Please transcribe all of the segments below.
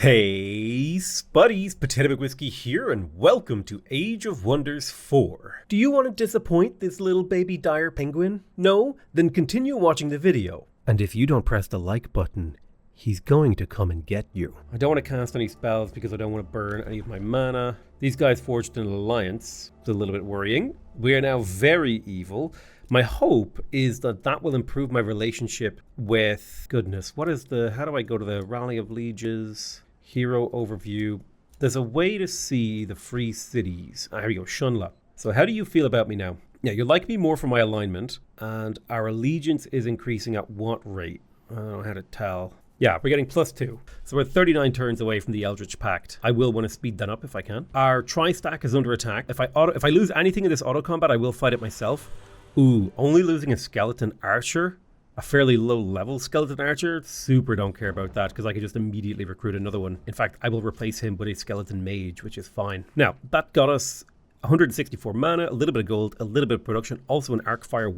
Hey, Spuddies, Potato Whiskey here, and welcome to Age of Wonders 4. Do you want to disappoint this little baby dire penguin? No? Then continue watching the video. And if you don't press the like button, he's going to come and get you. I don't want to cast any spells because I don't want to burn any of my mana. These guys forged an alliance. It's a little bit worrying. We are now very evil. My hope is that that will improve my relationship with... Goodness, what is the... How do I go to the Rally of Lieges? Hero overview. There's a way to see the free cities. Here we go, Shunla. So how do you feel about me now? Yeah, you like me more for my alignment, and our allegiance is increasing at what rate? I don't know how to tell. Yeah, we're getting +2. So we're 39 turns away from the Eldritch Pact. I will want to speed that up if I can. Our tri-stack is under attack. If I lose anything in this auto combat, I will fight it myself. Ooh, only losing a skeleton archer? A fairly low level skeleton archer? Super don't care about that because I could just immediately recruit another one. In fact, I will replace him with a skeleton mage, which is fine. Now, that got us 164 mana, a little bit of gold, a little bit of production, also an Arcfire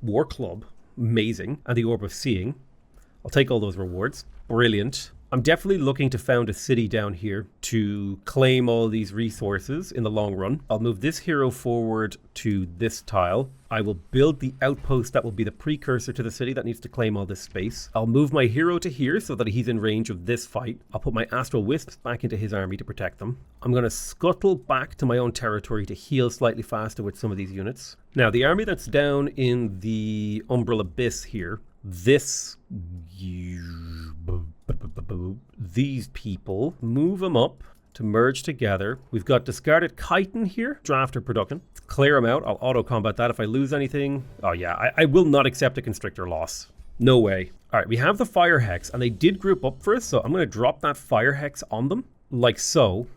war club. Amazing. And the Orb of Seeing. I'll take all those rewards. Brilliant. I'm definitely looking to found a city down here to claim all these resources in the long run. I'll move this hero forward to this tile. I will build the outpost that will be the precursor to the city that needs to claim all this space. I'll move my hero to here so that he's in range of this fight. I'll put my Astral Wisps back into his army to protect them. I'm going to scuttle back to my own territory to heal slightly faster with some of these units. Now, the army that's down in the Umbral Abyss here, these people, move them up to merge together. We've got discarded chitin here, drafter production. Let's clear them out. I'll auto combat that if I lose anything. Oh yeah, I will not accept a constrictor loss. No way. All right, we have the fire hex and they did group up for us, so I'm going to drop that fire hex on them like so.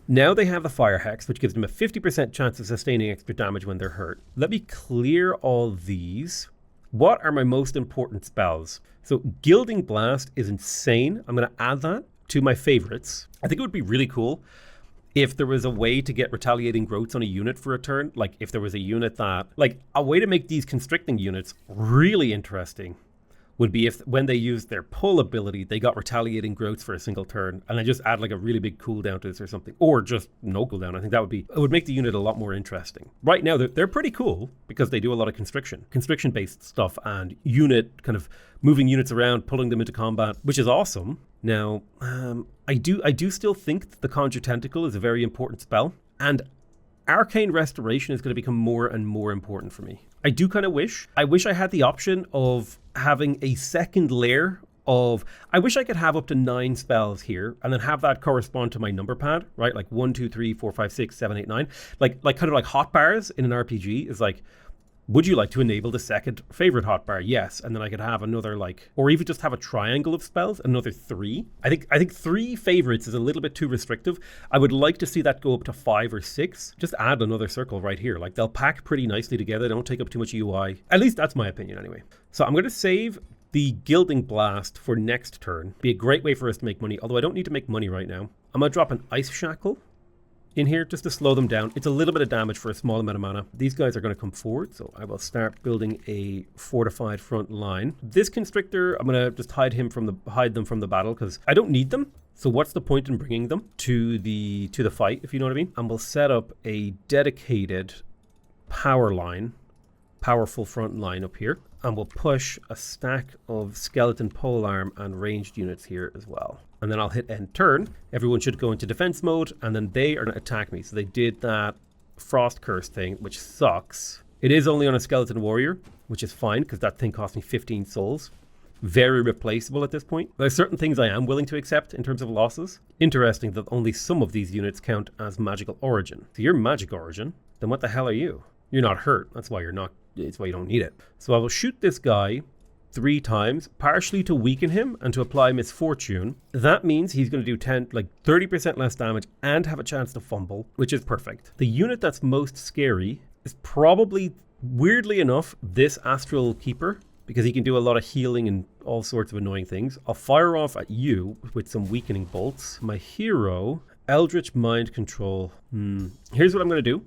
Now they have the fire hex, which gives them a 50% chance of sustaining extra damage when they're hurt. Let me clear all these. What are my most important spells? So Gilding Blast is insane. I'm going to add that to my favorites. I think it would be really cool if there was a way to get Retaliating Growths on a unit for a turn. Like if there was a unit that, like a way to make these constricting units really interesting would be if when they used their pull ability, they got Retaliating Growths for a single turn and then just add like a really big cooldown to this or something, or just no cooldown. I think that would make the unit a lot more interesting. Right now, they're pretty cool because they do a lot of constriction based stuff and unit kind of moving units around, pulling them into combat, which is awesome. Now, I do still think that the Conjure Tentacle is a very important spell, and Arcane Restoration is going to become more and more important for me. I do kind of wish I had the option of having a second layer of... I wish I could have up to 9 spells here and then have that correspond to my number pad, right? Like 1, 2, 3, 4, 5, 6, 7, 8, 9. Like kind of like hotbars in an RPG is like, would you like to enable the second favorite hotbar? Yes. And then I could have another like, or even just have a triangle of spells, another 3. I think 3 favorites is a little bit too restrictive. I would like to see that go up to 5 or 6. Just add another circle right here. Like they'll pack pretty nicely together. They don't take up too much UI. At least that's my opinion anyway. So I'm going to save the Gilding Blast for next turn. Be a great way for us to make money, although I don't need to make money right now. I'm going to drop an Ice Shackle in here just to slow them down. It's a little bit of damage for a small amount of mana. These guys are going to come forward, so I will start building a fortified front line. This Constrictor, I'm going to just hide them from the battle because I don't need them. So what's the point in bringing them to the fight, if you know what I mean? And we'll set up a dedicated powerful front line up here. And we'll push a stack of skeleton polearm and ranged units here as well. And then I'll hit end turn. Everyone should go into defense mode, and then they are going to attack me. So they did that Frost Curse thing, which sucks. It is only on a skeleton warrior, which is fine, because that thing cost me 15 souls. Very replaceable at this point. There's certain things I am willing to accept in terms of losses. Interesting that only some of these units count as magical origin. So you're magic origin, then what the hell are you? You're not hurt. That's why you don't need it. So I will shoot this guy 3 times, partially to weaken him and to apply Misfortune. That means he's going to do 30% less damage and have a chance to fumble, which is perfect. The unit that's most scary is probably, weirdly enough, this Astral Keeper, because he can do a lot of healing and all sorts of annoying things. I'll fire off at you with some weakening bolts. My hero, Eldritch Mind Control. Here's what I'm going to do.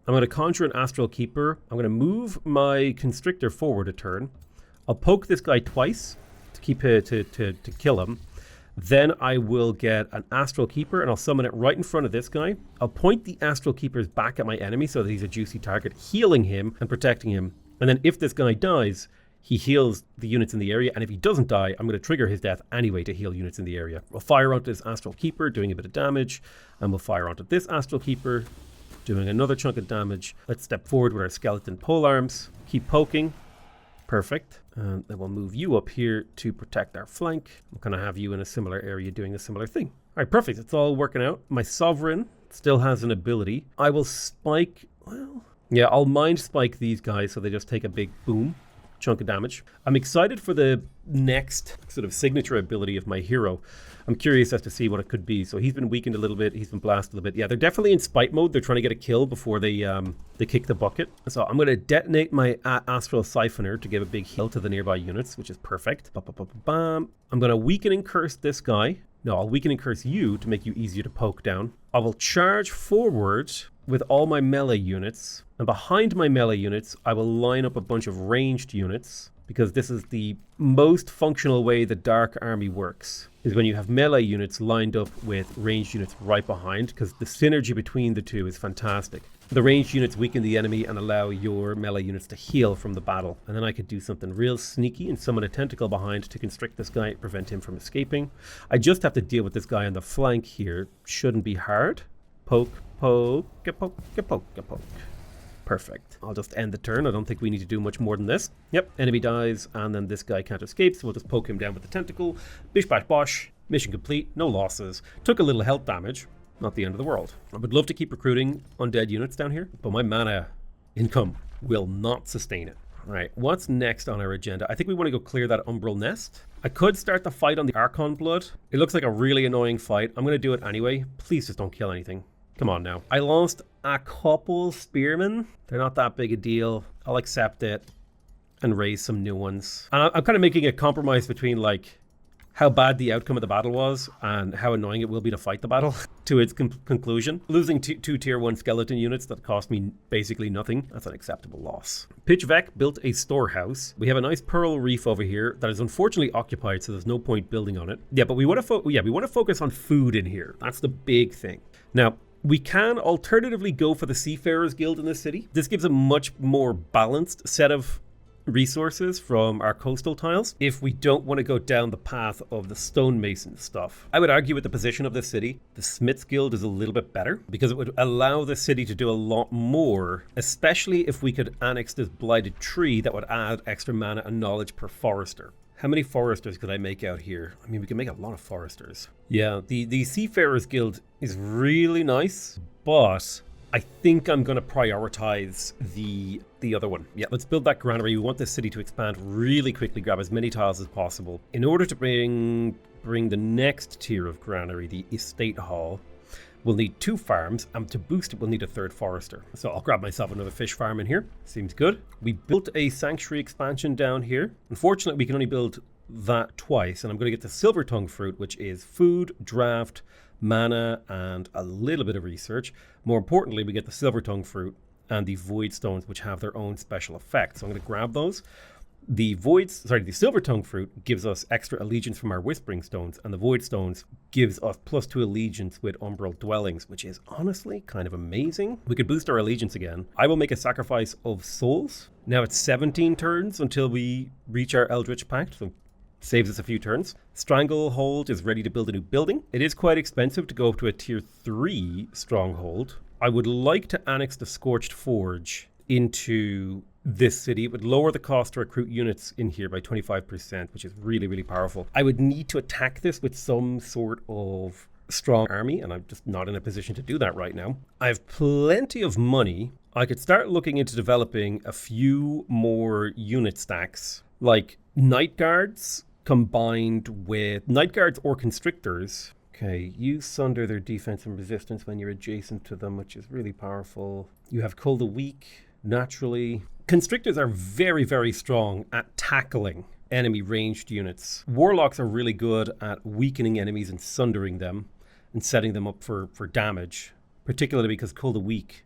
I'm going to conjure an Astral Keeper. I'm going to move my Constrictor forward a turn. I'll poke this guy twice to keep to kill him. Then I will get an Astral Keeper and I'll summon it right in front of this guy. I'll point the Astral Keepers back at my enemy so that he's a juicy target, healing him and protecting him. And then if this guy dies, he heals the units in the area. And if he doesn't die, I'm going to trigger his death anyway to heal units in the area. We'll fire onto this Astral Keeper, doing a bit of damage. And we'll fire onto this Astral Keeper, doing another chunk of damage. Let's step forward with our skeleton polearms. Keep poking. Perfect. And then we'll move you up here to protect our flank. We're going to have you in a similar area doing a similar thing. All right, perfect. It's all working out. My Sovereign still has an ability. I will spike, well, yeah, I'll mind spike these guys so they just take a big boom chunk of damage. I'm excited for the next sort of signature ability of my hero. I'm curious as to see what it could be. So he's been weakened a little bit. He's been blasted a little bit. Yeah, they're definitely in spite mode. They're trying to get a kill before they kick the bucket. So I'm going to detonate my Astral Siphoner to give a big heal to the nearby units, which is perfect. Bam. I'm going to weaken and curse this guy. No, I'll weaken and curse you to make you easier to poke down. I will charge forward with all my melee units. And behind my melee units, I will line up a bunch of ranged units, because this is the most functional way the Dark Army works, is when you have melee units lined up with ranged units right behind, because the synergy between the two is fantastic. The ranged units weaken the enemy and allow your melee units to heal from the battle. And then I could do something real sneaky and summon a tentacle behind to constrict this guy, prevent him from escaping. I just have to deal with this guy on the flank here. Shouldn't be hard. Poke, poke, poke, poke, poke. Perfect. I'll just end the turn. I don't think we need to do much more than this. Yep, enemy dies, and then this guy can't escape, so we'll just poke him down with the tentacle. Bish bash bosh. Mission complete. No losses. Took a little health damage. Not the end of the world. I would love to keep recruiting undead units down here, but my mana income will not sustain it. All right, what's next on our agenda? I think we want to go clear that Umbral Nest. I could start the fight on the Archon Blood. It looks like a really annoying fight. I'm going to do it anyway. Please just don't kill anything. Come on now. I lost a couple spearmen. They're not that big a deal. I'll accept it and raise some new ones. And I'm kind of making a compromise between like how bad the outcome of the battle was and how annoying it will be to fight the battle to its conclusion. Losing two tier 1 skeleton units that cost me basically nothing, that's an acceptable loss. Pitchvek built a storehouse. We have a nice pearl reef over here that is unfortunately occupied, so there's no point building on it. Yeah, but we want to focus on food in here. That's the big thing. Now, we can alternatively go for the Seafarers Guild in this city. This gives a much more balanced set of resources from our coastal tiles if we don't want to go down the path of the stonemason stuff. I would argue with the position of this city, the Smiths Guild is a little bit better because it would allow the city to do a lot more, especially if we could annex this blighted tree that would add extra mana and knowledge per forester. How many foresters could I make out here? I mean, we can make a lot of foresters. Yeah, the Seafarers Guild is really nice, but I think I'm going to prioritize the other one. Yeah, let's build that granary. We want this city to expand really quickly, grab as many tiles as possible. In order to bring the next tier of granary, the Estate Hall, we'll need 2 farms, and to boost it, we'll need a 3rd forester. So I'll grab myself another fish farm in here. Seems good. We built a sanctuary expansion down here. Unfortunately, we can only build that twice, and I'm going to get the Silver Tongue fruit, which is food, draft, mana, and a little bit of research. More importantly, we get the Silver Tongue fruit and the Void Stones, which have their own special effects. So I'm going to grab those. The Silver Tongue fruit gives us extra allegiance from our Whispering Stones, and the Void Stones gives us +2 allegiance with Umbral Dwellings, which is honestly kind of amazing. We could boost our allegiance again. I will make a sacrifice of souls. Now it's 17 turns until we reach our Eldritch Pact, so saves us a few turns. Stranglehold is ready to build a new building. It is quite expensive to go up to a tier 3 stronghold. I would like to annex the Scorched Forge into this city. It would lower the cost to recruit units in here by 25%, which is really, really powerful. I would need to attack this with some sort of strong army, and I'm just not in a position to do that right now. I have plenty of money. I could start looking into developing a few more unit stacks, like Night Guards combined with Night Guards or Constrictors. Okay, you sunder their defense and resistance when you're adjacent to them, which is really powerful. You have Cold a Weak, naturally. Constrictors are very, very strong at tackling enemy ranged units. Warlocks are really good at weakening enemies and sundering them and setting them up for damage, particularly because Cold a Weak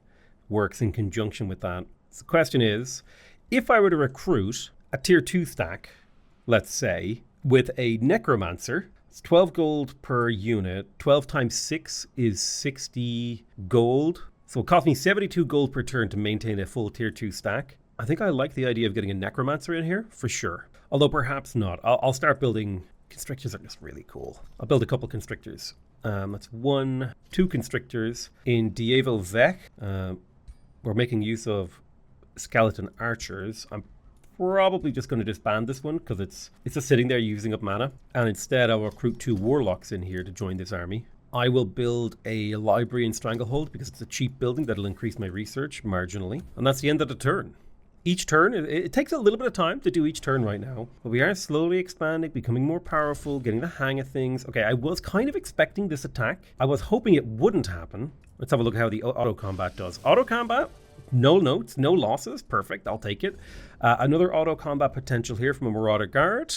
works in conjunction with that. So the question is, if I were to recruit a tier 2 stack, let's say, with a Necromancer, It's 12 gold per unit. 12 times 6 is 60 gold. So it cost me 72 gold per turn to maintain a full tier 2 stack. I think I like the idea of getting a necromancer in here, for sure. Although perhaps not. I'll start building... Constrictors are just really cool. I'll build a couple constrictors. That's 2 constrictors. In Dievo Vec, we're making use of skeleton archers. I'm probably just going to disband this one because it's just sitting there using up mana. And instead I'll recruit 2 warlocks in here to join this army. I will build a library in Stranglehold because it's a cheap building that'll increase my research marginally. And that's the end of the turn. Each turn, it takes a little bit of time to do each turn right now, but we are slowly expanding, becoming more powerful, getting the hang of things. Okay, I was kind of expecting this attack. I was hoping it wouldn't happen. Let's have a look at how the auto combat does. Auto combat, no notes, no losses. Perfect, I'll take it. Another auto combat potential here from a Marauder Guard.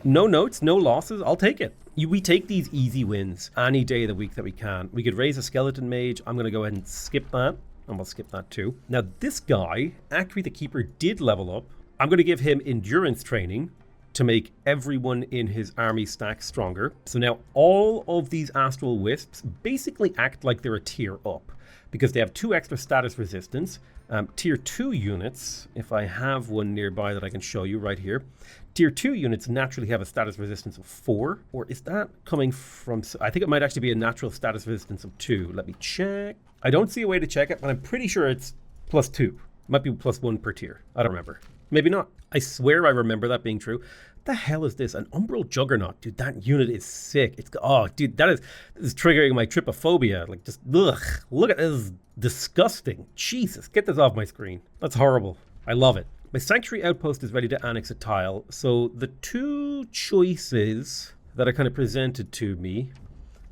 No notes, no losses. I'll take it. We take these easy wins any day of the week that we can. We could raise a Skeleton Mage. I'm going to go ahead and skip that. And we'll skip that too. Now this guy, Akri the Keeper, did level up. I'm going to give him endurance training to make everyone in his army stack stronger. So now all of these Astral Wisps basically act like they're a tier up because they have 2 extra status resistance. Tier 2 units, if I have one nearby that I can show you right here. Tier 2 units naturally have a status resistance of 4. Or is that coming from... I think it might actually be a natural status resistance of 2. Let me check. I don't see a way to check it, but I'm pretty sure it's +2. Might be +1 per tier. I don't remember. Maybe not. I swear I remember that being true. What the hell is this? An Umbral Juggernaut. Dude, that unit is sick. It's... Oh, dude, this is triggering my trypophobia. Like, just... Ugh. Look at this. Disgusting. Jesus, get this off my screen. That's horrible. I love it. My Sanctuary Outpost is ready to annex a tile. So the 2 choices that are kind of presented to me...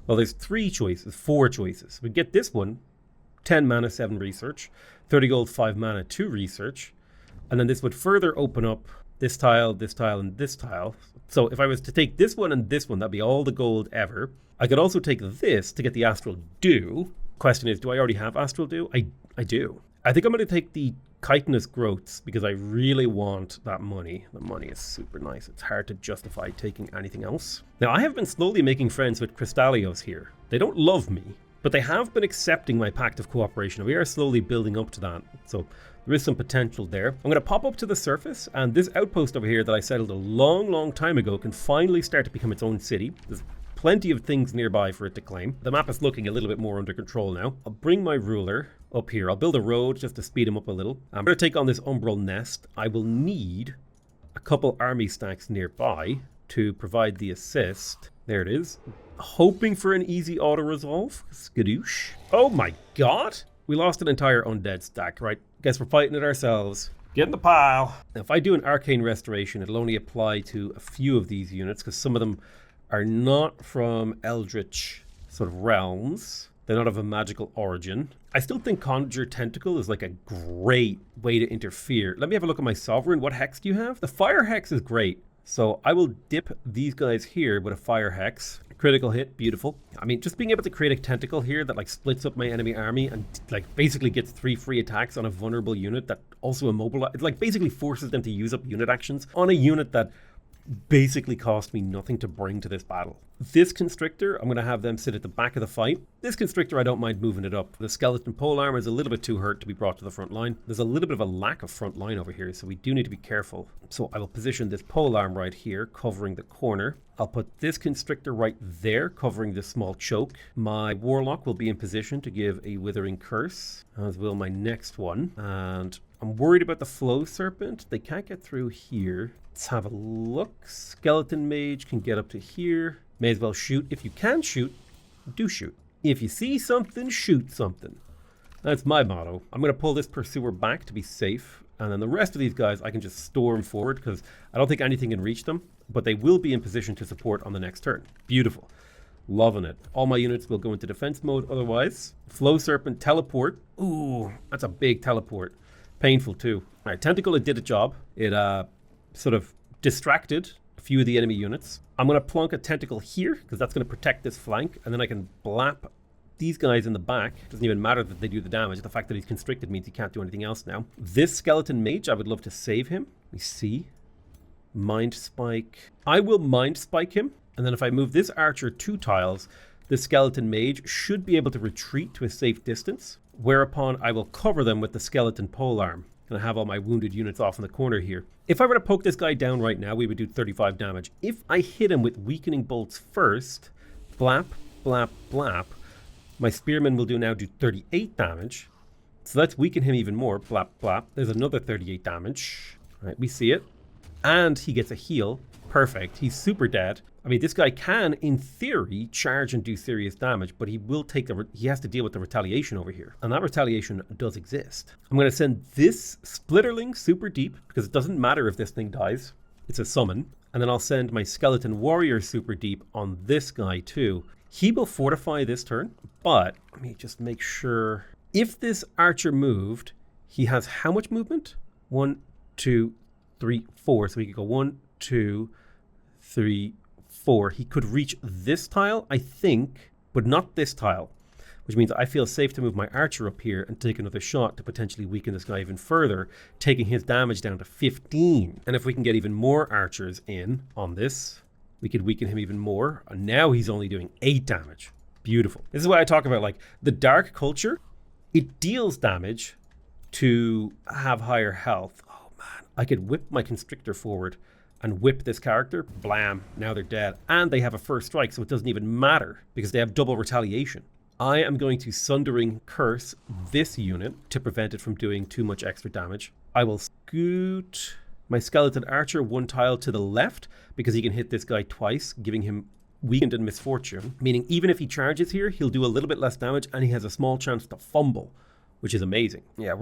Well, there's 3 choices. 4 choices. We get this one. 10 mana, 7 research, 30 gold, 5 mana, 2 research, and then this would further open up this tile, and this tile. So if I was to take this one and this one, that'd be all the gold ever. I could also take this to get the Astral Dew. Question is, do I already have Astral Dew? I do. I think I'm going to take the chitinous growths because I really want that money. The money is super nice. It's hard to justify taking anything else. Now, I have been slowly making friends with Crystallios here. They don't love me, but they have been accepting my pact of cooperation. We are slowly building up to that. So there is some potential there. I'm going to pop up to the surface, and this outpost over here that I settled a long time ago can finally start to become its own city. There's plenty of things nearby for it to claim. The map is looking a little bit more under control now. I'll bring my ruler up here. I'll build a road just to speed him up a little. I'm going to take on this Umbral Nest. I will need a couple army stacks nearby to provide the assist. There it is. Hoping for an easy auto-resolve. Skadoosh. Oh my god! We lost an entire undead stack, right? Guess we're fighting it ourselves. Get in the pile! Now, if I do an Arcane Restoration, it'll only apply to a few of these units, because some of them are not from Eldritch sort of realms. They're not of a magical origin. I still think Conjure Tentacle is like a great way to interfere. Let me have a look at my Sovereign. What hex do you have? The Fire Hex is great. So I will dip these guys here with a Fire Hex. Critical hit, beautiful. I mean, just being able to create a tentacle here that like splits up my enemy army and like basically gets 3 free attacks on a vulnerable unit that also immobilizes. It like basically forces them to use up unit actions on a unit that basically cost me nothing to bring to this battle. This Constrictor, I'm going to have them sit at the back of the fight. This Constrictor, I don't mind moving it up. The Skeleton Pole Armor is a little bit too hurt to be brought to the front line. There's a little bit of a lack of front line over here, so we do need to be careful. So I will position this Pole Arm right here, covering the corner. I'll put this Constrictor right there, covering this small choke. My Warlock will be in position to give a Withering Curse, as will my next one. And I'm worried about the Flow Serpent. They can't get through here. Let's have a look. Skeleton Mage can get up to here. May as well shoot. If you can shoot, do shoot. If you see something, shoot something. That's my motto. I'm going to pull this Pursuer back to be safe. And then the rest of these guys, I can just storm forward because I don't think anything can reach them. But they will be in position to support on the next turn. Beautiful. Loving it. All my units will go into defense mode otherwise. Flow Serpent, teleport. Ooh, that's a big teleport. Painful too. All right, Tentacle, it did a job. It sort of distracted a few of the enemy units. I'm going to plonk a Tentacle here because that's going to protect this flank, and then I can blap these guys in the back. It doesn't even matter that they do the damage. The fact that he's constricted means he can't do anything else now. This Skeleton Mage, I would love to save him. Let me see. Mind Spike. I will Mind Spike him And then if I move this archer 2 tiles, the skeleton mage should be able to retreat to a safe distance, whereupon I will cover them with the skeleton polearm. And I have all my wounded units off in the corner here. If I were to poke this guy down right now, we would do 35 damage. If I hit him with weakening bolts first, blap, blap, blap, my spearman will now do 38 damage. So let's weaken him even more. Blap, blap. There's another 38 damage. All right, we see it. And he gets a heal. Perfect. He's super dead. I mean, this guy can, in theory, charge and do serious damage, but he will take he has to deal with the retaliation over here. And that retaliation does exist. I'm going to send this Splitterling super deep, because it doesn't matter if this thing dies. It's a summon. And then I'll send my Skeleton Warrior super deep on this guy too. He will fortify this turn, but let me just make sure. If this archer moved, he has how much movement? 1, 2, 3, 4. So he could go 1, 2, 3, 4. He could reach this tile, I think, but not this tile, which means I feel safe to move my archer up here and take another shot to potentially weaken this guy even further, taking his damage down to 15. And if we can get even more archers in on this, we could weaken him even more. And now he's only doing 8 damage. Beautiful. This is why I talk about, like, the dark culture. It deals damage to have higher health. Oh man, I could whip my constrictor forward and whip this character, blam, now they're dead. And they have a first strike, so it doesn't even matter because they have double retaliation. I am going to Sundering Curse this unit to prevent it from doing too much extra damage. I will scoot my Skeleton Archer 1 tile to the left because he can hit this guy twice, giving him Weakened and Misfortune, meaning even if he charges here, he'll do a little bit less damage and he has a small chance to fumble, which is amazing. Yeah,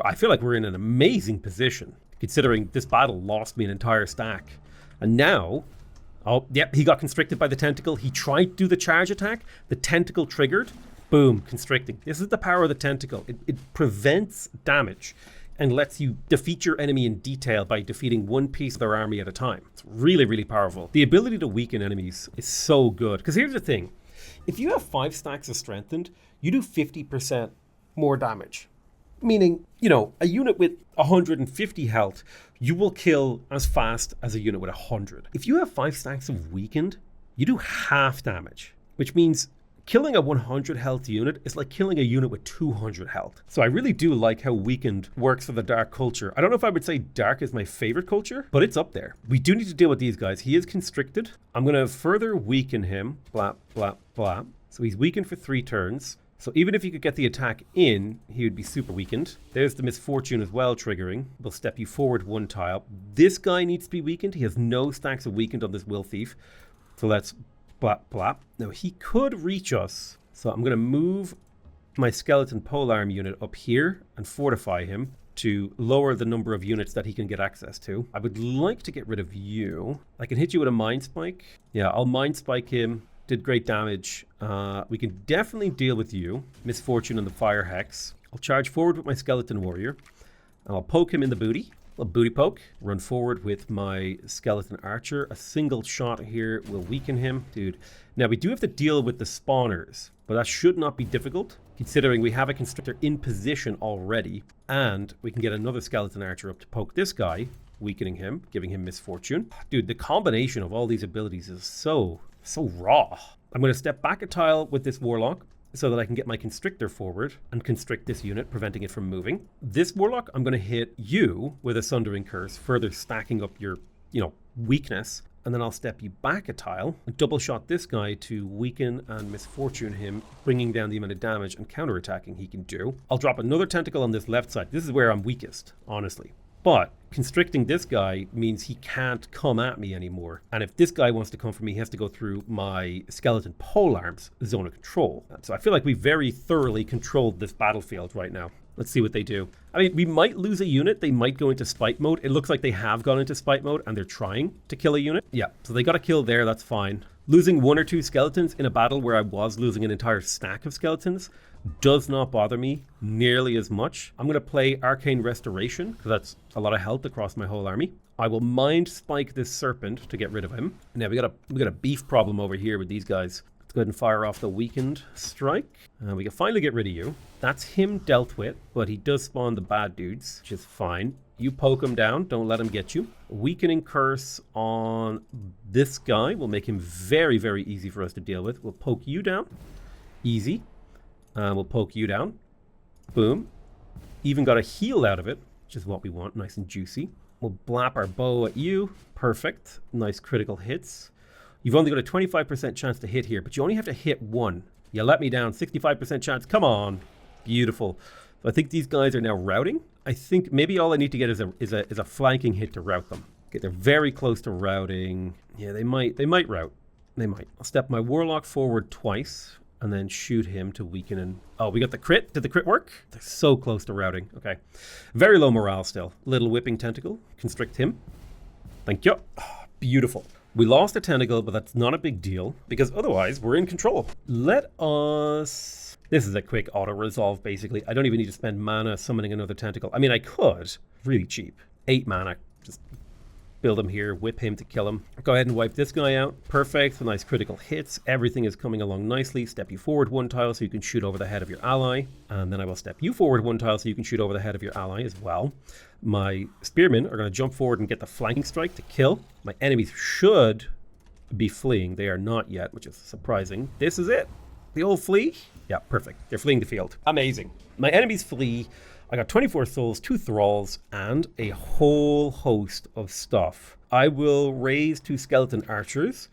I feel like we're in an amazing position, considering this battle lost me an entire stack. And now, oh, yep, he got constricted by the tentacle. He tried to do the charge attack. The tentacle triggered. Boom, constricting. This is the power of the tentacle. It prevents damage and lets you defeat your enemy in detail by defeating one piece of their army at a time. It's really, really powerful. The ability to weaken enemies is so good. Because here's the thing. If you have 5 stacks of Strengthened, you do 50% more damage. Meaning, you know, a unit with 150 health, you will kill as fast as a unit with 100. If you have 5 stacks of Weakened, you do half damage, which means killing a 100 health unit is like killing a unit with 200 health. So I really do like how Weakened works for the dark culture. I don't know if I would say dark is my favorite culture, but it's up there. We do need to deal with these guys. He is constricted. I'm going to further weaken him. Blap, blap, blap. So he's weakened for 3 turns. So even if you could get the attack in, he would be super weakened. There's the Misfortune as well triggering. We'll step you forward 1 tile. This guy needs to be weakened. He has no stacks of weakened on this Will Thief. So let's blap, blap. Now he could reach us. So I'm going to move my Skeleton Polearm unit up here and fortify him to lower the number of units that he can get access to. I would like to get rid of you. I can hit you with a Mind Spike. Yeah, I'll Mind Spike him. Did great damage. We can definitely deal with you. Misfortune on the Fire Hex. I'll charge forward with my Skeleton Warrior. And I'll poke him in the booty. A booty poke. Run forward with my Skeleton Archer. A single shot here will weaken him. Dude. Now we do have to deal with the spawners, but that should not be difficult, considering we have a Constrictor in position already. And we can get another Skeleton Archer up to poke this guy, weakening him, giving him Misfortune. Dude, the combination of all these abilities is so raw. I'm going to step back a tile with this Warlock so that I can get my Constrictor forward and constrict this unit, preventing it from moving. This Warlock, I'm going to hit you with a Sundering Curse, further stacking up your, weakness. And then I'll step you back a tile and double shot this guy to weaken and Misfortune him, bringing down the amount of damage and counterattacking he can do. I'll drop another tentacle on this left side. This is where I'm weakest, honestly. But constricting this guy means he can't come at me anymore. And if this guy wants to come for me, he has to go through my Skeleton Polearm's zone of control. So I feel like we very thoroughly controlled this battlefield right now. Let's see what they do. I mean, we might lose a unit. They might go into spite mode. It looks like they have gone into spite mode and they're trying to kill a unit. Yeah, so they got a kill there. That's fine. Losing 1 or 2 skeletons in a battle where I was losing an entire stack of skeletons does not bother me nearly as much. I'm going to play Arcane Restoration because that's a lot of health across my whole army. I will Mind Spike this Serpent to get rid of him. Now we got a beef problem over here with these guys. Let's go ahead and fire off the Weakened Strike. We can finally get rid of you. That's him dealt with, but he does spawn the bad dudes, which is fine. You poke him down. Don't let him get you. Weakening Curse on this guy will make him very, very easy for us to deal with. We'll poke you down. Easy. We'll poke you down. Boom. Even got a heal out of it, which is what we want. Nice and juicy. We'll blap our bow at you. Perfect. Nice critical hits. You've only got a 25% chance to hit here, but you only have to hit one. You let me down. 65% chance. Come on. Beautiful. So I think these guys are now routing. I think maybe all I need to get is a flanking hit to rout them. Okay, they're very close to routing. Yeah, they might rout. They might. I'll step my Warlock forward twice and then shoot him to weaken and... Oh, we got the crit. Did the crit work? They're so close to routing. Okay. Very low morale still. Little Whipping Tentacle. Constrict him. Thank you. Oh, beautiful. We lost a tentacle, but that's not a big deal because otherwise we're in control. Let us... This is a quick auto-resolve, basically. I don't even need to spend mana summoning another tentacle. I mean, I could. Really cheap. 8 mana. Just build him here, whip him to kill him. Go ahead and wipe this guy out. Perfect. Nice critical hits. Everything is coming along nicely. Step you forward 1 tile so you can shoot over the head of your ally. And then I will step you forward 1 tile so you can shoot over the head of your ally as well. My spearmen are going to jump forward and get the flanking strike to kill. My enemies should be fleeing. They are not yet, which is surprising. This is it. The old flee. Yeah, perfect. They're fleeing the field. Amazing. My enemies flee. I got 24 souls, 2 thralls, and a whole host of stuff. I will raise 2 skeleton archers.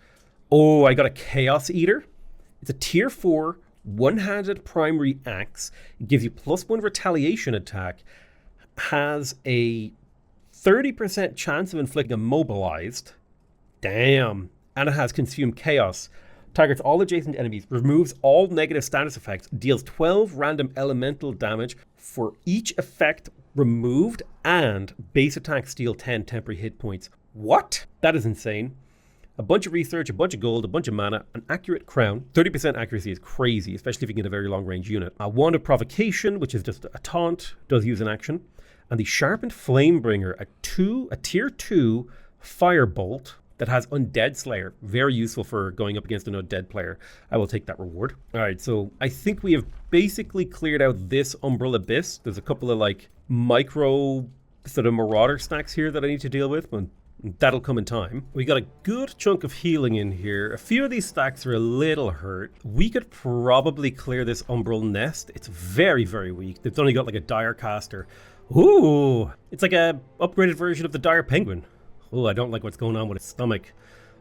Oh, I got a Chaos Eater. It's a tier 4, one-handed primary axe. It gives you +1 retaliation attack. Has a 30% chance of inflicting immobilized. Damn. And it has Consume Chaos. Targets all adjacent enemies, removes all negative status effects, deals 12 random elemental damage for each effect removed, and base attacks steal 10 temporary hit points. What? That is insane. A bunch of research, a bunch of gold, a bunch of mana, an accurate crown. 30% accuracy is crazy, especially if you get a very long range unit. A Wand of Provocation, which is just a taunt, does use an action. And the Sharpened Flamebringer, a tier 2 firebolt that has Undead Slayer. Very useful for going up against an Undead player. I will take that reward. All right, so I think we have basically cleared out this Umbral Abyss. There's a couple of like micro sort of Marauder stacks here that I need to deal with, but that'll come in time. We got a good chunk of healing in here. A few of these stacks are a little hurt. We could probably clear this Umbral Nest. It's very, very weak. It's only got like a Dire Caster. Ooh, it's like a upgraded version of the Dire Penguin. Oh, I don't like what's going on with its stomach.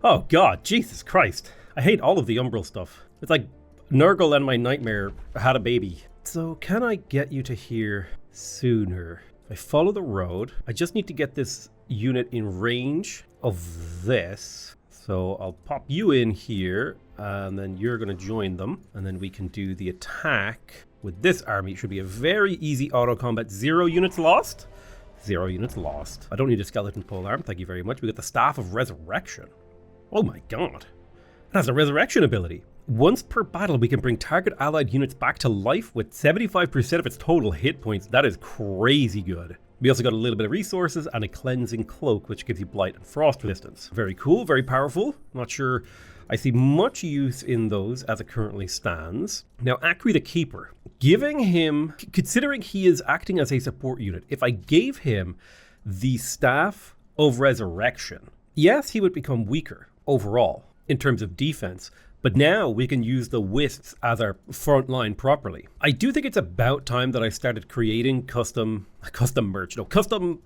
Oh god, Jesus Christ. I hate all of the Umbral stuff. It's like Nurgle and my nightmare had a baby. So can I get you to here sooner? If I follow the road, I just need to get this unit in range of this. So I'll pop you in here, and then you're going to join them. And then we can do the attack with this army. It should be a very easy auto combat. 0 units lost. 0 units lost. I don't need a skeleton polearm, thank you very much. We got the Staff of Resurrection. Oh my god. It has a resurrection ability. Once per battle, we can bring target allied units back to life with 75% of its total hit points. That is crazy good. We also got a little bit of resources and a Cleansing Cloak, which gives you Blight and Frost resistance. Very cool, very powerful. Not sure I see much use in those as it currently stands. Now, Akri the Keeper. Giving him, considering he is acting as a support unit, if I gave him the Staff of Resurrection, yes, he would become weaker overall in terms of defense, but now we can use the Wisps as our front line properly. I do think it's about time that I started creating custom merch. No, custom,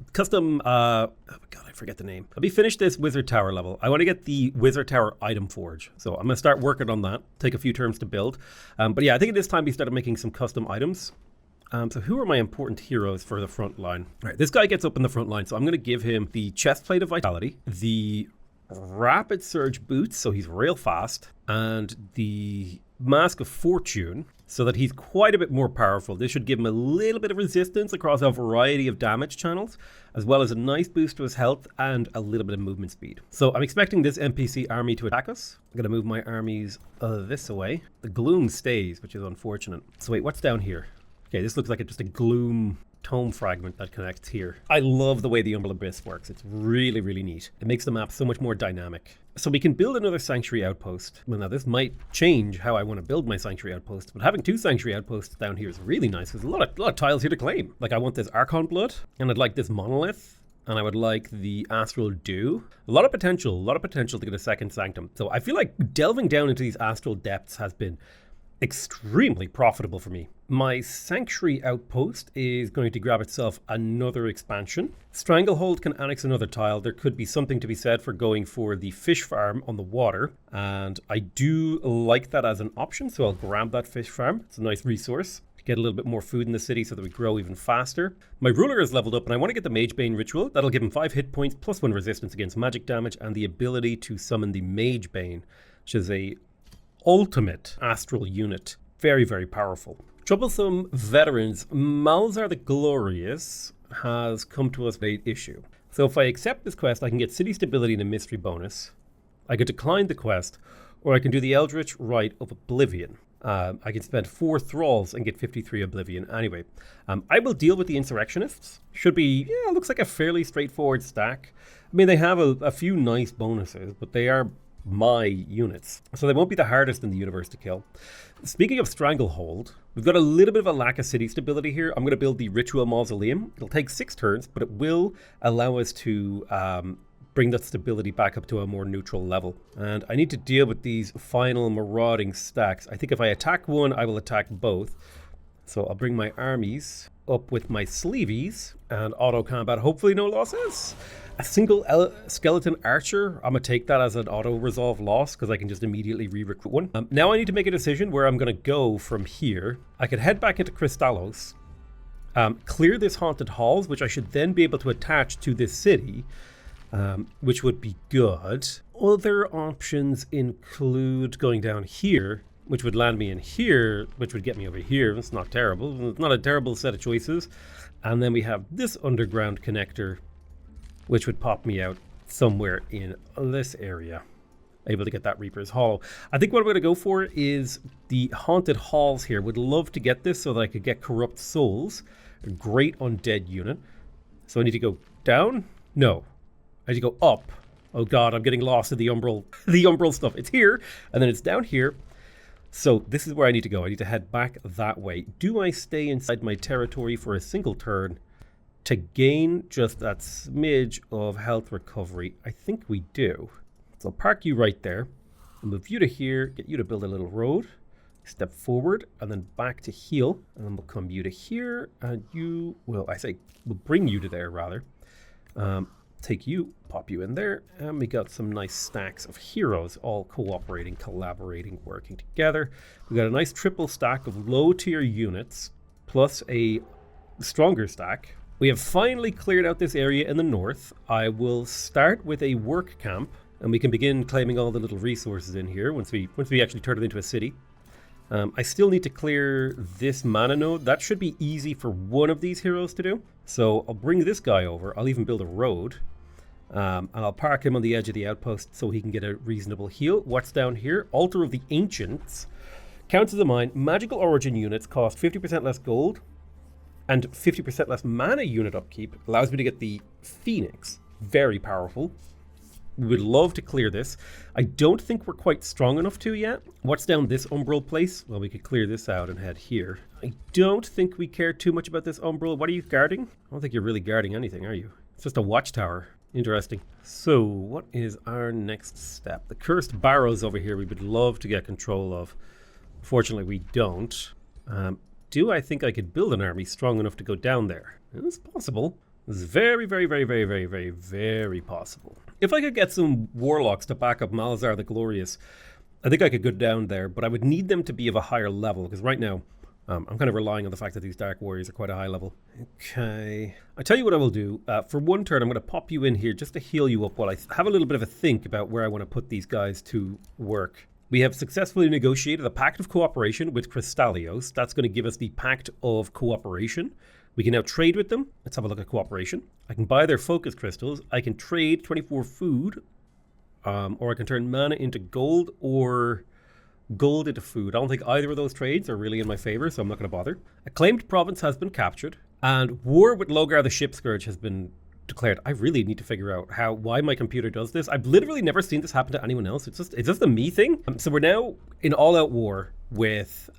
oh god, I forget the name. Let me finish this Wizard Tower level. I want to get the Wizard Tower item forge. So I'm going to start working on that. Take a few turns to build. But yeah, I think it is time we started making some custom items. So who are my important heroes for the front line? All right, this guy gets up in the front line. So I'm going to give him the Chestplate of Vitality, the Rapid Surge Boots, so he's real fast, and the Mask of Fortune, so that he's quite a bit more powerful. This should give him a little bit of resistance across a variety of damage channels, as well as a nice boost to his health and a little bit of movement speed. So I'm expecting this NPC army to attack us. I'm going to move my armies this way. The Gloom stays, which is unfortunate. So wait, what's down here? Okay, this looks like just a Gloom tome fragment that connects here. I love the way the Umbral Abyss works. It's really, really neat. It makes the map so much more dynamic. So we can build another Sanctuary Outpost. Well, now this might change how I want to build my Sanctuary Outpost, but having 2 Sanctuary Outposts down here is really nice. There's a lot of tiles here to claim. Like, I want this Archon Blood, and I'd like this Monolith, and I would like the Astral Dew. A lot of potential to get a second Sanctum. So I feel like delving down into these Astral Depths has been extremely profitable for me. My Sanctuary Outpost is going to grab itself another expansion. Stranglehold can annex another tile. There could be something to be said for going for the fish farm on the water, and I do like that as an option, so I'll grab that fish farm. It's a nice resource. Get a little bit more food in the city so that we grow even faster. My ruler is leveled up, and I want to get the Magebane ritual. That'll give him 5 hit points, plus 1 resistance against magic damage, and the ability to summon the Magebane, which is a ultimate astral unit. Very, very powerful. Troublesome veterans. Malzar the Glorious has come to us with an issue. So if I accept this quest, I can get city stability and a mystery bonus. I could decline the quest, or I can do the Eldritch Rite of Oblivion. I can spend 4 thralls and get 53 Oblivion. Anyway, I will deal with the Insurrectionists. Should be, yeah, looks like a fairly straightforward stack. I mean, they have a few nice bonuses, but they are my units, so they won't be the hardest in the universe to kill. Speaking of Stranglehold, we've got a little bit of a lack of city stability here. I'm going to build the Ritual Mausoleum. It'll take 6 turns, but it will allow us to bring that stability back up to a more neutral level. And I need to deal with these final marauding stacks. I think if I attack one, I will attack both. So I'll bring my armies up with my sleeveys and auto combat. Hopefully no losses. A single skeleton archer, I'm going to take that as an auto-resolve loss because I can just immediately re-recruit one. Now I need to make a decision where I'm going to go from here. I could head back into Crystallos, clear this Haunted Halls, which I should then be able to attach to this city, which would be good. Other options include going down here, which would land me in here, which would get me over here. It's not terrible. It's not a terrible set of choices. And then we have this underground connector, which would pop me out somewhere in this area. Able to get that Reaper's Hollow. I think what I'm going to go for is the Haunted Halls here. Would love to get this so that I could get Corrupt Souls. A great undead unit. So I need to go down? No. I need to go up. Oh god, I'm getting lost in the Umbral stuff. It's here, and then it's down here. So this is where I need to go. I need to head back that way. Do I stay inside my territory for a single turn to gain just that smidge of health recovery? I think we do. So I'll park you right there. I'll move you to here, get you to build a little road. Step forward and then back to heal. And then we'll come you to here. And you, well, we'll bring you to there rather. Take you, pop you in there. And we got some nice stacks of heroes all cooperating, collaborating, working together. We got a nice triple stack of low tier units plus a stronger stack. We have finally cleared out this area in the north. I will start with a work camp, and we can begin claiming all the little resources in here once we actually turn it into a city. I still need to clear this mana node. That should be easy for one of these heroes to do. So I'll bring this guy over. I'll even build a road. And I'll park him on the edge of the outpost so he can get a reasonable heal. What's down here? Altar of the Ancients. Counts as a mine. Magical origin units cost 50% less gold and 50% less mana unit upkeep. Allows me to get the Phoenix. Very powerful. We would love to clear this. I don't think we're quite strong enough to yet. What's down this Umbral place? Well, we could clear this out and head here. I don't think we care too much about this Umbral. What are you guarding? I don't think you're really guarding anything, are you? It's just a watchtower. Interesting. So, what is our next step? The Cursed Barrows over here we would love to get control of. Unfortunately, we don't. Do I think I could build an army strong enough to go down there? It's possible. It's very, very, very, very, very, very, very possible. If I could get some warlocks to back up Malzar the Glorious, I think I could go down there, but I would need them to be of a higher level, because right now, I'm kind of relying on the fact that these Dark Warriors are quite a high level. Okay. I tell you what I will do. For one turn, I'm going to pop you in here just to heal you up while I have a little bit of a think about where I want to put these guys to work. We have successfully negotiated a Pact of Cooperation with Crystallios. That's going to give us the Pact of Cooperation. We can now trade with them. Let's have a look at Cooperation. I can buy their Focus Crystals. I can trade 24 food. Or I can turn mana into gold or gold into food. I don't think either of those trades are really in my favor, so I'm not going to bother. A claimed province has been captured. And war with Logar the Ship Scourge has been declared. I really need to figure out why my computer does this. I've literally never seen this happen to anyone else. It's just a me thing. So we're now in all-out war with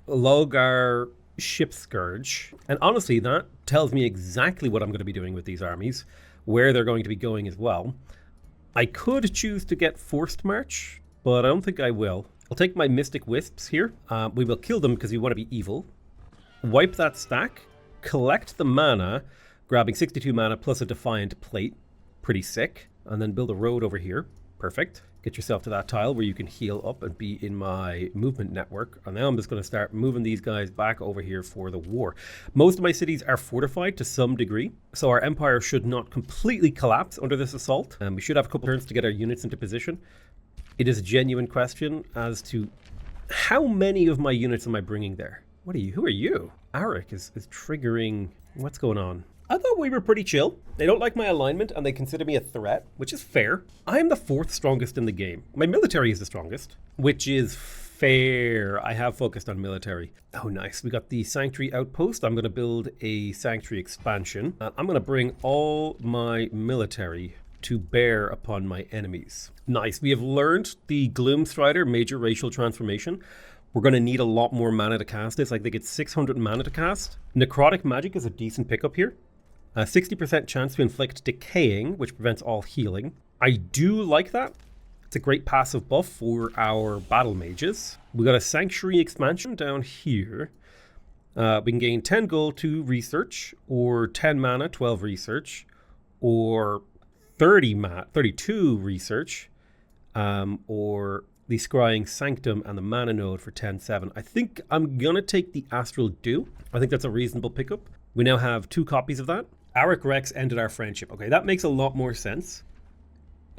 Logar Ship Scourge. And honestly, that tells me exactly what I'm going to be doing with these armies, where they're going to be going as well. I could choose to get Forced March, but I don't think I will. I'll take my Mystic Wisps here. We will kill them because we want to be evil. Wipe that stack. Collect the mana, grabbing 62 mana plus a Defiant Plate. Pretty sick. And then build a road over here. Perfect. Get yourself to that tile where you can heal up and be in my movement network. And now I'm just going to start moving these guys back over here for the war. Most of my cities are fortified to some degree, so our empire should not completely collapse under this assault. And we should have a couple turns to get our units into position. It is a genuine question as to how many of my units am I bringing there? What are you? Who are you? Arik is triggering. What's going on? I thought we were pretty chill. They don't like my alignment and they consider me a threat, which is fair. I am the 4th strongest in the game. My military is the strongest, which is fair. I have focused on military. Oh, nice. We got the Sanctuary Outpost. I'm going to build a Sanctuary expansion. I'm going to bring all my military to bear upon my enemies. Nice. We have learned the Gloom Strider Major Racial Transformation. We're going to need a lot more mana to cast this. I think it's 600 mana to cast. Necrotic Magic is a decent pickup here. 60% chance to inflict decaying, which prevents all healing. I do like that. It's a great passive buff for our battle mages. We got a Sanctuary expansion down here. We can gain 10 gold, 2 research, or 10 mana, 12 research, or 32 research, or the Scrying Sanctum and the Mana Node for 10-7. I think I'm going to take the Astral Dew. I think that's a reasonable pickup. We now have 2 copies of that. Arik Rex ended our friendship. Okay, that makes a lot more sense.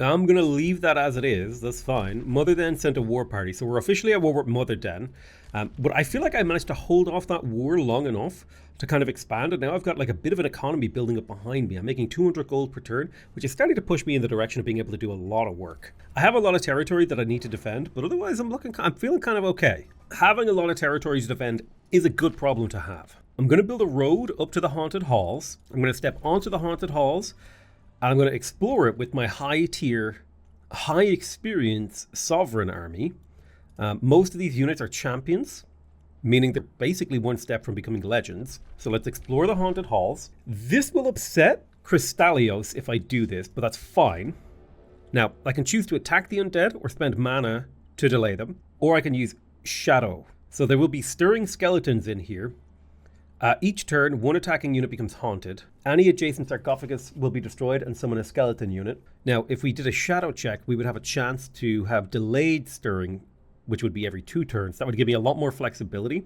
I'm going to leave that as it is. That's fine. Motherden sent a war party. So we're officially at war with Motherden. But I feel like I managed to hold off that war long enough to kind of expand. And now I've got like a bit of an economy building up behind me. I'm making 200 gold per turn, which is starting to push me in the direction of being able to do a lot of work. I have a lot of territory that I need to defend, but otherwise I'm feeling kind of okay. Having a lot of territories to defend is a good problem to have. I'm going to build a road up to the Haunted Halls. I'm going to step onto the Haunted Halls, and I'm going to explore it with my high-tier, high-experience Sovereign army. Most of these units are champions, meaning they're basically one step from becoming legends. So let's explore the Haunted Halls. This will upset Crystallios if I do this, but that's fine. Now, I can choose to attack the undead or spend mana to delay them, or I can use Shadow. So there will be stirring skeletons in here. Each turn, one attacking unit becomes haunted. Any adjacent sarcophagus will be destroyed and summon a skeleton unit. Now, if we did a shadow check, we would have a chance to have delayed stirring, which would be every 2 turns. That would give me a lot more flexibility.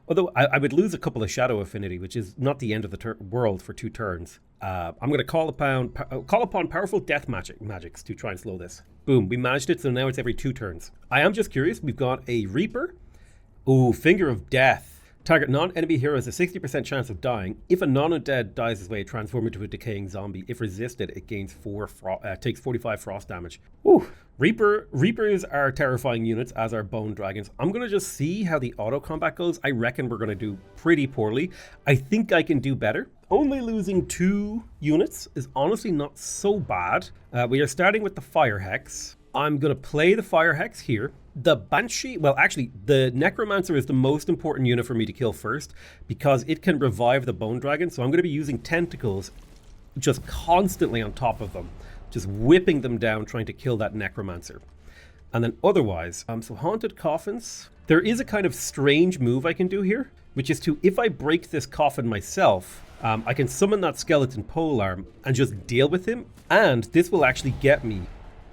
Although I would lose a couple of shadow affinity, which is not the end of the world for 2 turns. I'm going to call upon powerful death magics to try and slow this. Boom, we managed it, so now it's every 2 turns. I am just curious, we've got a Reaper. Ooh, Finger of Death. Target non-enemy hero has a 60% chance of dying. If a non-undead dies this way, transform into a decaying zombie. If resisted, it gains takes 45 frost damage. Ooh. Reapers are terrifying units, as are Bone Dragons. I'm going to just see how the auto combat goes. I reckon we're going to do pretty poorly. I think I can do better. Only losing 2 units is honestly not so bad. We are starting with the Fire Hex. I'm going to play the Fire Hex here. The Banshee, well actually the Necromancer is the most important unit for me to kill first because it can revive the Bone Dragon, so I'm going to be using Tentacles just constantly on top of them, just whipping them down trying to kill that Necromancer. And then otherwise, so Haunted Coffins, there is a kind of strange move I can do here, which is to, if I break this coffin myself, I can summon that Skeleton Polearm and just deal with him, and this will actually get me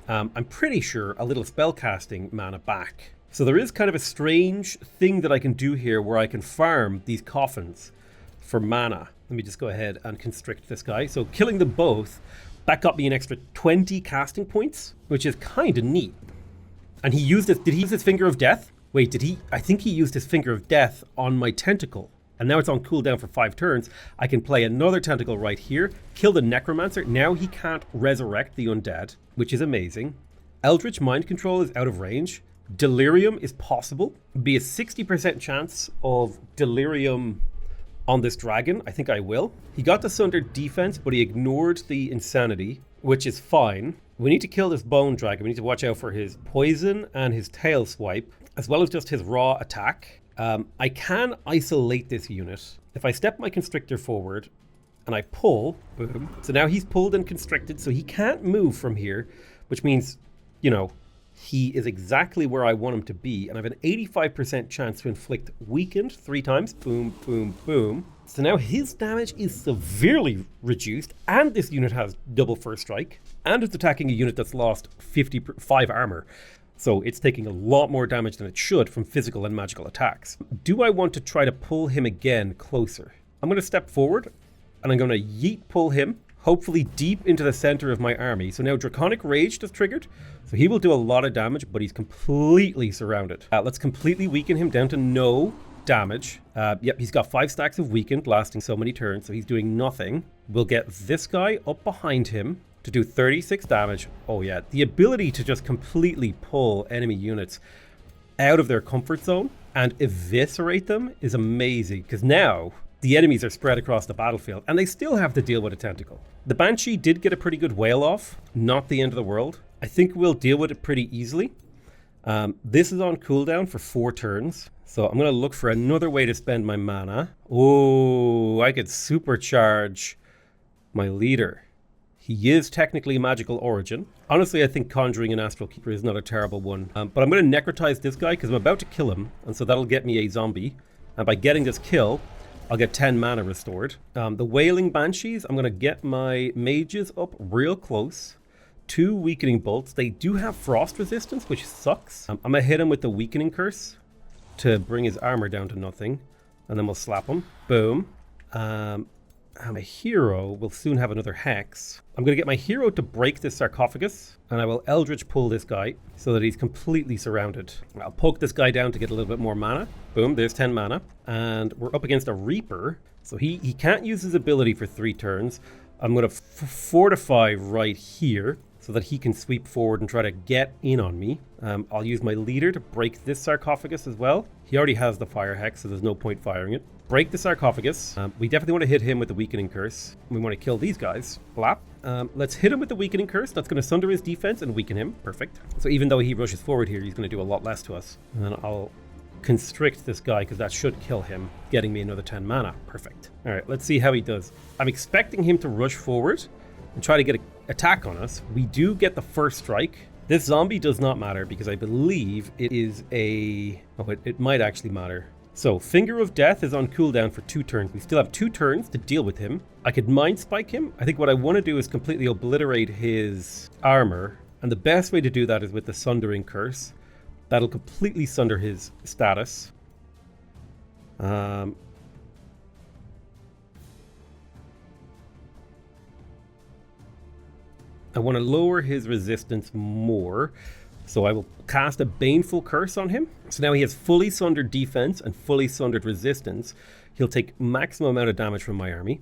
I'm pretty sure a little spellcasting mana back. So there is kind of a strange thing that I can do here where I can farm these coffins for mana. Let me just go ahead and constrict this guy. So killing them both, that got me an extra 20 casting points, which is kind of neat. And he used it, did he use his Finger of Death? Wait, did he? I think he used his Finger of Death on my Tentacle. And now it's on cooldown for 5 turns. I can play another Tentacle right here, kill the Necromancer. Now he can't resurrect the undead, which is amazing. Eldritch Mind Control is out of range. Delirium is possible. Be a 60% chance of Delirium on this dragon. I think I will. He got the Sundered defense, but he ignored the insanity, which is fine. We need to kill this bone dragon. We need to watch out for his poison and his tail swipe, as well as just his raw attack. I can isolate this unit. If I step my constrictor forward and I pull, boom. So now he's pulled and constricted, so he can't move from here, which means, you know, he is exactly where I want him to be, and I have an 85% chance to inflict weakened 3 times. Boom, boom, boom. So now his damage is severely reduced, and this unit has double first strike, and it's attacking a unit that's lost 55 armor. So it's taking a lot more damage than it should from physical and magical attacks. Do I want to try to pull him again closer? I'm going to step forward, and I'm going to yeet pull him, hopefully deep into the center of my army. So now Draconic Rage is triggered, so he will do a lot of damage, but he's completely surrounded. Let's completely weaken him down to no damage. Yep, he's got 5 stacks of weakened, lasting so many turns, so he's doing nothing. We'll get this guy up behind him to do 36 damage. Oh yeah, the ability to just completely pull enemy units out of their comfort zone and eviscerate them is amazing, because now the enemies are spread across the battlefield, and they still have to deal with a tentacle. The Banshee did get a pretty good whale off, not the end of the world. I think we'll deal with it pretty easily. This is on cooldown for 4 turns, so I'm going to look for another way to spend my mana. Oh, I could supercharge my leader. He is technically magical origin. Honestly, I think Conjuring an Astral Keeper is not a terrible one, but I'm going to necrotize this guy because I'm about to kill him, and so that'll get me a zombie. And by getting this kill, I'll get 10 mana restored. The Wailing Banshees, I'm going to get my mages up real close. 2 Weakening Bolts. They do have frost resistance, which sucks. I'm going to hit him with the Weakening Curse to bring his armor down to nothing. And then we'll slap him. Boom. And my hero will soon have another Hex. I'm going to get my hero to break this sarcophagus, and I will Eldritch pull this guy so that he's completely surrounded. I'll poke this guy down to get a little bit more mana. Boom, there's 10 mana. And we're up against a Reaper, so he can't use his ability for 3 turns. I'm going to fortify right here so that he can sweep forward and try to get in on me. I'll use my leader to break this sarcophagus as well. He already has the Fire Hex, so there's no point firing it. Break the sarcophagus. We definitely want to hit him with the Weakening Curse. We want to kill these guys. Blap. Let's hit him with the Weakening Curse. That's going to sunder his defense and weaken him. Perfect. So even though he rushes forward here, he's going to do a lot less to us. And then I'll constrict this guy because that should kill him, getting me another 10 mana. Perfect. All right, let's see how he does. I'm expecting him to rush forward and try to get an attack on us. We do get the first strike. This zombie does not matter because I believe it is a... Oh, it might actually matter. So, Finger of Death is on cooldown for 2 turns. We still have 2 turns to deal with him. I could Mind Spike him. I think what I want to do is completely obliterate his armor. And the best way to do that is with the Sundering Curse. That'll completely sunder his status. I want to lower his resistance more. So I will cast a Baneful Curse on him. So now he has fully sundered defense and fully sundered resistance. He'll take maximum amount of damage from my army.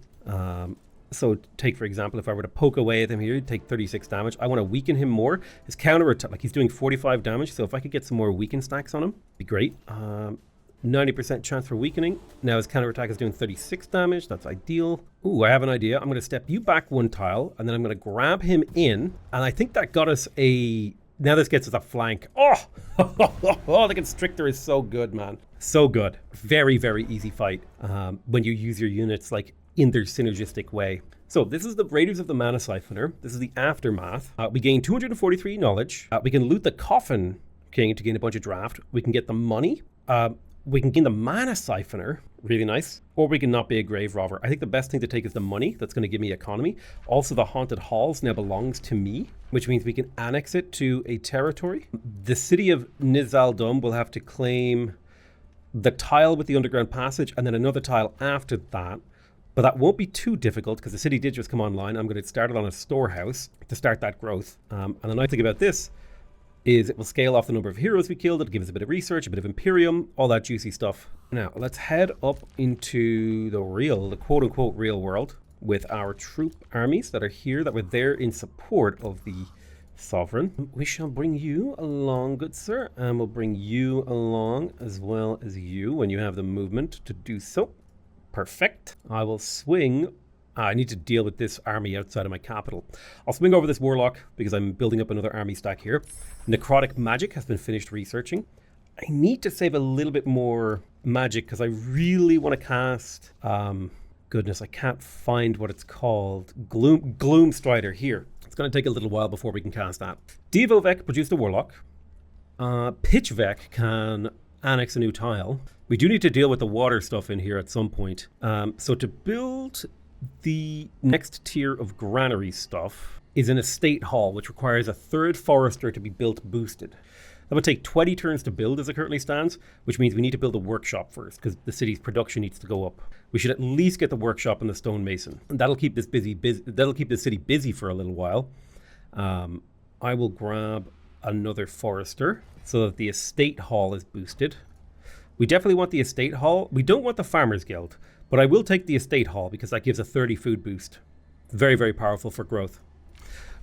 So take, for example, if I were to poke away at him here, he'd take 36 damage. I want to weaken him more. His counter attack, like he's doing 45 damage. So if I could get some more weaken stacks on him, it'd be great. 90% chance for weakening. Now his counter attack is doing 36 damage. That's ideal. Ooh, I have an idea. I'm going to step you back 1 tile, and then I'm going to grab him in. And I think that got us a... Now this gets us a flank. Oh! Oh, the Constrictor is so good, man. So good. Very, very easy fight when you use your units like in their synergistic way. So this is the Raiders of the Mana Siphoner. This is the Aftermath. We gain 243 knowledge. We can loot the Coffin King to gain a bunch of draft. We can get the money. We can gain the Mana Siphoner, really nice, or we can not be a grave robber. I think the best thing to take is the money. That's going to give me economy. Also, the Haunted Halls now belongs to me, which means we can annex it to a territory. The city of Nizaldum will have to claim the tile with the underground passage and then another tile after that. But that won't be too difficult because the city did just come online. I'm going to start it on a storehouse to start that growth. And the nice thing about this is it will scale off the number of heroes we killed. It'll give us a bit of research, a bit of Imperium, all that juicy stuff. Now, let's head up into the quote-unquote real world with our troop armies that are here, that were there in support of the Sovereign. We shall bring you along, good sir, and we'll bring you along as well as you when you have the movement to do so. Perfect. I will swing. I need to deal with this army outside of my capital. I'll swing over this Warlock because I'm building up another army stack here. Necrotic Magic has been finished researching. I need to save a little bit more magic because I really want to cast... goodness, I can't find what it's called. Gloom Strider here. It's going to take a little while before we can cast that. Devovec produced a Warlock. Pitchvec can annex a new tile. We do need to deal with the water stuff in here at some point. So to build the next tier of granary stuff is an estate hall, which requires a third forester to be built boosted. That would take 20 turns to build as it currently stands, which means we need to build a workshop first because the city's production needs to go up. We should at least get the workshop and the stonemason. And that'll keep this that'll keep the city busy for a little while. I will grab another forester so that the estate hall is boosted. We definitely want the estate hall. We don't want the farmers guild, but I will take the estate hall because that gives a 30 food boost. Very, very powerful for growth.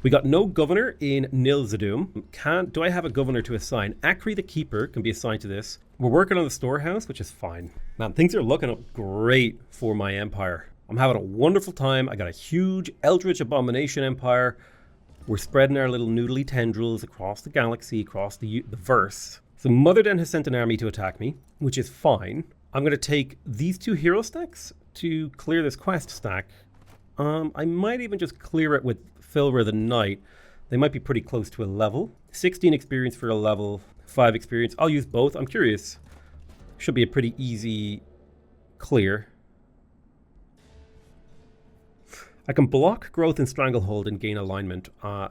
We got no governor in Nilzadum. Do I have a governor to assign? Acri the Keeper can be assigned to this. We're working on the storehouse, which is fine. Man, things are looking up great for my empire. I'm having a wonderful time. I got a huge Eldritch Abomination empire. We're spreading our little noodly tendrils across the galaxy, across the verse. So Motherden has sent an army to attack me, which is fine. I'm going to take these 2 hero stacks to clear this quest stack. I might even just clear it with Filra the Knight. They might be pretty close to a level. 16 experience for a level, 5 experience. I'll use both. I'm curious. Should be a pretty easy clear. I can block growth and stranglehold and gain alignment.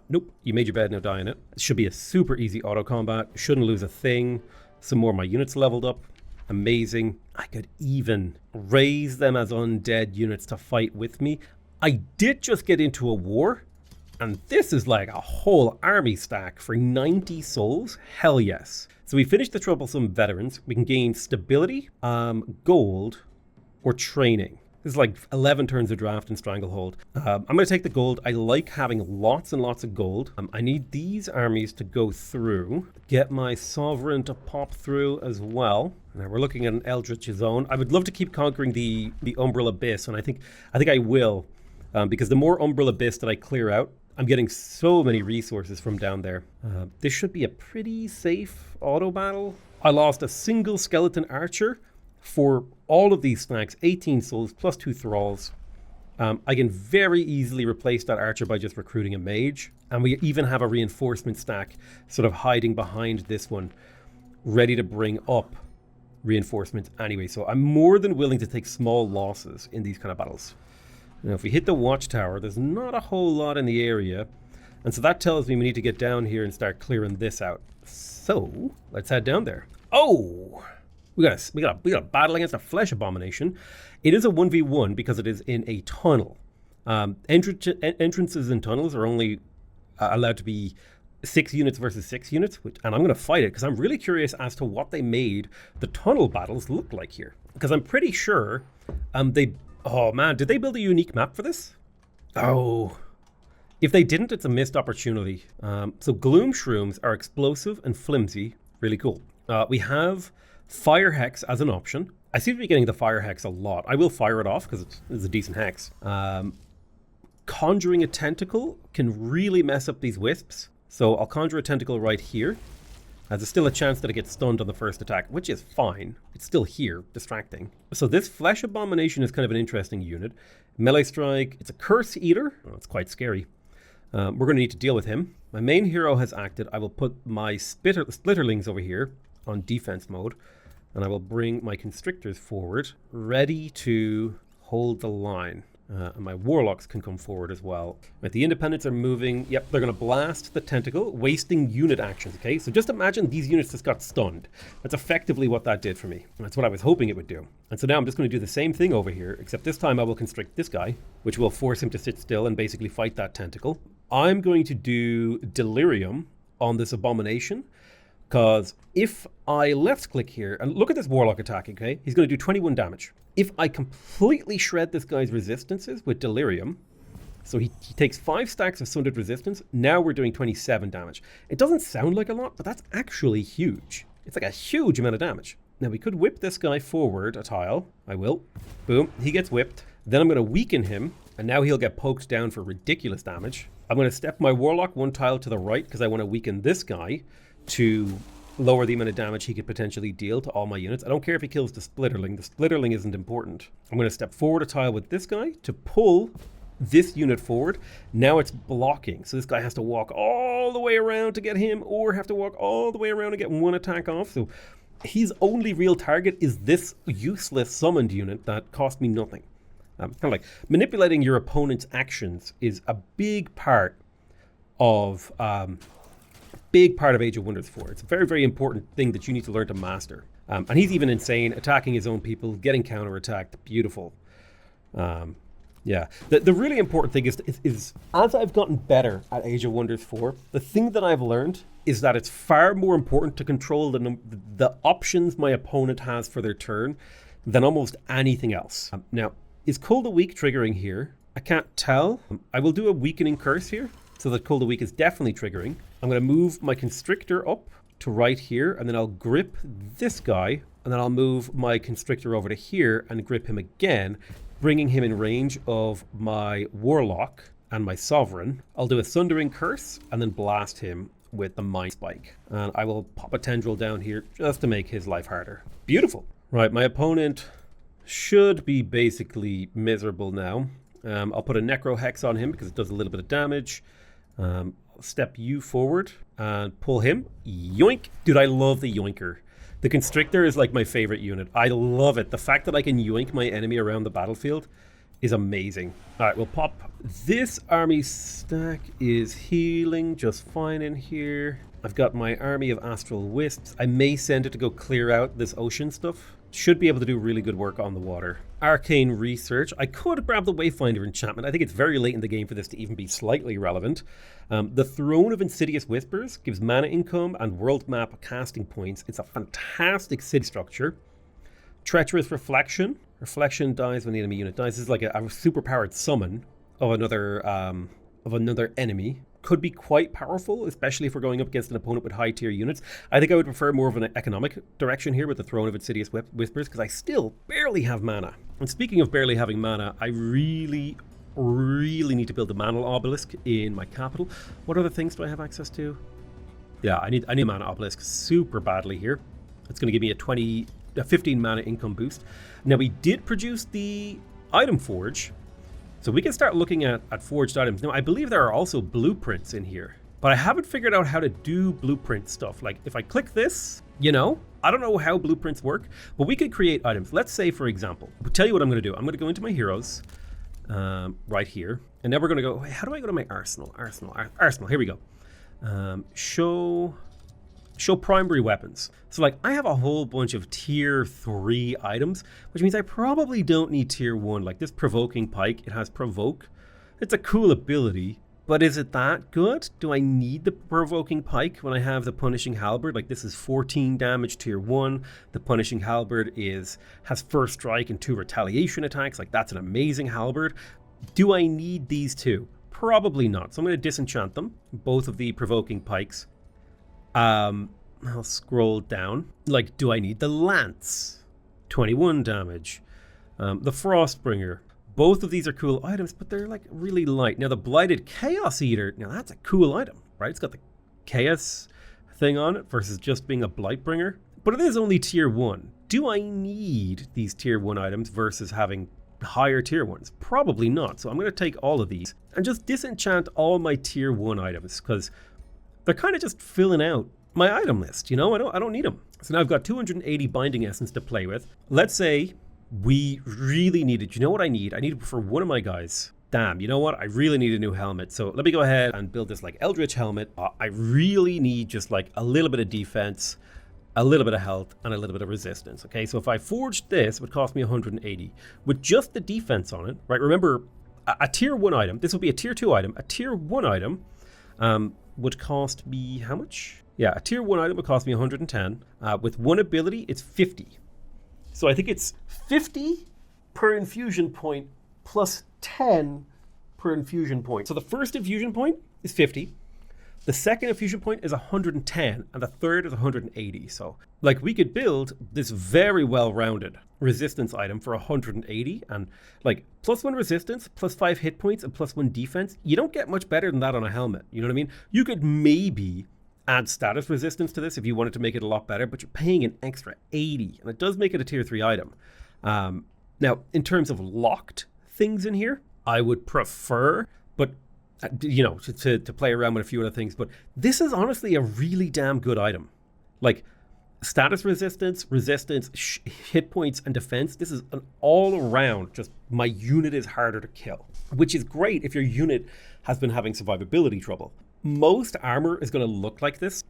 Nope, you made your bed, now die in it. It should be a super easy auto combat. Shouldn't lose a thing. Some more of my units leveled up. Amazing. I could even raise them as undead units to fight with me. I did just get into a war, and this is like a whole army stack for 90 souls. Hell yes. So we finished the troublesome veterans. We can gain stability, gold, or training. This is like 11 turns of draft and stranglehold. I'm going to take the gold. I like having lots and lots of gold. I need these armies to go through. Get my sovereign to pop through as well. Now we're looking at an Eldritch zone. I would love to keep conquering the Umbral Abyss, and I think I will, because the more Umbral Abyss that I clear out, I'm getting so many resources from down there. This should be a pretty safe auto battle. I lost a single skeleton archer for all of these stacks, 18 souls plus 2 thralls. I can very easily replace that archer by just recruiting a mage. And we even have a reinforcement stack sort of hiding behind this one, ready to bring up reinforcements anyway. So I'm more than willing to take small losses in these kind of battles. Now, if we hit the watchtower, there's not a whole lot in the area. And so that tells me we need to get down here and start clearing this out. So let's head down there. Oh! We got a battle against a flesh abomination. It is a 1v1 because it is in a tunnel. Entrances in tunnels are only allowed to be 6 units versus 6 units, and I'm going to fight it because I'm really curious as to what they made the tunnel battles look like here. Because I'm pretty sure oh man, did they build a unique map for this? Oh. If they didn't, it's a missed opportunity. So Gloom Shrooms are explosive and flimsy. Really cool. We have Fire Hex as an option. I seem to be getting the Fire Hex a lot. I will fire it off because it's a decent hex. Conjuring a Tentacle can really mess up these wisps. So I'll conjure a Tentacle right here. There's still a chance that it gets stunned on the first attack, which is fine. It's still here, distracting. So this Flesh Abomination is kind of an interesting unit. Melee Strike, it's a Curse Eater. Oh, it's quite scary. We're going to need to deal with him. My main hero has acted. I will put my Splitterlings over here on defense mode. And I will bring my Constrictors forward, ready to hold the line. And my Warlocks can come forward as well. But the Independents are moving. Yep, they're going to blast the Tentacle, wasting unit actions, okay? So just imagine these units just got stunned. That's effectively what that did for me. And that's what I was hoping it would do. And so now I'm just going to do the same thing over here, except this time I will constrict this guy, which will force him to sit still and basically fight that Tentacle. I'm going to do Delirium on this Abomination, because if I left-click here, and look at this Warlock attack, okay? He's going to do 21 damage. If I completely shred this guy's resistances with Delirium, so he takes 5 stacks of Sundered Resistance, now we're doing 27 damage. It doesn't sound like a lot, but that's actually huge. It's like a huge amount of damage. Now we could whip this guy forward a tile. I will. Boom. He gets whipped. Then I'm going to weaken him. And now he'll get poked down for ridiculous damage. I'm going to step my Warlock one tile to the right because I want to weaken this guy to lower the amount of damage he could potentially deal to all my units. I don't care if he kills the Splitterling. The Splitterling isn't important. I'm going to step forward a tile with this guy to pull this unit forward. Now it's blocking. So this guy has to walk all the way around to get him, or have to walk all the way around to get one attack off. So his only real target is this useless summoned unit that cost me nothing. Kind of like manipulating your opponent's actions is a big part of Age of Wonders 4. It's a very, very important thing that you need to learn to master. And he's even insane, attacking his own people, getting counterattacked. Beautiful. Yeah. The really important thing is as I've gotten better at Age of Wonders 4, the thing that I've learned is that it's far more important to control the options my opponent has for their turn than almost anything else. Now, is Cold a Weak triggering here? I can't tell. I will do a weakening curse here, so that Cold a Weak is definitely triggering. I'm going to move my Constrictor up to right here, and then I'll grip this guy, and then I'll move my Constrictor over to here and grip him again, bringing him in range of my Warlock and my Sovereign. I'll do a Sundering Curse, and then blast him with the Mind Spike. And I will pop a Tendril down here just to make his life harder. Beautiful. Right, my opponent should be basically miserable now. I'll put a Necro Hex on him because it does a little bit of damage. I'll step you forward and pull him. Yoink! Dude, I love the Yoinker. The Constrictor is like my favorite unit. I love it. The fact that I can yoink my enemy around the battlefield is amazing. All right, we'll pop. This army stack is healing just fine in here. I've got my army of Astral Wisps. I may send it to go clear out this ocean stuff. Should be able to do really good work on the water. Arcane Research. I could grab the Wayfinder enchantment. I think it's very late in the game for this to even be slightly relevant. The Throne of Insidious Whispers gives mana income and world map casting points. It's a fantastic city structure. Treacherous Reflection. Reflection dies when the enemy unit dies. This is like a super powered summon of another enemy. Could be quite powerful, especially if we're going up against an opponent with high tier units. I think I would prefer more of an economic direction here with the Throne of Insidious Whispers, because I still barely have mana. And speaking of barely having mana, I really need to build a Mana Obelisk in my capital. What other things do I have access to? Yeah, I need a Mana Obelisk super badly here. It's going to give me a 15 mana income boost. Now, we did produce the Item Forge, so we can start looking at forged items. Now, I believe there are also blueprints in here, but I haven't figured out how to do blueprint stuff. Like, if I click this, I don't know how blueprints work, but we could create items. Let's say, for example, I'll tell you what I'm going to do. I'm going to go into my heroes right here, and then we're going to go, wait, how do I go to my arsenal? Arsenal, here we go. Show primary weapons. So like I have a whole bunch of tier 3 items, which means I probably don't need tier 1. Like this provoking pike, it has provoke. It's a cool ability, but is it that good? Do I need the provoking pike when I have the punishing halberd? Like this is 14 damage tier 1. The punishing halberd has first strike and 2 retaliation attacks. Like that's an amazing halberd. Do I need these two? Probably not. So I'm going to disenchant them, both of the provoking pikes. I'll scroll down. Like, do I need the lance? 21 damage. The Frostbringer. Both of these are cool items, but they're like really light. Now the Blighted Chaos Eater, now that's a cool item, right? It's got the chaos thing on it versus just being a Blightbringer. But it is only tier 1. Do I need these tier 1 items versus having higher tier ones? Probably not. So I'm going to take all of these and just disenchant all my tier 1 items because they're kind of just filling out my item list. I don't need them. So now I've got 280 binding essence to play with. Let's say we really needed, what I need? I need for one of my guys. Damn, you know what? I really need a new helmet. So let me go ahead and build this like Eldritch helmet. I really need just like a little bit of defense, a little bit of health, and a little bit of resistance. Okay, so if I forged this, it would cost me 180. With just the defense on it, right? Remember, a tier 1 item, this would be a tier 2 item. A tier 1 item would cost me how much? Yeah, a tier 1 item would cost me 110. With one ability, it's 50. So I think it's 50 per infusion point plus 10 per infusion point. So the first infusion point is 50. The second infusion point is 110, and the third is 180. So, like, we could build this very well-rounded resistance item for 180, and like +1 resistance, +5 hit points, and +1 defense. You don't get much better than that on a helmet. You know what I mean? You could maybe add status resistance to this if you wanted to make it a lot better, but you're paying an extra 80, and it does make it a tier 3 item. Now, in terms of locked things in here, I would prefer, but you know, to play around with a few other things, but this is honestly a really damn good item. Like, status resistance, hit points, and defense. This is an all-around, just my unit is harder to kill, which is great if your unit has been having survivability trouble. Most armor is going to look like this,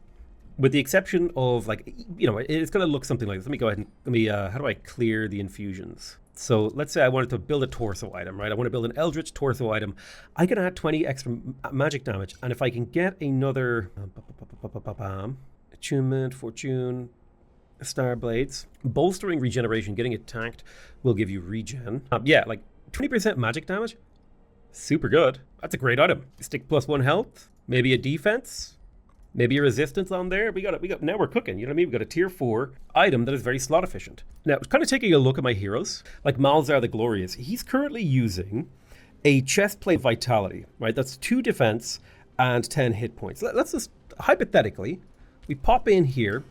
with the exception of, like, you know, it's going to look something like this. Let me go ahead and, how do I clear the infusions? So let's say I wanted to build a torso item, right? I want to build an Eldritch torso item. I can add 20 extra magic damage, and if I can get another attunement, fortune, star blades, bolstering regeneration, getting attacked will give you regen. Yeah, like 20% magic damage, super good. That's a great item. Stick +1 health, maybe a defense, maybe a resistance on there. We got. Now we're cooking. You know what I mean? We got a tier 4 item that is very slot efficient. Now, kind of taking a look at my heroes, like Malzar the Glorious. He's currently using a chestplate vitality, right? That's 2 defense and 10 hit points. Let's just hypothetically, we pop in here,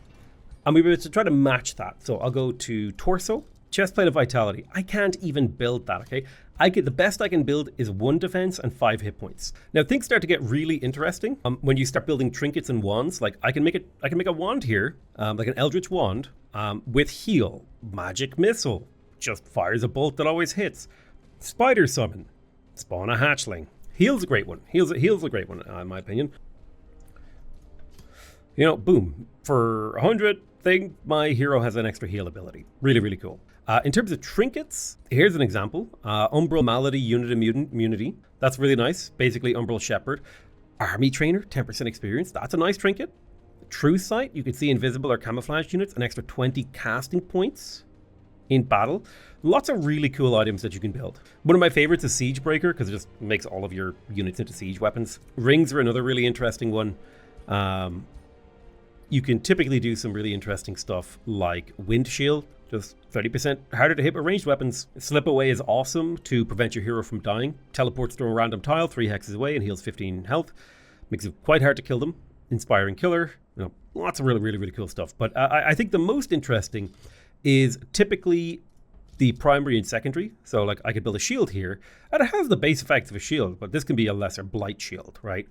and we were to try to match that. So I'll go to torso, chestplate of vitality. I can't even build that. Okay, the best I can build is 1 defense and 5 hit points. Now things start to get really interesting when you start building trinkets and wands. Like I can make a wand here, like an Eldritch wand, with heal, magic missile, just fires a bolt that always hits, spider summon, spawn a hatchling. Heal's a great one. Heal's a great one in my opinion. You know, boom, for 100 thing, my hero has an extra heal ability. Really, really cool. In terms of trinkets, here's an example. Umbral Malady Unit Immunity. That's really nice. Basically, Umbral Shepherd. Army Trainer, 10% experience. That's a nice trinket. True Sight. You can see invisible or camouflage units. An extra 20 casting points in battle. Lots of really cool items that you can build. One of my favorites is Siege Breaker, because it just makes all of your units into siege weapons. Rings are another really interesting one. You can typically do some really interesting stuff like Wind Shield. Just 30% harder to hit with ranged weapons. Slip Away is awesome to prevent your hero from dying. Teleports through a random tile 3 hexes away and heals 15 health. Makes it quite hard to kill them. Inspiring Killer. You know, lots of really, really, really cool stuff. But I think the most interesting is typically the primary and secondary. So like I could build a shield here, and it has the base effects of a shield, but this can be a lesser blight shield, right?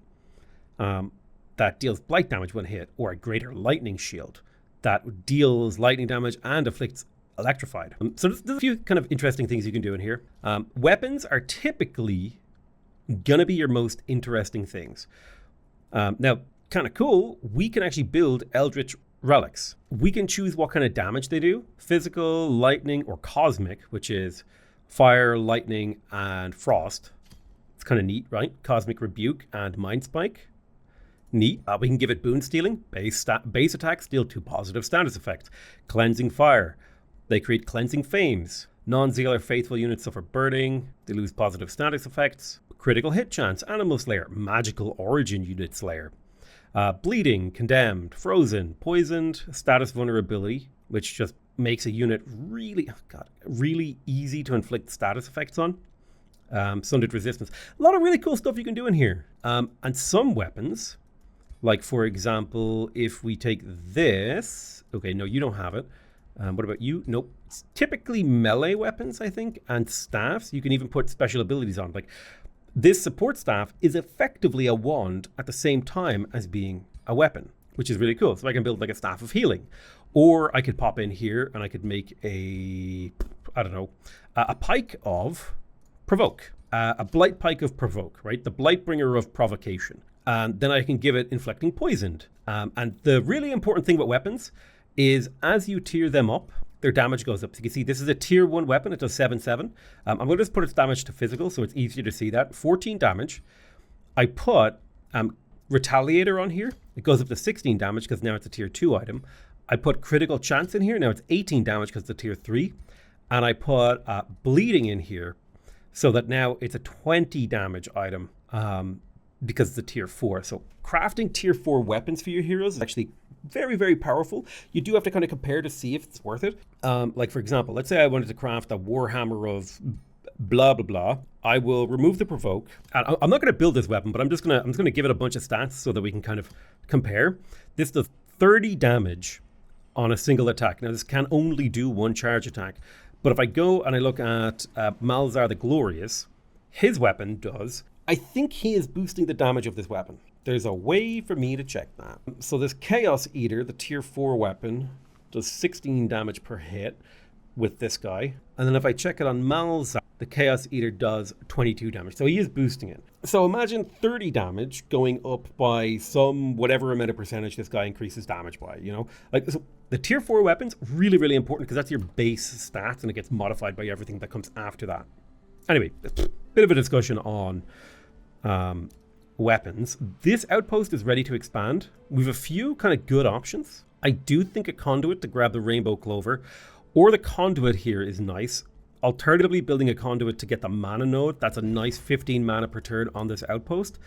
That deals blight damage when hit, or a greater lightning shield that deals lightning damage and afflicts electrified. So there's a few kind of interesting things you can do in here. Weapons are typically gonna be your most interesting things. Now, kind of cool, we can actually build Eldritch Relics. We can choose what kind of damage they do: physical, lightning, or cosmic, which is fire, lightning, and frost. It's kind of neat, right? Cosmic Rebuke and Mind Spike. Neat. We can give it boon stealing. Base attacks deal 2 positive status effects. Cleansing Fire. They create cleansing fames. Non-Zeal or faithful units suffer burning. They lose positive status effects. Critical hit chance. Animal Slayer. Magical origin unit slayer. Bleeding, condemned, frozen, poisoned, status vulnerability, which just makes a unit really easy to inflict status effects on. Sundered resistance. A lot of really cool stuff you can do in here. And some weapons, like for example, if we take this, okay, no, you don't have it. What about you? Nope. It's typically melee weapons, I think, and staffs. You can even put special abilities on. Like this support staff is effectively a wand at the same time as being a weapon, which is really cool. So I can build like a staff of healing, or I could pop in here and I could make a pike of provoke, a blight pike of provoke, right? The blight bringer of provocation. And then I can give it inflicting poisoned. And the really important thing with weapons is as you tier them up, their damage goes up. So you can see this is a tier 1 weapon. It does 7/7. I'm going to just put its damage to physical so it's easier to see that. 14 damage. I put Retaliator on here. It goes up to 16 damage because now it's a tier 2 item. I put Critical Chance in here. Now it's 18 damage because it's a tier 3. And I put Bleeding in here so that now it's a 20 damage item. because it's a tier 4. So crafting tier 4 weapons for your heroes is actually very, very powerful. You do have to kind of compare to see if it's worth it. Like, for example, let's say I wanted to craft a Warhammer of blah, blah, blah. I will remove the provoke. And I'm not going to build this weapon, but I'm just going to give it a bunch of stats so that we can kind of compare. This does 30 damage on a single attack. Now, this can only do one charge attack. But if I go and I look at Malzar the Glorious, his weapon does... I think he is boosting the damage of this weapon. There's a way for me to check that. So this Chaos Eater, the tier 4 weapon, does 16 damage per hit with this guy. And then if I check it on Malzar, the Chaos Eater does 22 damage. So he is boosting it. So imagine 30 damage going up by some whatever amount of percentage this guy increases damage by, you know? Like, so the tier 4 weapons, really, really important because that's your base stats and it gets modified by everything that comes after that. Anyway, bit of a discussion on weapons. This outpost is ready to expand. We have a few kind of good options. I do think a conduit to grab the Rainbow Clover, or the conduit here is nice. Alternatively, building a conduit to get the mana node. That's a nice 15 mana per turn on this outpost.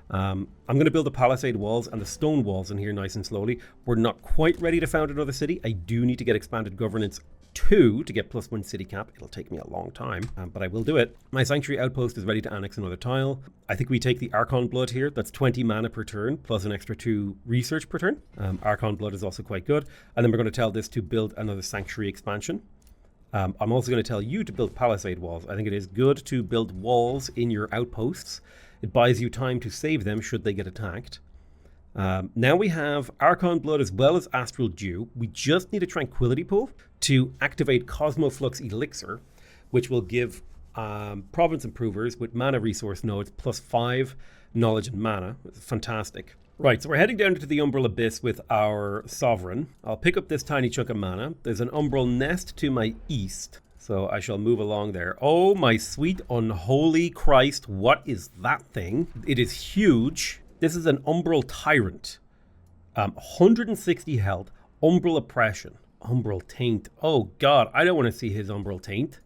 I'm going to build the palisade walls and the stone walls in here nice and slowly. We're not quite ready to found another city. I do need to get expanded governance 2 to get +1 city cap. It'll take me a long time, but I will do it. My sanctuary outpost is ready to annex another tile. I think we take the Archon Blood here. That's 20 mana per turn, plus an extra 2 research per turn. Archon Blood is also quite good. And then we're going to tell this to build another sanctuary expansion. I'm also going to tell you to build palisade walls. I think it is good to build walls in your outposts. It buys you time to save them should they get attacked. Now we have Archon Blood as well as Astral Dew. We just need a Tranquility Pool to activate Cosmoflux Elixir, which will give Province Improvers with mana resource nodes +5 knowledge and mana. It's fantastic. Right, so we're heading down into the Umbral Abyss with our Sovereign. I'll pick up this tiny chunk of mana. There's an Umbral Nest to my east, so I shall move along there. Oh my sweet unholy Christ, what is that thing? It is huge. This is an Umbral Tyrant. 160 health, Umbral Oppression, Umbral Taint. Oh God, I don't want to see his Umbral Taint.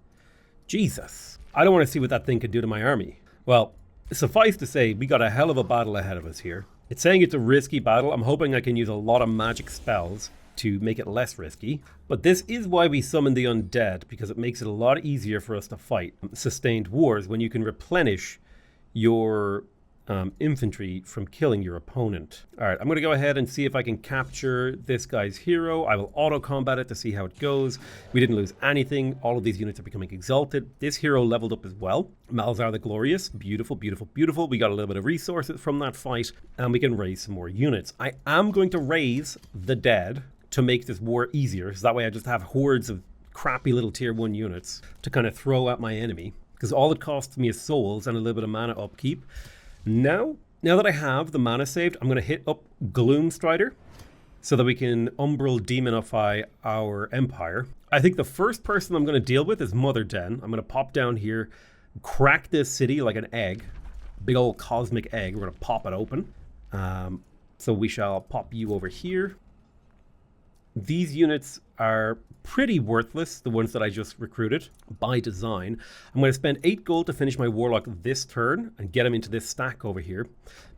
Jesus. I don't want to see what that thing could do to my army. Well, suffice to say, we got a hell of a battle ahead of us here. It's saying it's a risky battle. I'm hoping I can use a lot of magic spells to make it less risky. But this is why we summon the Undead, because it makes it a lot easier for us to fight sustained wars when you can replenish your infantry from killing your opponent. All right, I'm going to go ahead and see if I can capture this guy's hero. I will auto-combat it to see how it goes. We didn't lose anything. All of these units are becoming exalted. This hero leveled up as well. Malzar the Glorious. Beautiful, beautiful, beautiful. We got a little bit of resources from that fight, and we can raise some more units. I am going to raise the dead to make this war easier, so that way I just have hordes of crappy little tier 1 units to kind of throw at my enemy, because all it costs me is souls and a little bit of mana upkeep. Now that I have the mana saved, I'm going to hit up Gloom Strider so that we can Umbral Demonify our Empire. I think the first person I'm going to deal with is Motherden. I'm going to pop down here, crack this city like an egg, big old cosmic egg. We're going to pop it open. So we shall pop you over here. These units are pretty worthless, the ones that I just recruited, by design. I'm going to spend 8 gold to finish my Warlock this turn and get him into this stack over here,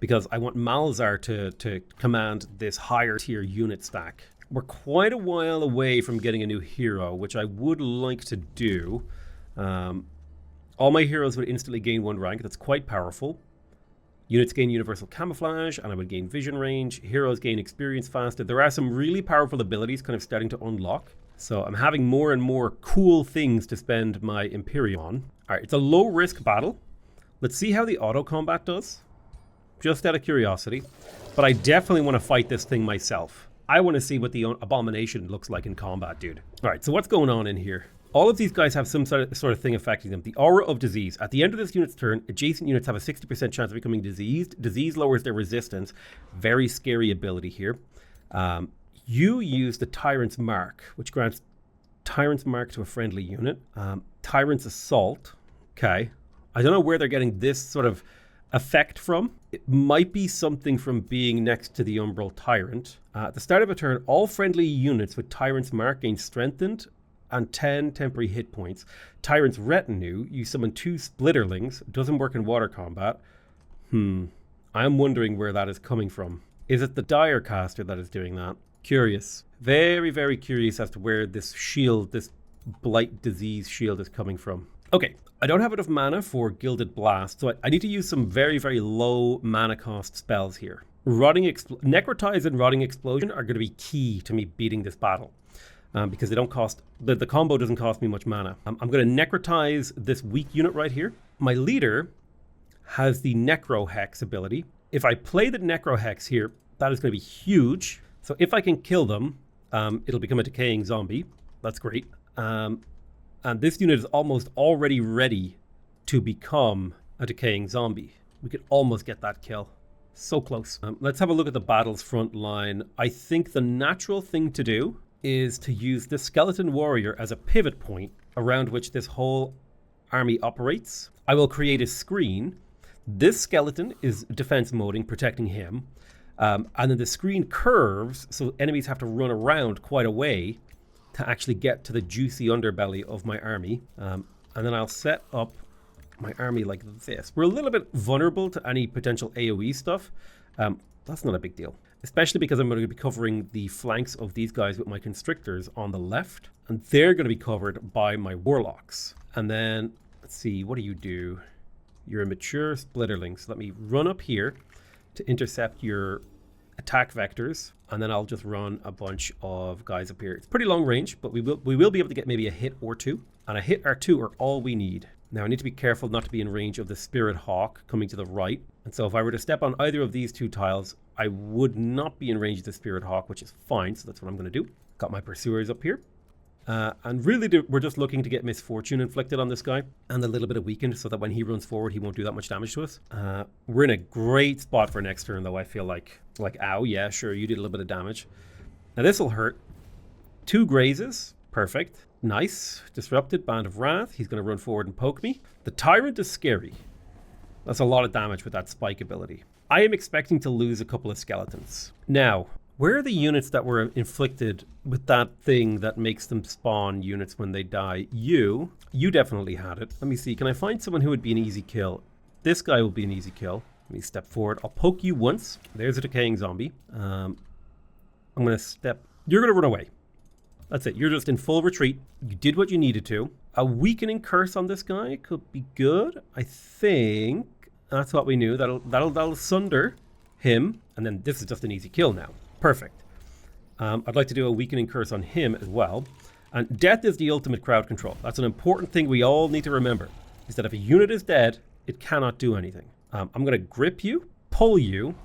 because I want Malzar to command this higher tier unit stack. We're quite a while away from getting a new hero, which I would like to do. All my heroes would instantly gain 1 rank. That's quite powerful. Units gain universal camouflage, and I would gain vision range. Heroes gain experience faster. There are some really powerful abilities kind of starting to unlock. So I'm having more and more cool things to spend my Imperium on. All right, it's a low risk battle. Let's see how the auto combat does. Just out of curiosity. But I definitely want to fight this thing myself. I want to see what the abomination looks like in combat, dude. All right, so what's going on in here? All of these guys have some sort of thing affecting them. The Aura of Disease. At the end of this unit's turn, adjacent units have a 60% chance of becoming diseased. Disease lowers their resistance. Very scary ability here. You use the Tyrant's Mark, which grants Tyrant's Mark to a friendly unit. Tyrant's Assault. Okay. I don't know where they're getting this sort of effect from. It might be something from being next to the Umbral Tyrant. At the start of a turn, all friendly units with Tyrant's Mark gain strengthened and 10 temporary hit points. Tyrant's Retinue, you summon 2 Splitterlings. Doesn't work in water combat. I'm I'm wondering where that is coming from. Is it the Dire caster that is doing that? Curious. Very, very curious as to where this shield, this blight disease shield is coming from. Okay, I don't have enough mana for Gilded Blast, so I need to use some very, very low mana cost spells here. Necrotize and Rotting Explosion are going to be key to me beating this battle. Because they don't cost, the combo doesn't cost me much mana. I'm going to Necrotize this weak unit right here. My leader has the Necro Hex ability. If I play the Necro Hex here, that is going to be huge. So if I can kill them, it'll become a decaying zombie. That's great. And this unit is almost already ready to become a decaying zombie. We could almost get that kill. So close. Let's have a look at the battle's front line. I think the natural thing to do is to use the skeleton warrior as a pivot point around which this whole army operates. I will create a screen. This skeleton is defense moding, protecting him. And then the screen curves, so enemies have to run around quite a way to actually get to the juicy underbelly of my army. And then I'll set up my army like this. We're a little bit vulnerable to any potential AoE stuff. That's not a big deal. Especially because I'm going to be covering the flanks of these guys with my constrictors on the left. And they're going to be covered by my warlocks. And then, let's see, what do? You're a mature splitterling. So let me run up here to intercept your attack vectors. And then I'll just run a bunch of guys up here. It's pretty long range, but we will be able to get maybe a hit or two. And a hit or two are all we need. Now I need to be careful not to be in range of the Spirit Hawk coming to the right. And so if I were to step on either of these two tiles, I would not be in range of the Spirit Hawk, which is fine. So that's what I'm going to do. Got my Pursuers up here. And really, we're just looking to get Misfortune inflicted on this guy and a little bit of weakened so that when he runs forward, he won't do that much damage to us. We're in a great spot for next turn, though, I feel like. Like, ow, yeah, sure, you did a little bit of damage. Now, this will hurt. 2 grazes. Perfect. Nice. Disrupted. Band of Wrath. He's going to run forward and poke me. The Tyrant is scary. That's a lot of damage with that spike ability. I am expecting to lose a couple of skeletons. Now, where are the units that were inflicted with that thing that makes them spawn units when they die? You definitely had it. Let me see. Can I find someone who would be an easy kill? This guy will be an easy kill. Let me step forward. I'll poke you once. There's a decaying zombie. I'm going to step... You're going to run away. That's it. You're just in full retreat. You did what you needed to. A weakening curse on this guy could be good. I think that's what we knew. That'll sunder him. And then this is just an easy kill now. Perfect. I'd like to do a weakening curse on him as well. And death is the ultimate crowd control. That's an important thing we all need to remember. Is that if a unit is dead, it cannot do anything. I'm going to grip you, pull you,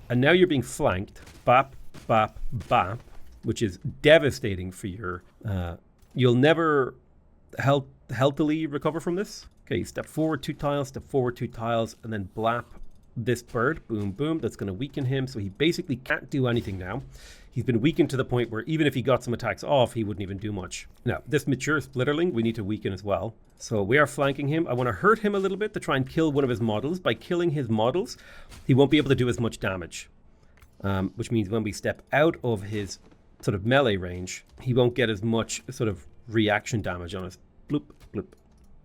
and now you're being flanked. Bap, bap, bap, which is devastating for your... you'll never healthily recover from this. Okay, step forward 2 tiles, step forward 2 tiles, and then blap this bird. Boom, boom. That's going to weaken him. So he basically can't do anything now. He's been weakened to the point where even if he got some attacks off, he wouldn't even do much. Now, this mature splitterling, we need to weaken as well. So we are flanking him. I want to hurt him a little bit to try and kill one of his models. By killing his models, he won't be able to do as much damage. Which means when we step out of his sort of melee range, he won't get as much sort of reaction damage on us. Bloop, bloop.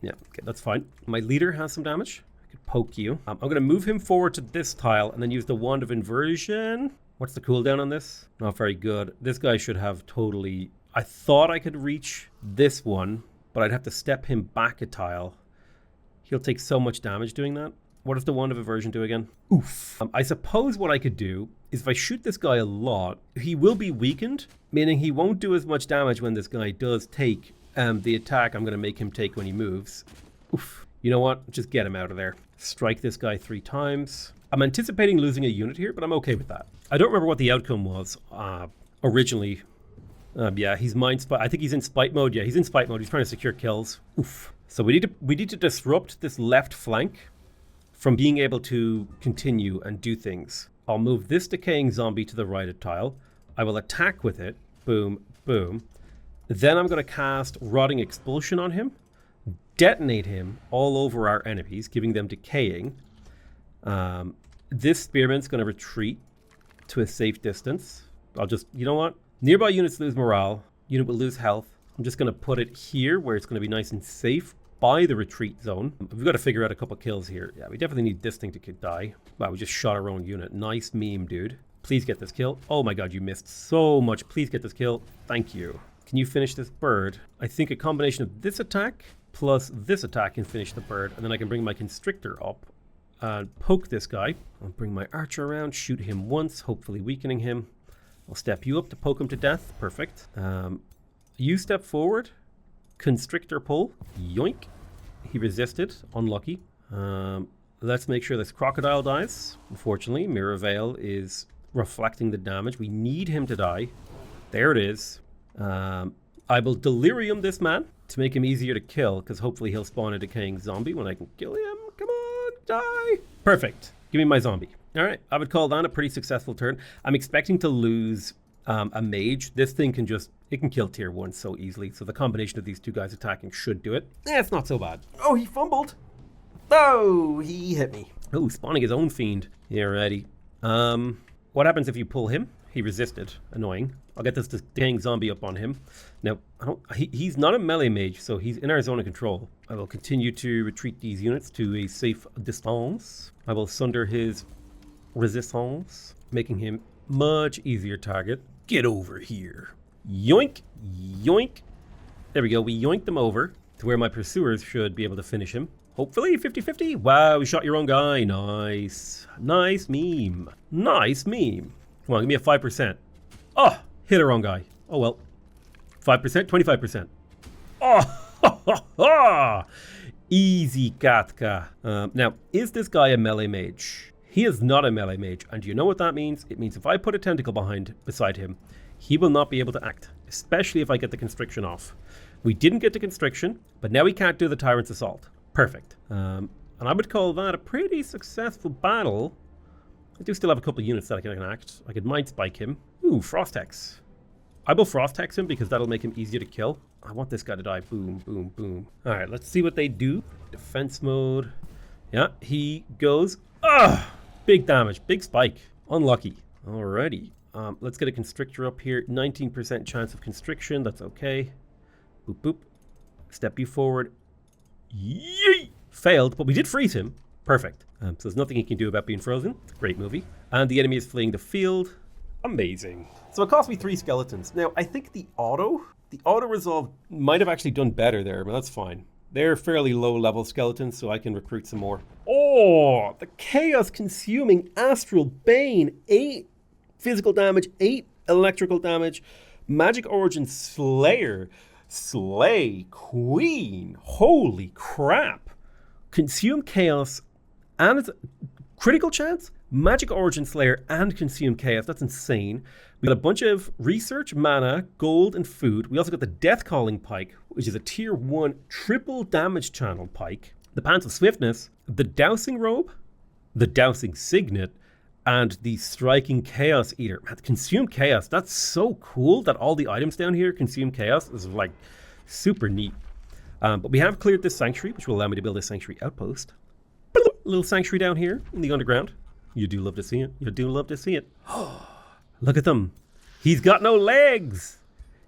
Yeah, okay, that's fine. My leader has some damage. I could poke you. I'm going to move him forward to this tile and then use the Wand of Inversion. What's the cooldown on this? Not very good. This guy should have totally... I thought I could reach this one, but I'd have to step him back a tile. He'll take so much damage doing that. What does the Wand of Aversion do again? Oof. I suppose what I could do is if I shoot this guy a lot, he will be weakened, meaning he won't do as much damage when this guy does take the attack I'm going to make him take when he moves. Oof. You know what? Just get him out of there. Strike this guy 3 times. I'm anticipating losing a unit here, but I'm okay with that. I don't remember what the outcome was originally. Yeah, he's mind spite. I think he's in spite mode. Yeah, he's in spite mode. He's trying to secure kills. Oof. So we need to disrupt this left flank from being able to continue and do things. I'll move this decaying zombie to the right tile. I will attack with it. Boom, boom. Then I'm going to cast Rotting Expulsion on him. Detonate him all over our enemies, giving them decaying. This spearman's going to retreat to a safe distance. I'll just, you know what? Nearby units lose morale. Unit will lose health. I'm just going to put it here where it's going to be nice and safe. by the retreat zone. We've got to figure out a couple kills here. Yeah, we definitely need this thing to die. Wow, we just shot our own unit. Nice meme, dude. Please get this kill. Oh my god, you missed so much. Please get this kill. Thank you. Can you finish this bird? I think a combination of this attack plus this attack can finish the bird, and then I can bring my constrictor up and poke this guy. I'll bring my archer around, shoot him once, hopefully weakening him. I'll step you up to poke him to death. Perfect. You step forward. Constrictor pull. Yoink. He resisted. Unlucky. Let's make sure this crocodile dies. Unfortunately, Mirror Veil is reflecting the damage. We need him to die. There it is. I will delirium this man to make him easier to kill, because hopefully he'll spawn a decaying zombie when I can kill him. Come on, die. Perfect. Give me my zombie. All right, I would call that a pretty successful turn. I'm expecting to lose a mage. This thing can it can kill tier 1 so easily. So the combination of these two guys attacking should do it. It's not so bad. Oh, he fumbled. Oh, he hit me. Oh, spawning his own fiend. Yeah, ready. What happens if you pull him? He resisted. Annoying. I'll get this decaying zombie up on him. Now, he's not a melee mage, so he's in our zone of control. I will continue to retreat these units to a safe distance. I will sunder his resistance, making him much easier target. Get over here. Yoink, yoink. There we go. We yoinked them over to where my pursuers should be able to finish him. Hopefully 50-50. Wow, you shot your own guy. Nice. Nice meme. Nice meme. Come on, give me a 5%. Oh, hit a wrong guy. Oh well. 5%, 25%. Oh, easy Katka. Now, is this guy a melee mage? He is not a melee mage, and do you know what that means? It means if I put a tentacle beside him, he will not be able to act, especially if I get the constriction off. We didn't get the constriction, but now we can't do the Tyrant's Assault. Perfect. And I would call that a pretty successful battle. I do still have a couple of units that I can act. I could Mind Spike him. Ooh, Frost Hex. I will Frost Hex him because that'll make him easier to kill. I want this guy to die. Boom, boom, boom. All right, let's see what they do. Defense mode. Yeah, he goes. Big damage, big spike. Unlucky. Alrighty. Let's get a constrictor up here. 19% chance of constriction. That's okay. Boop, boop. Step you forward. Yee! Failed, but we did freeze him. Perfect. So there's nothing he can do about being frozen. Great movie. And the enemy is fleeing the field. Amazing. So it cost me 3 skeletons. Now, I think the auto resolve might have actually done better there, but that's fine. They're fairly low-level skeletons, so I can recruit some more. Oh, the chaos-consuming Astral Bane. 8 physical damage, 8 electrical damage. Magic Origin Slayer. Slay Queen. Holy crap. Consume Chaos and it's critical chance, Magic Origin Slayer, and Consume Chaos. That's insane. We got a bunch of research, mana, gold, and food. We also got the Death Calling Pike, which is a tier 1 triple damage channel pike. The Pants of Swiftness, the Dousing Robe, the Dousing Signet, and the Striking Chaos Eater. Man, Consume Chaos, that's so cool that all the items down here consume Chaos. This is like super neat. But we have cleared this sanctuary, which will allow me to build a sanctuary outpost. Little sanctuary down here in the underground. You do love to see it. You do love to see it. Look at them. He's got no legs.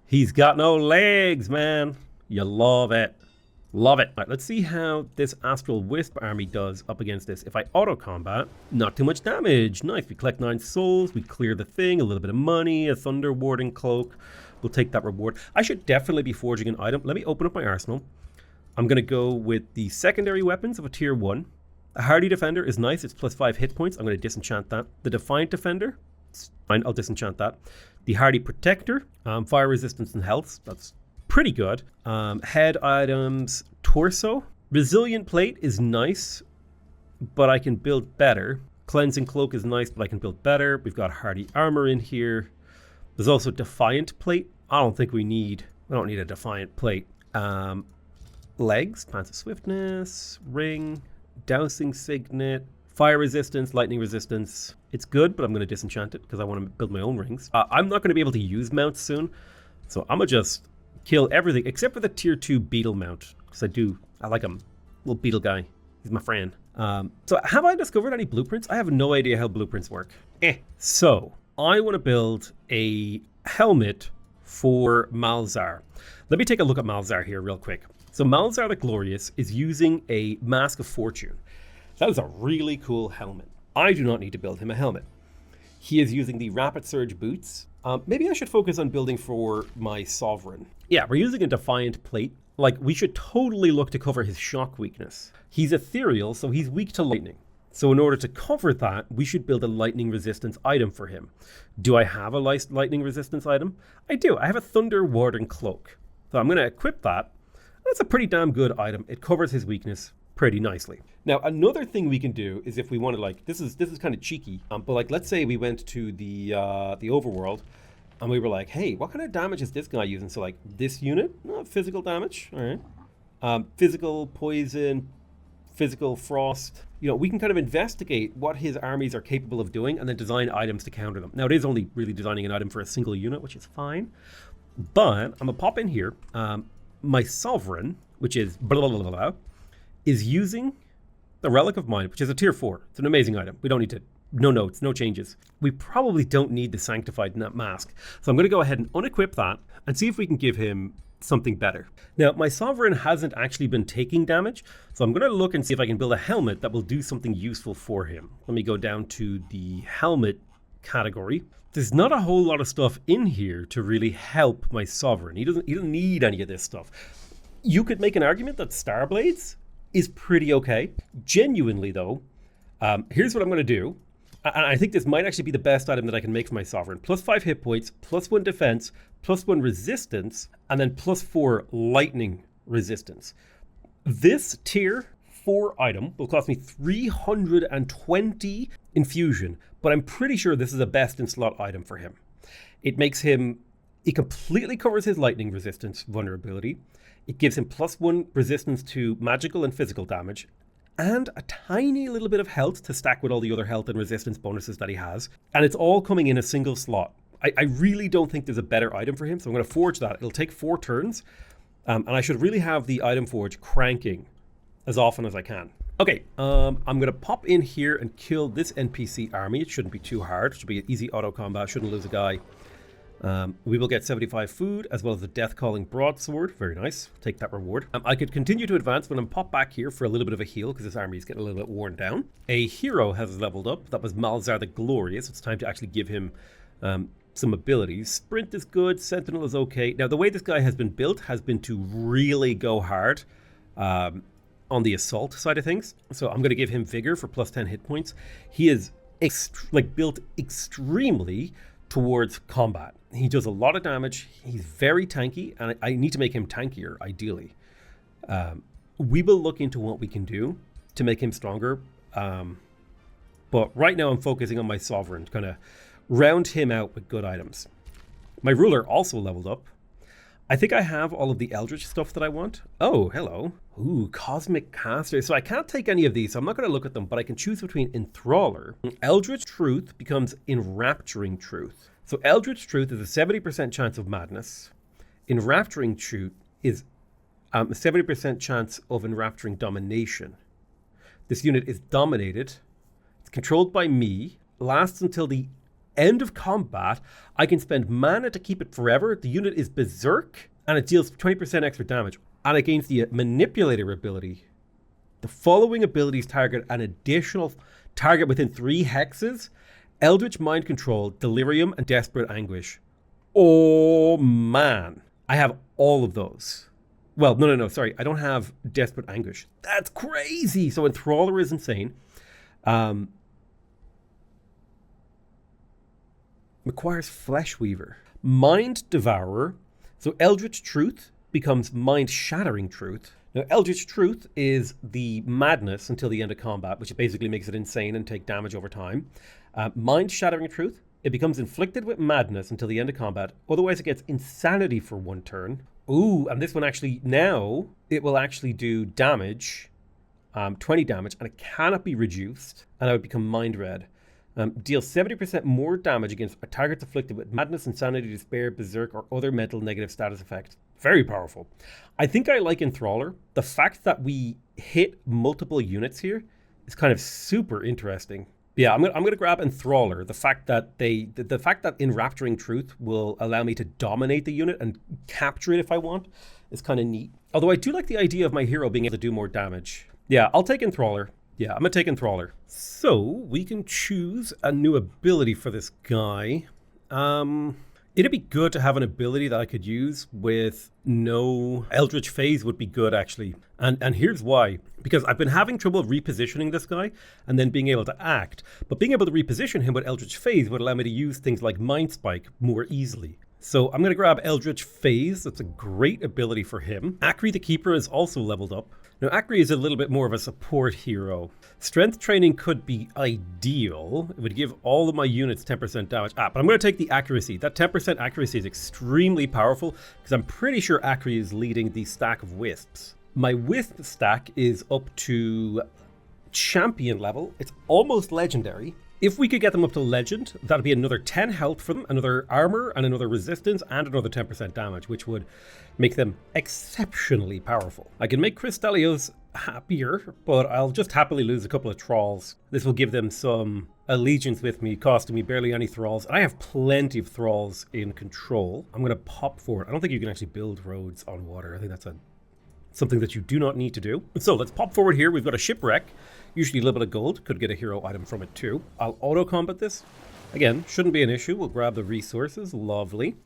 He's got no legs, man. You love it. Love it. All right, let's see how this Astral Wisp army does up against this. If I auto-combat, not too much damage. Nice. We collect 9 souls. We clear the thing. A little bit of money. A Thunder Warding Cloak. We'll take that reward. I should definitely be forging an item. Let me open up my arsenal. I'm going to go with the secondary weapons of a tier 1. A Hardy Defender is nice. It's plus 5 hit points. I'm going to disenchant that. The Defiant Defender. It's fine. I'll disenchant that. The Hardy Protector. Fire resistance and health. That's pretty good. Head items. Torso. Resilient Plate is nice, but I can build better. Cleansing Cloak is nice, but I can build better. We've got Hardy Armor in here. There's also Defiant Plate. I don't need a Defiant Plate. Legs. Pants of Swiftness. Ring. Dousing Signet, Fire Resistance, Lightning Resistance. It's good, but I'm going to disenchant it because I want to build my own rings. I'm not going to be able to use mounts soon, so I'm going to just kill everything except for the tier 2 beetle mount because I like him. Little beetle guy. He's my friend. So have I discovered any blueprints? I have no idea how blueprints work. So I want to build a helmet for Malzar. Let me take a look at Malzar here real quick. So Malzar the Glorious is using a Mask of Fortune. That is a really cool helmet. I do not need to build him a helmet. He is using the Rapid Surge boots. Maybe I should focus on building for my Sovereign. Yeah, we're using a Defiant plate. Like, we should totally look to cover his shock weakness. He's ethereal, so he's weak to lightning. So in order to cover that, we should build a lightning resistance item for him. Do I have a lightning resistance item? I do. I have a Thunder Warden Cloak. So I'm going to equip that. That's a pretty damn good item. It covers his weakness pretty nicely. Now, another thing we can do is if we want to, like, this is kind of cheeky, but like, let's say we went to the overworld and we were like, hey, what kind of damage is this guy using? So like this unit, physical damage, all right. Physical poison, physical frost. You know, we can kind of investigate what his armies are capable of doing and then design items to counter them. Now, it is only really designing an item for a single unit, which is fine. But I'm going to pop in here. My Sovereign, which is blah, blah, blah, blah, is using the Relic of Mind, which is a tier 4. It's an amazing item. We don't need to, no notes, no changes. We probably don't need the Sanctified Mask. So I'm going to go ahead and unequip that and see if we can give him something better. Now, my Sovereign hasn't actually been taking damage, so I'm going to look and see if I can build a helmet that will do something useful for him. Let me go down to the helmet category. There's not a whole lot of stuff in here to really help my Sovereign. He doesn't need any of this stuff. You could make an argument that Starblades is pretty okay. Genuinely, though, here's what I'm going to do. And I think this might actually be the best item that I can make for my Sovereign. +5 hit points, +1 defense, +1 resistance, and then +4 lightning resistance. This tier 4 item will cost me 320 infusion, but I'm pretty sure this is a best in slot item for him. It makes him, it completely covers his lightning resistance vulnerability. It gives him +1 resistance to magical and physical damage, and a tiny little bit of health to stack with all the other health and resistance bonuses that he has. And it's all coming in a single slot. I really don't think there's a better item for him, so I'm going to forge that. It'll take 4 turns, and I should really have the item forge cranking as often as I can. Okay, I'm going to pop in here and kill this NPC army. It shouldn't be too hard. It should be an easy auto combat. Shouldn't lose a guy. We will get 75 food as well as the Death Calling Broadsword. Very nice. Take that reward. I could continue to advance, but I'm pop back here for a little bit of a heal because this army is getting a little bit worn down. A hero has leveled up. That was Malzar the Glorious. It's time to actually give him some abilities. Sprint is good. Sentinel is okay. Now, the way this guy has been built has been to really go hard on the assault side of things. So I'm going to give him Vigor for +10 hit points. He is built extremely towards combat. He does a lot of damage. He's very tanky, and I need to make him tankier, ideally. We will look into what we can do to make him stronger. But right now I'm focusing on my Sovereign, to kind of round him out with good items. My Ruler also leveled up. I think I have all of the Eldritch stuff that I want. Oh, hello. Ooh, Cosmic Caster. So I can't take any of these, so I'm not going to look at them, but I can choose between Enthraller. Eldritch Truth becomes Enrapturing Truth. So Eldritch Truth is a 70% chance of madness. Enrapturing Truth is a 70% chance of enrapturing domination. This unit is dominated. It's controlled by me. Lasts until the end of combat. I can spend mana to keep it forever. The unit is berserk, and it deals 20% extra damage. And it gains the manipulator ability. The following abilities target an additional target within 3 hexes: Eldritch Mind Control, Delirium, and Desperate Anguish. Oh man, I have all of those. Well, no, sorry, I don't have Desperate Anguish. That's crazy. So Enthraller is insane. Requires Flesh Weaver. Mind Devourer. So Eldritch Truth becomes Mind Shattering Truth. Now, Eldritch Truth is the madness until the end of combat, which basically makes it insane and take damage over time. Mind Shattering Truth, it becomes inflicted with madness until the end of combat. Otherwise, it gets insanity for 1 turn. Ooh, and this one actually, now, it will actually do damage, 20 damage, and it cannot be reduced, and it would become Mind Red. Deals 70% more damage against a target afflicted with madness, insanity, despair, berserk, or other mental negative status effects. Very powerful. I think I like Enthraller. The fact that we hit multiple units here is kind of super interesting Yeah, I'm gonna grab Enthraller. The fact that the fact that Enrapturing Truth will allow me to dominate the unit and capture it if I want is kind of neat. Although I do like the idea of my hero being able to do more damage. Yeah, I'll take Enthraller. Yeah, I'm gonna take Enthraller. So we can choose a new ability for this guy. It'd be good to have an ability that I could use with no Eldritch Phase would be good, actually. And here's why. Because I've been having trouble repositioning this guy and then being able to act. But being able to reposition him with Eldritch Phase would allow me to use things like Mind Spike more easily. So I'm going to grab Eldritch Phase. That's a great ability for him. Akri the Keeper is also leveled up. Now, Akri is a little bit more of a support hero. Strength training could be ideal. It would give all of my units 10% damage. But I'm going to take the accuracy. That 10% accuracy is extremely powerful because I'm pretty sure Akri is leading the stack of wisps. My wisp stack is up to champion level. It's almost legendary. If we could get them up to legend, that'd be another 10 health for them, another armor, and another resistance, and another 10% damage, which would make them exceptionally powerful. I can make Crystallios happier, but I'll just happily lose a couple of thralls. This will give them some allegiance with me, costing me barely any thralls. And I have plenty of thralls in control. I'm going to pop forward. I don't think you can actually build roads on water. I think that's something that you do not need to do. So let's pop forward here. We've got a shipwreck. Usually a little bit of gold. Could get a hero item from it too. I'll auto-combat this. Again, shouldn't be an issue. We'll grab the resources. Lovely.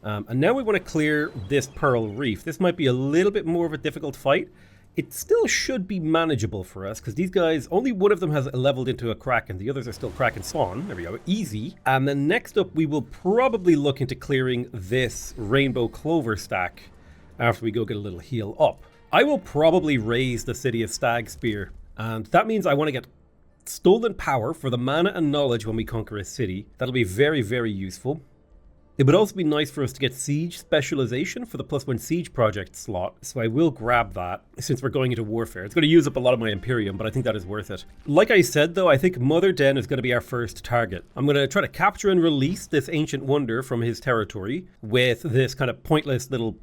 And now we want to clear this Pearl Reef. This might be a little bit more of a difficult fight. It still should be manageable for us because these guys, only one of them has leveled into a Kraken. The others are still Kraken Spawn. There we go. Easy. And then next up, we will probably look into clearing this Rainbow Clover stack after we go get a little heal up. I will probably raise the City of Stag Spear. And that means I want to get Stolen Power for the mana and knowledge when we conquer a city. That'll be very, very useful. It would also be nice for us to get Siege Specialization for the +1 Siege project slot. So I will grab that since we're going into warfare. It's going to use up a lot of my Imperium, but I think that is worth it. Like I said, though, I think Motherden is going to be our first target. I'm going to try to capture and release this Ancient Wonder from his territory with this kind of pointless little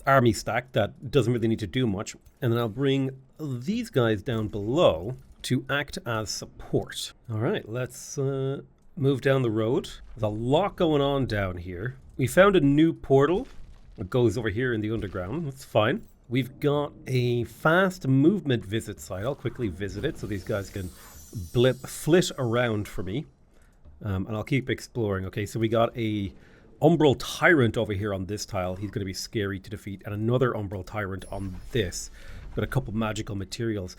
army stack that doesn't really need to do much. And then I'll bring these guys down below to act as support. All right, let's move down the road. There's a lot going on down here. We found a new portal that goes over here in the underground. That's fine. We've got a fast movement visit site. I'll quickly visit it so these guys can flit around for me. And I'll keep exploring. Okay, so we got a Umbral Tyrant over here on this tile. He's going to be scary to defeat. And another Umbral Tyrant on this. Got a couple magical materials.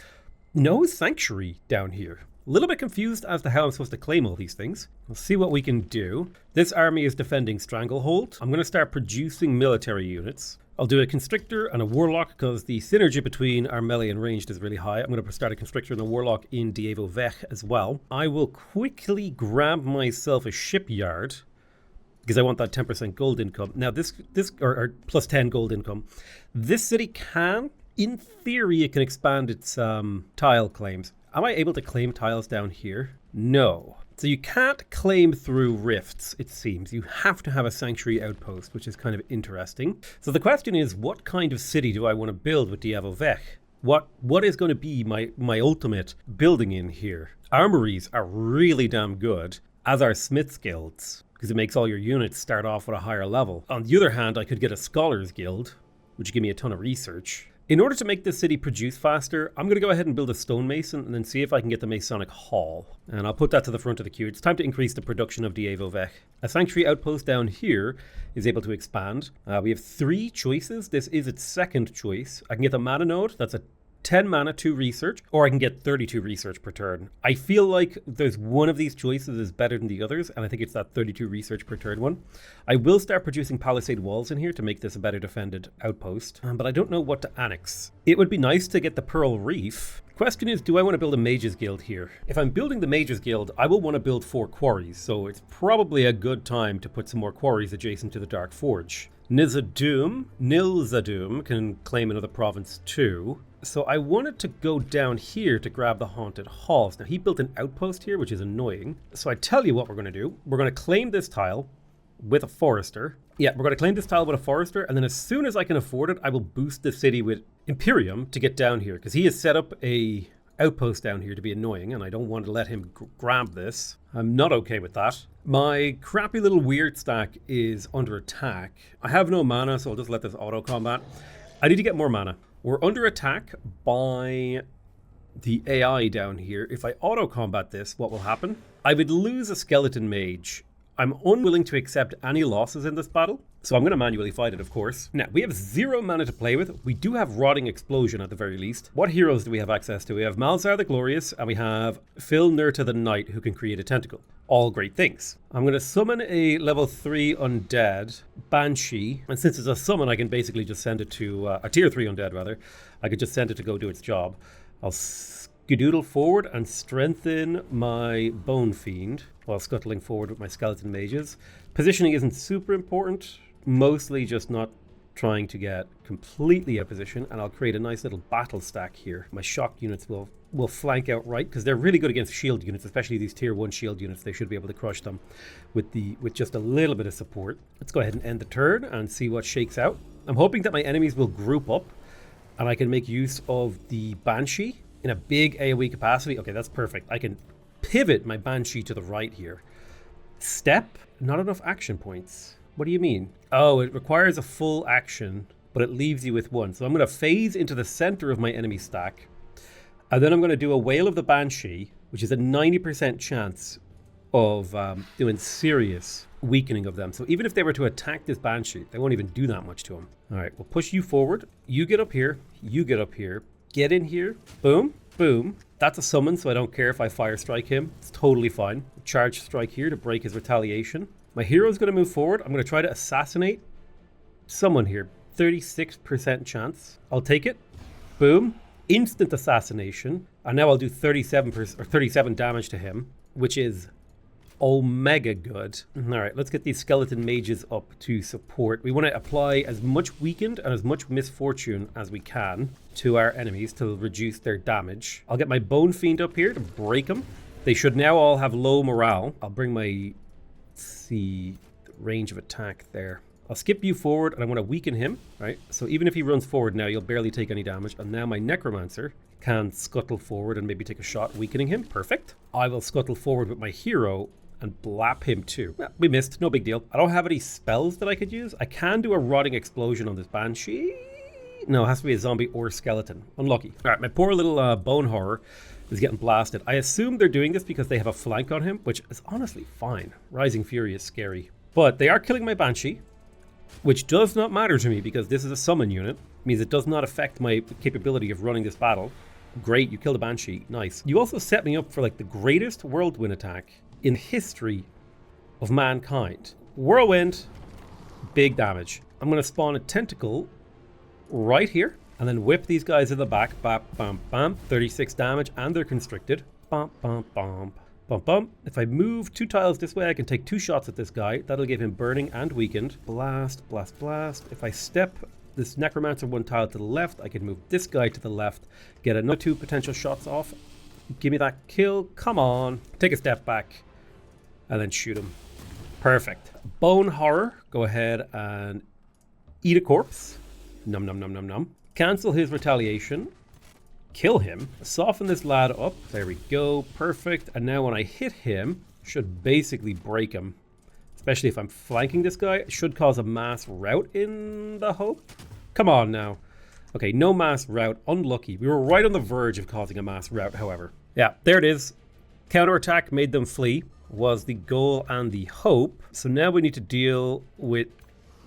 No Sanctuary down here. A little bit confused as to how I'm supposed to claim all these things. We'll see what we can do. This army is defending Stranglehold. I'm going to start producing military units. I'll do a Constrictor and a Warlock because the synergy between our melee and ranged is really high. I'm going to start a Constrictor and a Warlock in Diego Vech as well. I will quickly grab myself a Shipyard because I want that 10% gold income. Now this or plus 10 gold income. This city can, in theory, it can expand its tile claims. Am I able to claim tiles down here? No. So you can't claim through rifts, it seems. You have to have a sanctuary outpost, which is kind of interesting. So the question is, what kind of city do I want to build with Diego Vech? What is going to be my ultimate building in here? Armories are really damn good, as are Smith's Guilds, because it makes all your units start off at a higher level. On the other hand, I could get a Scholars Guild, which would give me a ton of research. In order to make this city produce faster, I'm going to go ahead and build a stonemason and then see if I can get the Masonic Hall. And I'll put that to the front of the queue. It's time to increase the production of Diego Vech. A sanctuary outpost down here is able to expand. We have 3 choices. This is its second choice. I can get the mana node. That's a 10 mana, 2 research, or I can get 32 research per turn. I feel like there's one of these choices is better than the others, and I think it's that 32 research per turn one. I will start producing palisade walls in here to make this a better defended outpost, but I don't know what to annex. It would be nice to get the Pearl Reef. Question is, do I want to build a Mages Guild here? If I'm building the Mages Guild, I will want to build 4 quarries, so it's probably a good time to put some more quarries adjacent to the Dark Forge. Nilzadum can claim another province too. So I wanted to go down here to grab the Haunted Halls. Now he built an outpost here, which is annoying. So I tell you what we're going to do. We're going to claim this tile with a Forester. Yeah, we're going to claim this tile with a Forester. And then as soon as I can afford it, I will boost the city with Imperium to get down here. Because he has set up a outpost down here to be annoying, and I don't want to let him grab this. I'm not okay with that. My crappy little weird stack is under attack. I have no mana, so I'll just let this auto combat. I need to get more mana. We're under attack by the AI down here. If I auto combat this, what will happen? I would lose a skeleton mage. I'm unwilling to accept any losses in this battle, so I'm going to manually fight it, of course. Now, we have 0 mana to play with. We do have Rotting Explosion at the very least. What heroes do we have access to? We have Malzar the Glorious, and we have Filnirta the Knight, who can create a tentacle. All great things. I'm going to summon a level 3 undead, Banshee, and since it's a summon, I can basically just send it to, a tier 3 undead rather. I could just send it to go do its job. I'll skedoodle forward and strengthen my Bone Fiend while scuttling forward with my skeleton mages. Positioning isn't super important, mostly just not trying to get completely out of position, and I'll create a nice little battle stack here. My shock units will flank out right because they're really good against shield units, especially these tier 1 shield units. They should be able to crush them with just a little bit of support. Let's go ahead and end the turn and see what shakes out. I'm hoping that my enemies will group up and I can make use of the Banshee in a big AoE capacity. Okay, that's perfect. I can pivot my Banshee to the right here. Step, not enough action points. What do you mean? Oh, it requires a full action, but it leaves you with 1. So I'm going to phase into the center of my enemy stack, and then I'm going to do a Wail of the Banshee, which is a 90% chance of doing serious weakening of them. So even if they were to attack this Banshee, they won't even do that much to them. All right, we'll push you forward. You get up here. You get up here. Get in here. Boom. Boom. That's a summon, so I don't care if I fire strike him. It's totally fine. Charge strike here to break his retaliation. My hero's going to move forward. I'm going to try to assassinate someone here. 36% chance. I'll take it. Boom. Instant assassination. And now I'll do 37 damage to him, which is omega good. All right, let's get these skeleton mages up to support. We want to apply as much weakened and as much misfortune as we can to our enemies to reduce their damage. I'll get my Bone Fiend up here to break them. They should now all have low morale. I'll bring my, let's see, the range of attack there. I'll skip you forward and I want to weaken him, right? So even if he runs forward now, you'll barely take any damage. And now my Necromancer can scuttle forward and maybe take a shot weakening him. Perfect. I will scuttle forward with my hero and blap him too. Well, we missed, no big deal. I don't have any spells that I could use. I can do a Rotting Explosion on this Banshee. No, it has to be a zombie or skeleton. Unlucky. All right, my poor little Bone Horror is getting blasted. I assume they're doing this because they have a flank on him, which is honestly fine. Rising Fury is scary. But they are killing my Banshee, which does not matter to me because this is a summon unit. It means it does not affect my capability of running this battle. Great, you killed a Banshee. Nice. You also set me up for like the greatest whirlwind attack in history of mankind. Whirlwind, big damage. I'm going to spawn a tentacle right here and then whip these guys in the back. Bam, bam, bam. 36 damage and they're constricted. Bam, bam, bam, bam, bam. If I move 2 tiles this way, I can take 2 shots at this guy. That'll give him burning and weakened. Blast, blast, blast. If I step this Necromancer 1 tile to the left, I can move this guy to the left, get another 2 potential shots off. Give me that kill. Come on. Take a step back and then shoot him. Perfect. Bone Horror, go ahead and eat a corpse. Num, num, num, num, num. Cancel his retaliation. Kill him. Soften this lad up. There we go. Perfect. And now when I hit him, should basically break him. Especially if I'm flanking this guy. It should cause a mass rout in the hope. Come on now. Okay, no mass rout. Unlucky. We were right on the verge of causing a mass rout, however. Yeah, there it is. Counterattack made them flee. Was the goal and the hope. So now we need to deal with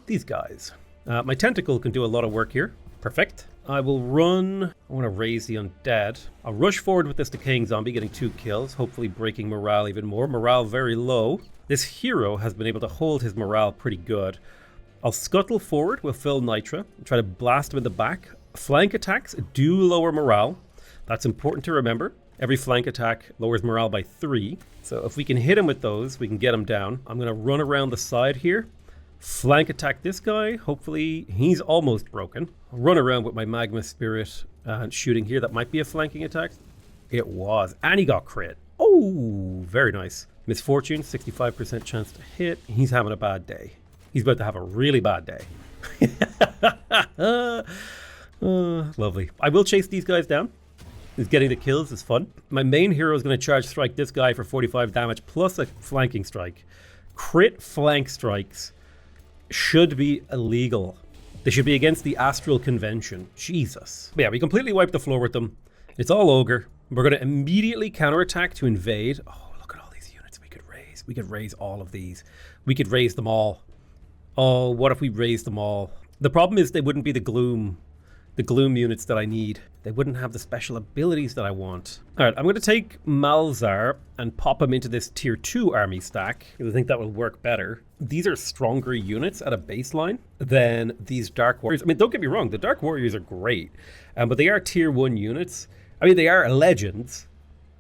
these guys. My tentacle can do a lot of work here. Perfect. I will run. I want to raise the undead. I'll rush forward with this decaying zombie, getting 2 kills, hopefully breaking morale even more. Morale very low. This hero has been able to hold his morale pretty good. I'll scuttle forward with Phil Nitra and try to blast him in the back. Flank attacks do lower morale. That's important to remember. Every flank attack lowers morale by 3. So if we can hit him with those, we can get him down. I'm going to run around the side here. Flank attack this guy. Hopefully he's almost broken. I'll run around with my Magma Spirit and shooting here. That might be a flanking attack. It was. And he got crit. Oh, very nice. Misfortune, 65% chance to hit. He's having a bad day. He's about to have a really bad day. Lovely. I will chase these guys down. is getting the kills is fun. My main hero is going to charge strike this guy for 45 damage plus a flanking strike. Crit flank strikes should be illegal. They should be against the Astral Convention. Jesus. But yeah, we completely wiped the floor with them. It's all ogre. We're going to immediately counterattack to invade. Oh, look at all these units we could raise. We could raise all of these. We could raise them all. Oh, what if we raised them all? The problem is they wouldn't be the Gloom units that I need. They wouldn't have the special abilities that I want. All right, I'm going to take Malzar and pop him into this tier 2 army stack. I think that will work better. These are stronger units at a baseline than these Dark Warriors. I mean, don't get me wrong, the Dark Warriors are great, but they are tier 1 units. I mean, they are legends,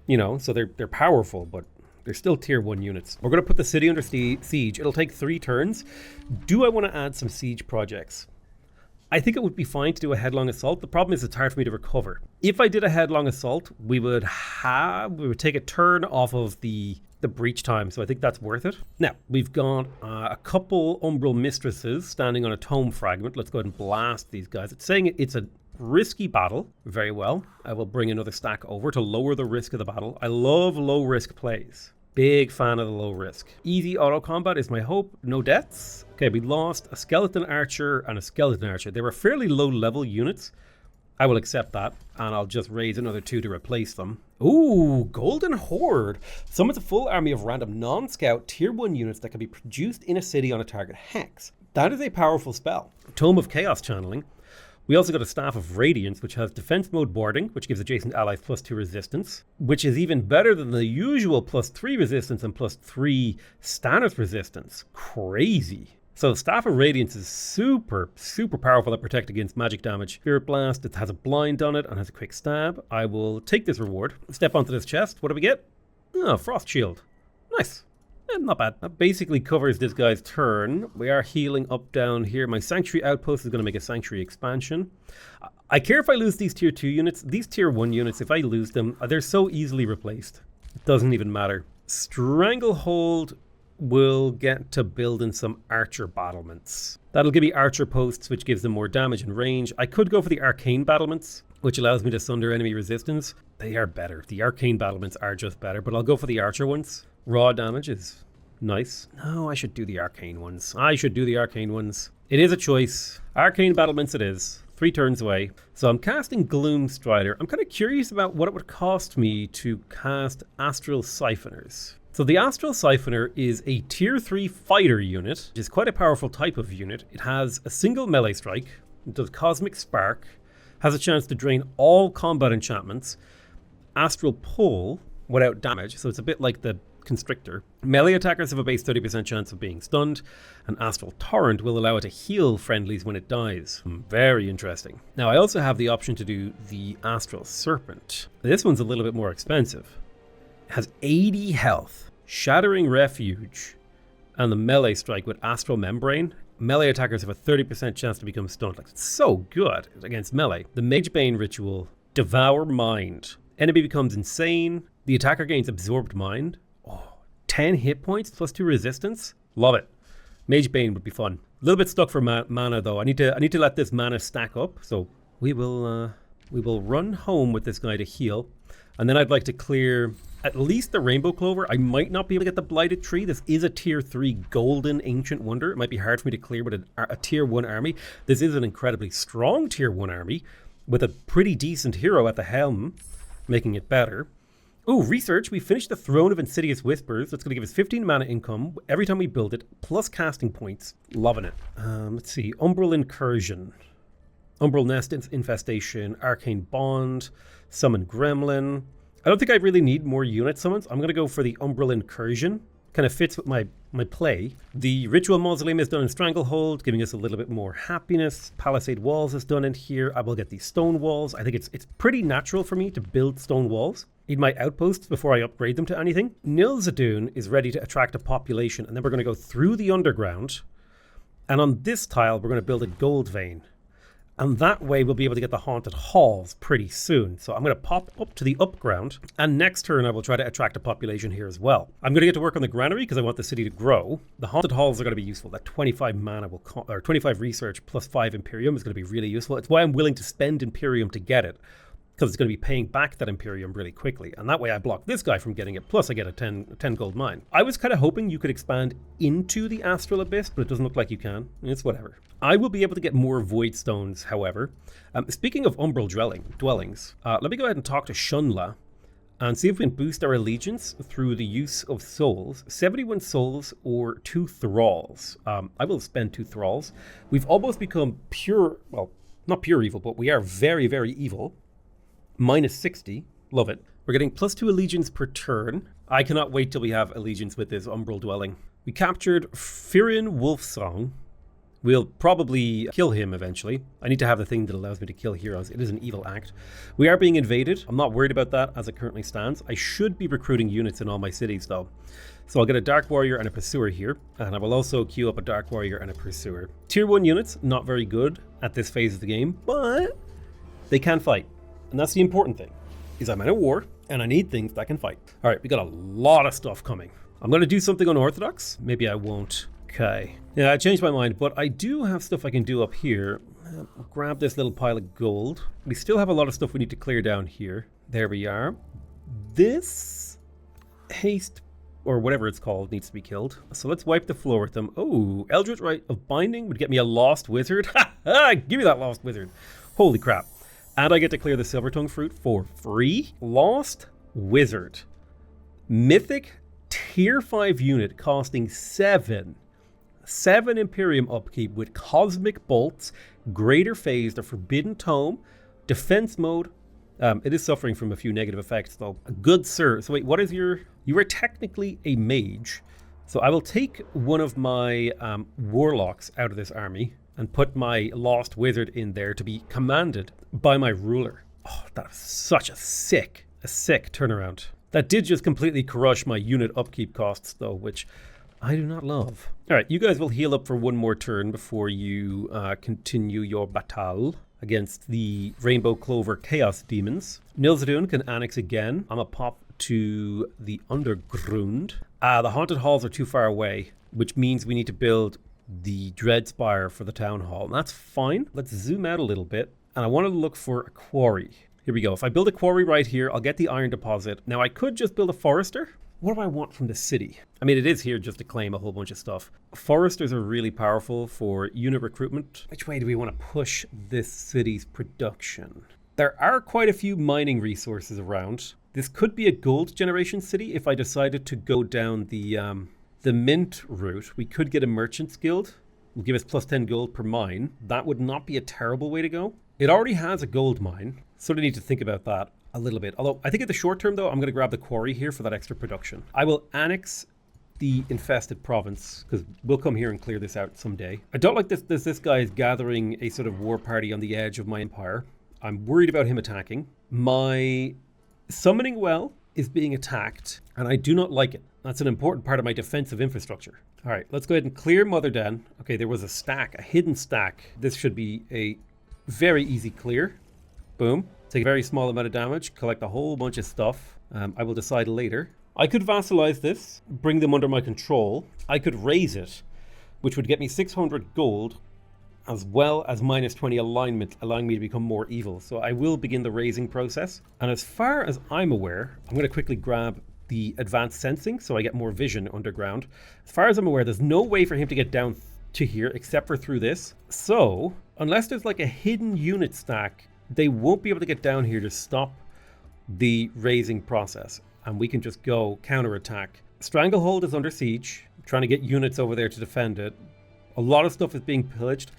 you know, so they're powerful, but they're still tier 1 units. We're going to put the city under siege. It'll take 3 turns. Do I want to add some siege projects? I think it would be fine to do a headlong assault. The problem is it's hard for me to recover. If I did a headlong assault, we would take a turn off of the breach time, so I think that's worth it. Now, we've got a couple Umbral Mistresses standing on a Tome fragment. Let's go ahead and blast these guys. It's saying it's a risky battle. Very well. I will bring another stack over to lower the risk of the battle. I love low risk plays. Big fan of the low risk. Easy auto combat is my hope. No deaths. Okay, we lost a skeleton archer and a skeleton archer. They were fairly low level units. I will accept that, and I'll just raise another 2 to replace them. Ooh, Golden Horde. Summons a full army of random non-scout tier 1 units that can be produced in a city on a target hex. That is a powerful spell. Tome of Chaos Channeling. We also got a Staff of Radiance, which has defense mode boarding, which gives adjacent allies +2 resistance, which is even better than the usual +3 resistance and +3 standard resistance. Crazy. So Staff of Radiance is super, super powerful at protect against magic damage. Spirit Blast, it has a blind on it and has a quick stab. I will take this reward. Step onto this chest. What do we get? Oh, Frost Shield. Nice. Not bad. That basically covers this guy's turn. We are healing up down here. My Sanctuary Outpost is going to make a Sanctuary expansion. I care if I lose these tier 2 units. These tier 1 units, if I lose them, they're so easily replaced. It doesn't even matter. Stranglehold will get to building some archer battlements. That'll give me archer posts, which gives them more damage and range. I could go for the arcane battlements, which allows me to sunder enemy resistance. They are better. The arcane battlements are just better, but I'll go for the archer ones. Raw damage is nice. No, I should do the arcane ones. It is a choice. Arcane battlements it is. 3 turns away. So I'm casting Gloom Strider. I'm kind of curious about what it would cost me to cast Astral Siphoners. So the Astral Siphoner is a tier 3 fighter unit, which is quite a powerful type of unit. It has a single melee strike, it does Cosmic Spark, has a chance to drain all combat enchantments, Astral Pull without damage, so it's a bit like the Constrictor. Melee attackers have a base 30% chance of being stunned, and Astral Torrent will allow it to heal friendlies when it dies. Very interesting. Now I also have the option to do the Astral Serpent. This one's a little bit more expensive. It has 80 health, Shattering Refuge, and the melee strike with Astral Membrane. Melee attackers have a 30% chance to become stunned. Like, it's so good against melee. The Mage Bane ritual, Devour Mind. Enemy becomes insane. The attacker gains Absorbed Mind. 10 hit points plus 2 resistance. Love it. Mage Bane would be fun. A little bit stuck for mana though. I need to let this mana stack up. So we will run home with this guy to heal, and then I'd like to clear at least the Rainbow Clover. I might not be able to get the Blighted Tree. This is a tier 3 golden ancient wonder. It might be hard for me to clear with a tier 1 army. This is an incredibly strong tier 1 army with a pretty decent hero at the helm, making it better. Ooh, research. We finished the Throne of Insidious Whispers. That's going to give us 15 mana income every time we build it, plus casting points. Loving it. Let's see. Umbral Incursion. Umbral Nest Infestation. Arcane Bond. Summon Gremlin. I don't think I really need more unit summons. I'm going to go for the Umbral Incursion. Kind of fits with my play. The Ritual Mausoleum is done in Stranglehold, giving us a little bit more happiness. Palisade Walls is done in here. I will get these stone walls. I think it's pretty natural for me to build stone walls. Need my outposts before I upgrade them to anything. Nilzadoon is ready to attract a population, and then we're going to go through the underground. And on this tile, we're going to build a gold vein. And that way we'll be able to get the Haunted Halls pretty soon. So I'm going to pop up to the upground, and next turn I will try to attract a population here as well. I'm going to get to work on the granary because I want the city to grow. The Haunted Halls are going to be useful. That 25 mana or 25 research plus 5 Imperium is going to be really useful. It's why I'm willing to spend Imperium to get it. because it's going to be paying back that Imperium really quickly. And that way I block this guy from getting it, plus I get a 10 gold mine. I was kind of hoping you could expand into the Astral Abyss, but it doesn't look like you can. It's whatever. I will be able to get more Void Stones, however. Speaking of Umbral Dwellings, let me go ahead and talk to Shunla and see if we can boost our allegiance through the use of souls. 71 souls or 2 thralls. I will spend 2 thralls. We've almost become pure, well, not pure evil, but we are very, very evil. Minus 60. Love it. We're getting +2 allegiance per turn. I cannot wait till we have allegiance with this Umbral Dwelling. We captured Firin Wolfsong. We'll probably kill him eventually. I need to have the thing that allows me to kill heroes. It is an evil act. We are being invaded. I'm not worried about that as it currently stands. I should be recruiting units in all my cities though. So I'll get a Dark Warrior and a Pursuer here. And I will also queue up a Dark Warrior and a Pursuer. Tier 1 units, not very good at this phase of the game, but they can fight. And that's the important thing, is I'm in a war and I need things that can fight. All right, we got a lot of stuff coming. I'm going to do something unorthodox. Maybe I won't. Okay. Yeah, I changed my mind, but I do have stuff I can do up here. I'll grab this little pile of gold. We still have a lot of stuff we need to clear down here. There we are. This haste, or whatever it's called, needs to be killed. So let's wipe the floor with them. Oh, Eldritch Rite of Binding would get me a Lost Wizard. Ha ha! Give me that Lost Wizard. Holy crap. And I get to clear the Silvertongue Fruit for free. Lost Wizard. Mythic Tier 5 unit costing 7 Imperium upkeep with Cosmic Bolts, Greater Phase, the Forbidden Tome, Defense Mode. It is suffering from a few negative effects though. Good sir. So wait, what is your... You are technically a mage. So I will take one of my warlocks out of this army and put my Lost Wizard in there to be commanded by my ruler. Oh, that was such a sick turnaround. That did just completely crush my unit upkeep costs though, which I do not love. All right, you guys will heal up for one more turn before you continue your battle against the Rainbow Clover Chaos Demons. Nilzadun can annex again. I'm gonna pop to the Underground. The Haunted Halls are too far away, which means we need to build the Dread Spire for the Town Hall. And that's fine. Let's zoom out a little bit. And I want to look for a quarry. Here we go. If I build a quarry right here, I'll get the iron deposit. Now I could just build a forester. What do I want from the city? I mean, it is here just to claim a whole bunch of stuff. Foresters are really powerful for unit recruitment. Which way do we want to push this city's production? There are quite a few mining resources around. This could be a gold generation city if I decided to go down the mint route. We could get a Merchant's Guild. Will give us +10 gold per mine. That would not be a terrible way to go. It already has a gold mine. Sort of need to think about that a little bit. Although I think in the short term though, I'm going to grab the quarry here for that extra production. I will annex the infested province because we'll come here and clear this out someday. I don't like this guy is gathering a sort of war party on the edge of my empire. I'm worried about him attacking. My summoning well is being attacked and I do not like it. That's an important part of my defensive infrastructure. All right, let's go ahead and clear Motherden. Okay, there was a stack, a hidden stack. This should be a very easy clear. Boom. Take a very small amount of damage, collect a whole bunch of stuff. I will decide later. I could vassalize this, bring them under my control. I could raise it, which would get me 600 gold, as well as -20 alignment, allowing me to become more evil. So I will begin the raising process. And as far as I'm aware, I'm going to quickly grab the advanced sensing so I get more vision underground. As far as I'm aware, there's no way for him to get down to here except for through this. So unless there's like a hidden unit stack, they won't be able to get down here to stop the raising process. And we can just go counterattack. Stranglehold is under siege. I'm trying to get units over there to defend it. A lot of stuff is being pillaged.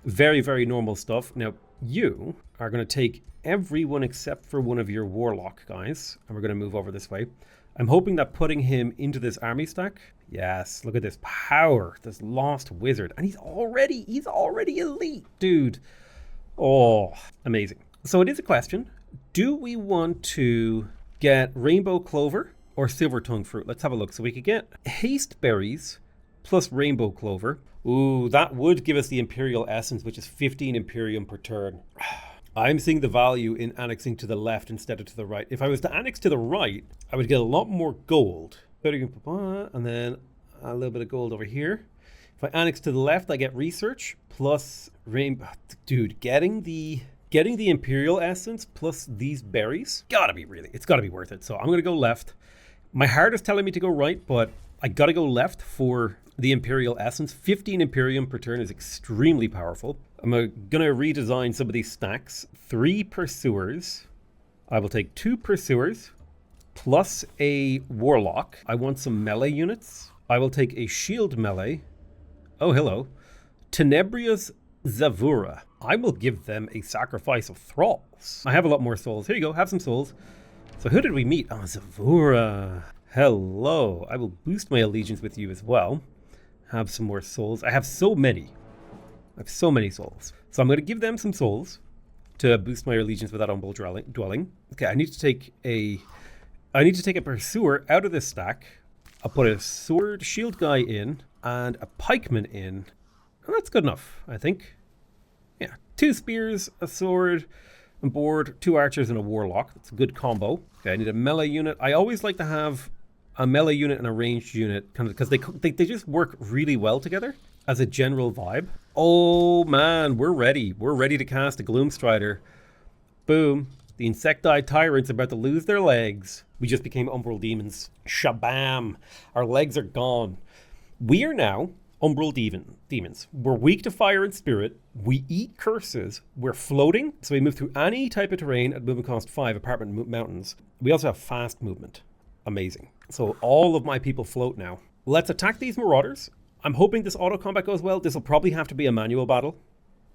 Very, very normal stuff. Now, you are going to take everyone except for one of your warlock guys. And we're going to move over this way. I'm hoping that putting him into this army stack. Yes, look at this power. This Lost Wizard. And he's already elite, dude. Oh, amazing. So it is a question. Do we want to get Rainbow Clover or Silvertongue Fruit? Let's have a look. So we could get Haste Berries plus Rainbow Clover. Ooh, that would give us the Imperial Essence, which is 15 Imperium per turn. I'm seeing the value in annexing to the left instead of to the right. If I was to annex to the right, I would get a lot more gold. And then a little bit of gold over here. If I annex to the left, I get research plus rainbow. Dude, getting the getting the Imperial Essence plus these berries, it's gotta be worth it. So I'm gonna go left. My heart is telling me to go right, but I gotta go left for the Imperial Essence. 15 Imperium per turn is extremely powerful. I'm gonna redesign some of these stacks. 3 Pursuers. I will take 2 Pursuers plus a Warlock. I want some melee units. I will take a Shield melee. Oh, hello. Tenebria's Zavura. I will give them a Sacrifice of Thralls. I have a lot more souls. Here you go, have some souls. So who did we meet? Oh, Zavura. Hello. I will boost my allegiance with you as well. Have some more souls. I have so many. I have so many souls. So I'm going to give them some souls to boost my allegiance with that Umbral Dwelling. Okay, I need to take a Pursuer out of this stack. I'll put a Sword Shield guy in and a Pikeman in. And that's good enough, I think. Yeah, 2 spears, a sword on board, 2 archers and a warlock. That's a good combo. Okay, I need a melee unit. I always like to have a melee unit and a ranged unit, kind of, because they just work really well together as a general vibe. Oh man, we're ready. We're ready to cast a Gloom Strider. Boom. The Insecti Tyrants are about to lose their legs. We just became Umbral Demons. Shabam. Our legs are gone. We are now Umbral Demons. We're weak to fire and spirit. We eat curses. We're floating, so we move through any type of terrain at movement cost 5, apart from mountains. We also have fast movement. Amazing. So all of my people float now. Let's attack these Marauders. I'm hoping this auto combat goes well. This will probably have to be a manual battle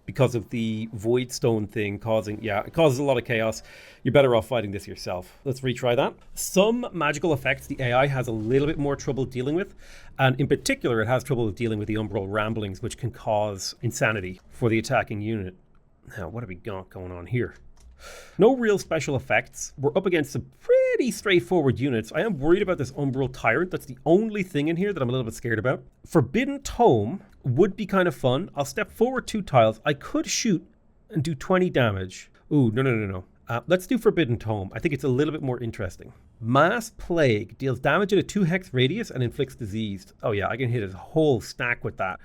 because of the Voidstone thing it causes a lot of chaos. You're better off fighting this yourself. Let's retry that. Some magical effects the AI has a little bit more trouble dealing with, and in particular it has trouble with dealing with the Umbral Ramblings, which can cause insanity for the attacking unit. Now, what have we got going on here? No real special effects. We're up against some pretty straightforward units. I am worried about this Umbral Tyrant. That's the only thing in here that I'm a little bit scared about. Forbidden Tome would be kind of fun. I'll step forward 2 tiles. I could shoot and do 20 damage. Ooh, no. Let's do Forbidden Tome. I think it's a little bit more interesting. Mass Plague deals damage in a 2 hex radius and inflicts disease. Oh yeah, I can hit a whole stack with that.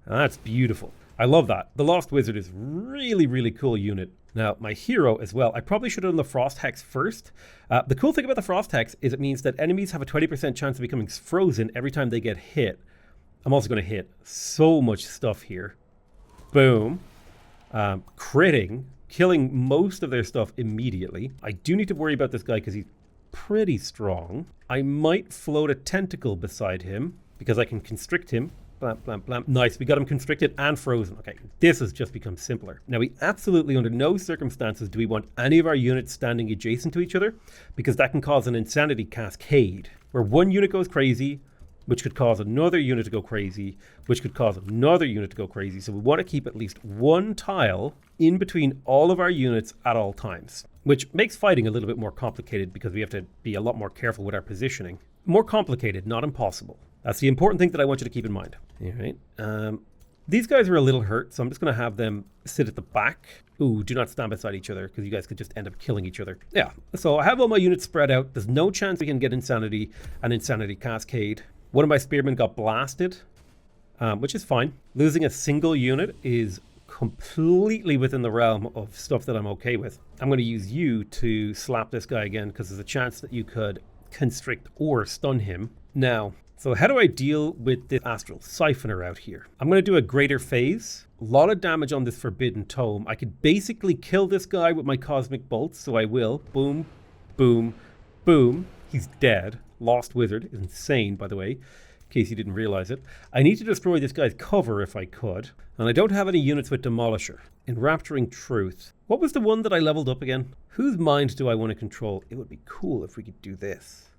That's beautiful. I love that. The Lost Wizard is really, really cool unit. Now, my hero as well. I probably should have done the Frost Hex first. The cool thing about the Frost Hex is it means that enemies have a 20% chance of becoming frozen every time they get hit. I'm also going to hit so much stuff here. Boom. Critting. Killing most of their stuff immediately. I do need to worry about this guy because he's pretty strong. I might float a tentacle beside him because I can constrict him. Blam, blam, blam. Nice, we got him constricted and frozen. Okay, this has just become simpler. Now, we absolutely, under no circumstances, do we want any of our units standing adjacent to each other, because that can cause an insanity cascade, where one unit goes crazy, which could cause another unit to go crazy, which could cause another unit to go crazy. So we want to keep at least 1 tile in between all of our units at all times, which makes fighting a little bit more complicated because we have to be a lot more careful with our positioning. More complicated, not impossible. That's the important thing that I want you to keep in mind. All right. These guys are a little hurt, so I'm just going to have them sit at the back. Ooh, do not stand beside each other, because you guys could just end up killing each other. Yeah, so I have all my units spread out. There's no chance we can get Insanity and Insanity Cascade. One of my spearmen got blasted, which is fine. Losing a single unit is completely within the realm of stuff that I'm okay with. I'm going to use you to slap this guy again, because there's a chance that you could constrict or stun him. Now, so how do I deal with this Astral Siphoner out here? I'm going to do a Greater Phase. A lot of damage on this Forbidden Tome. I could basically kill this guy with my Cosmic Bolts, so I will. Boom, boom, boom. He's dead. Lost Wizard is insane, by the way, in case you didn't realize it. I need to destroy this guy's cover if I could. And I don't have any units with Demolisher. Enrapturing Truth. What was the one that I leveled up again? Whose mind do I want to control? It would be cool if we could do this.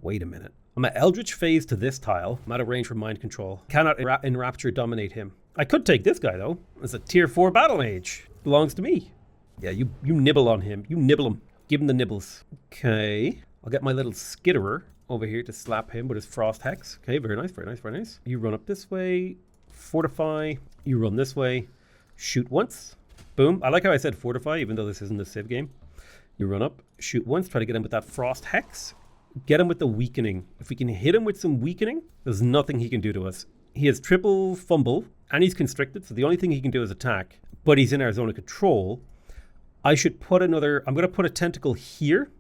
Wait a minute. I'm at Eldritch Phase to this tile. I'm out of range for mind control. Cannot Enrapture dominate him. I could take this guy, though. It's a tier 4 battle mage. Belongs to me. Yeah, you nibble on him. You nibble him. Give him the nibbles. Okay. I'll get my little skitterer over here to slap him with his Frost Hex. Okay, very nice, very nice, very nice. You run up this way. Fortify. You run this way. Shoot once. Boom. I like how I said fortify, even though this isn't a Civ game. You run up. Shoot once. Try to get him with that Frost Hex. Get him with the weakening. If we can hit him with some weakening, there's nothing he can do to us. He has triple fumble, and he's constricted, so the only thing he can do is attack. But he's in our zone of control, I should put I'm going to put a tentacle here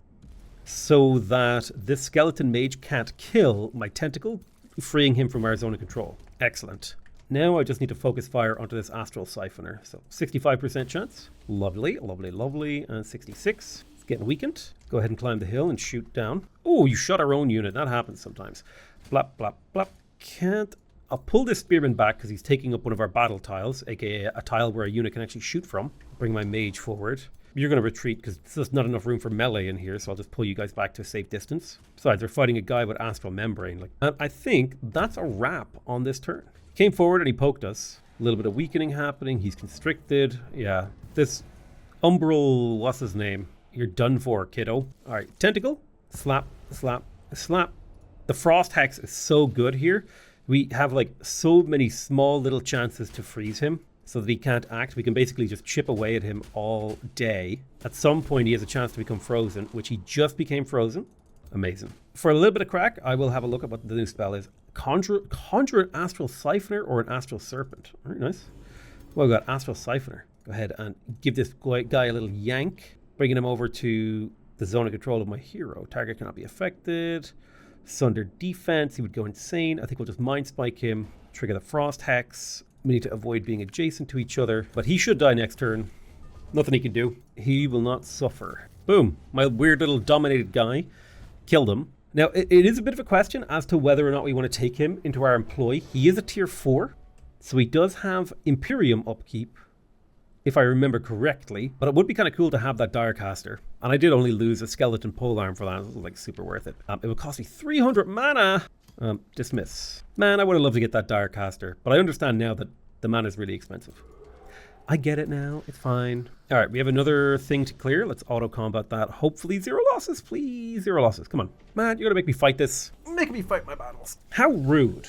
so that this skeleton mage can't kill my tentacle, freeing him from our zone of control. Excellent. Now I just need to focus fire onto this astral siphoner. So 65% chance. Lovely, lovely, lovely. And 66. It's getting weakened. Go ahead and climb the hill and shoot down. Oh, you shot our own unit. That happens sometimes. Blap, blap, blap. Can't. I'll pull this spearman back because he's taking up one of our battle tiles, aka a tile where a unit can actually shoot from. Bring my mage forward. You're going to retreat because there's not enough room for melee in here, so I'll just pull you guys back to a safe distance. Besides, they're fighting a guy with astral membrane. And I think that's a wrap on this turn. Came forward and he poked us. A little bit of weakening happening. He's constricted. Yeah. This Umbral, what's his name? You're done for, kiddo. All right. Tentacle. Slap, slap, slap. The Frost Hex is so good here. We have like so many small little chances to freeze him so that he can't act. We can basically just chip away at him all day. At some point, he has a chance to become frozen, which he just became frozen. Amazing. For a little bit of crack, I will have a look at what the new spell is. Conjure an Astral Siphoner or an Astral Serpent. Very nice. Well, we've got Astral Siphoner. Go ahead and give this guy a little yank, bringing him over to the zone of control of my hero. Target cannot be affected. Sunder defense. He would go insane. I think we'll just Mind Spike him. Trigger the Frost Hex. We need to avoid being adjacent to each other. But he should die next turn. Nothing he can do. He will not suffer. Boom. My weird little dominated guy killed him. Now, it is a bit of a question as to whether or not we want to take him into our employ. He is a tier 4, so he does have Imperium upkeep, if I remember correctly. But it would be kind of cool to have that Direcaster. And I did only lose a skeleton polearm for that. It was like super worth it. It would cost me 300 mana. Dismiss. Man, I would have loved to get that Direcaster, but I understand now that the mana is really expensive. I get it now. It's fine. All right, we have another thing to clear. Let's auto-combat that. Hopefully 0 losses, please. 0 losses. Come on. Man, you're going to make me fight this. Make me fight my battles. How rude.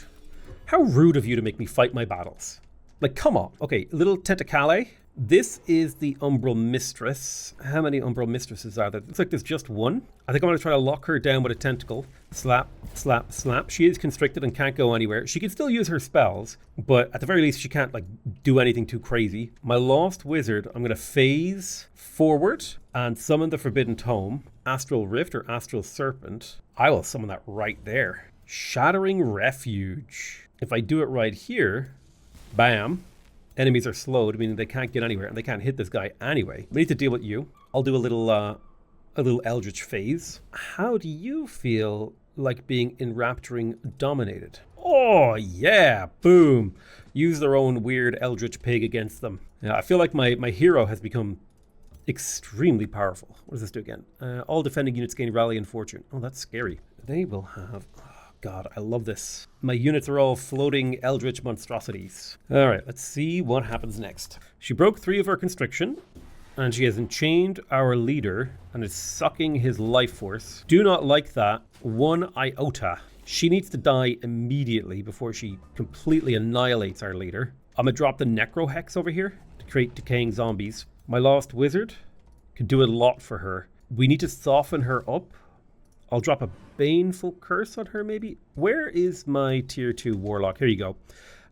How rude of you to make me fight my battles. Like, come on. Okay, little Tentacale. This is the Umbral Mistress. How many Umbral Mistresses are there? Looks like there's just one. I think I'm going to try to lock her down with a tentacle. Slap, slap, slap. She is constricted and can't go anywhere. She can still use her spells, but at the very least, she can't like do anything too crazy. My Lost Wizard, I'm going to phase forward and summon the Forbidden Tome. Astral Rift or Astral Serpent. I will summon that right there. Shattering Refuge. If I do it right here, bam. Enemies are slowed, meaning they can't get anywhere, and they can't hit this guy anyway. We need to deal with you. I'll do a little Eldritch phase. How do you feel like being Enrapturing dominated? Oh, yeah. Boom. Use their own weird Eldritch pig against them. Yeah, I feel like my hero has become extremely powerful. What does this do again? All defending units gain rally and fortune. Oh, that's scary. They will have... God, I love this. My units are all floating eldritch monstrosities. All right, let's see what happens next. She broke 3 of her constriction, and she has enchained our leader and is sucking his life force. Do not like that 1 iota. She needs to die immediately before she completely annihilates our leader. I'm gonna drop the Necro Hex over here to create decaying zombies. My Lost Wizard could do a lot for her. We need to soften her up. I'll drop a Baneful Curse on her, maybe. Where is my tier 2 Warlock? Here you go.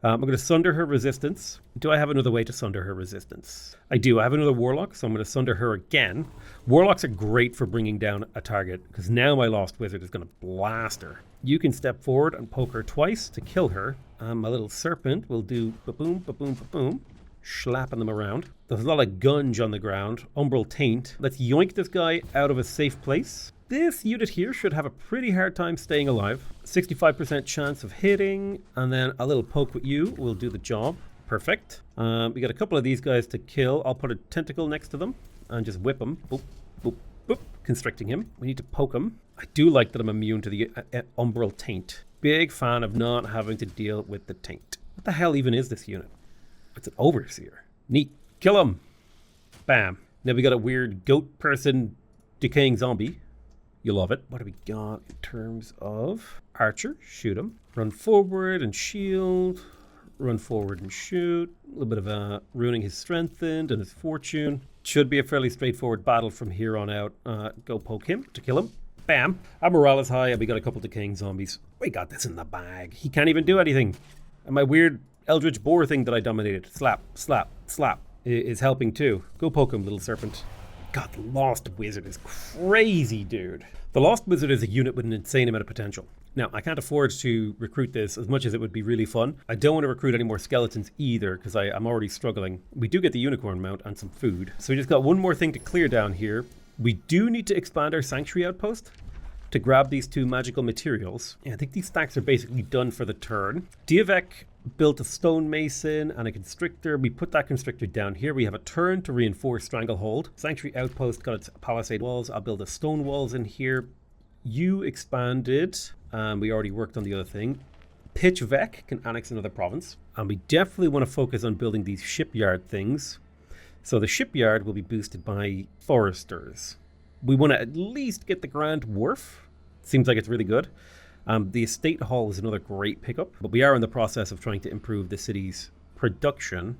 I'm going to sunder her resistance. Do I have another way to sunder her resistance? I do. I have another Warlock, so I'm going to sunder her again. Warlocks are great for bringing down a target, because now my Lost Wizard is going to blast her. You can step forward and poke her twice to kill her. My little Serpent will do ba-boom, ba-boom, ba-boom. Slapping them around. There's a lot of gunge on the ground. Umbral Taint. Let's yoink this guy out of a safe place. This unit here should have a pretty hard time staying alive. 65% chance of hitting, and then a little poke with you will do the job. Perfect. We got a couple of these guys to kill. I'll put a tentacle next to them and just whip them. Boop, boop, boop. Constricting him. We need to poke him. I do like that I'm immune to the Umbral Taint. Big fan of not having to deal with the taint. What the hell even is this unit? It's an Overseer. Neat. Kill him. Bam. Now we got a weird goat person decaying zombie. You love it. What do we got in terms of Archer? Shoot him. Run forward and shield. Run forward and shoot. A little bit of ruining his strengthened and his fortune. Should be a fairly straightforward battle from here on out. Go poke him to kill him. Bam. Our morale is high and we got a couple decaying zombies. We got this in the bag. He can't even do anything. And my weird Eldritch Boar thing that I dominated. Slap, slap, slap is helping too. Go poke him, little serpent. God, the Lost Wizard is crazy, dude. The Lost Wizard is a unit with an insane amount of potential. Now, I can't afford to recruit this as much as it would be really fun. I don't want to recruit any more skeletons either, because I'm already struggling. We do get the unicorn mount and some food. So we just got one more thing to clear down here. We do need to expand our sanctuary outpost to grab these 2 magical materials. Yeah, I think these stacks are basically done for the turn. Diavek built a stonemason and a constrictor. We put that constrictor down here. We have a turn to reinforce Stranglehold. Sanctuary outpost got its palisade walls. I'll build a stone walls in here. You expanded. We already worked on the other thing. Pitch Vec can annex another province. And we definitely want to focus on building these shipyard things. So the shipyard will be boosted by foresters. We want to at least get the Grand Wharf. Seems like it's really good. The estate hall is another great pickup, but we are in the process of trying to improve the city's production.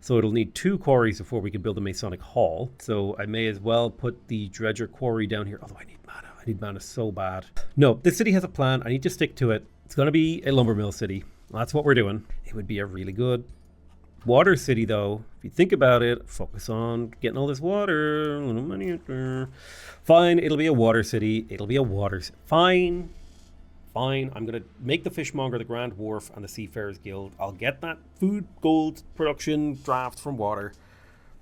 So it'll need 2 quarries before we can build a Masonic Hall. So I may as well put the Dredger quarry down here. Although I need mana. I need mana so bad. No, this city has a plan. I need to stick to it. It's going to be a lumber mill city. That's what we're doing. It would be a really good water city, though. If you think about it, focus on getting all this water. A little money. Fine, it'll be a water city. It'll be a water city. Fine. Fine, I'm going to make the Fishmonger, the Grand Wharf, and the Seafarers Guild. I'll get that food, gold, production, draft from water.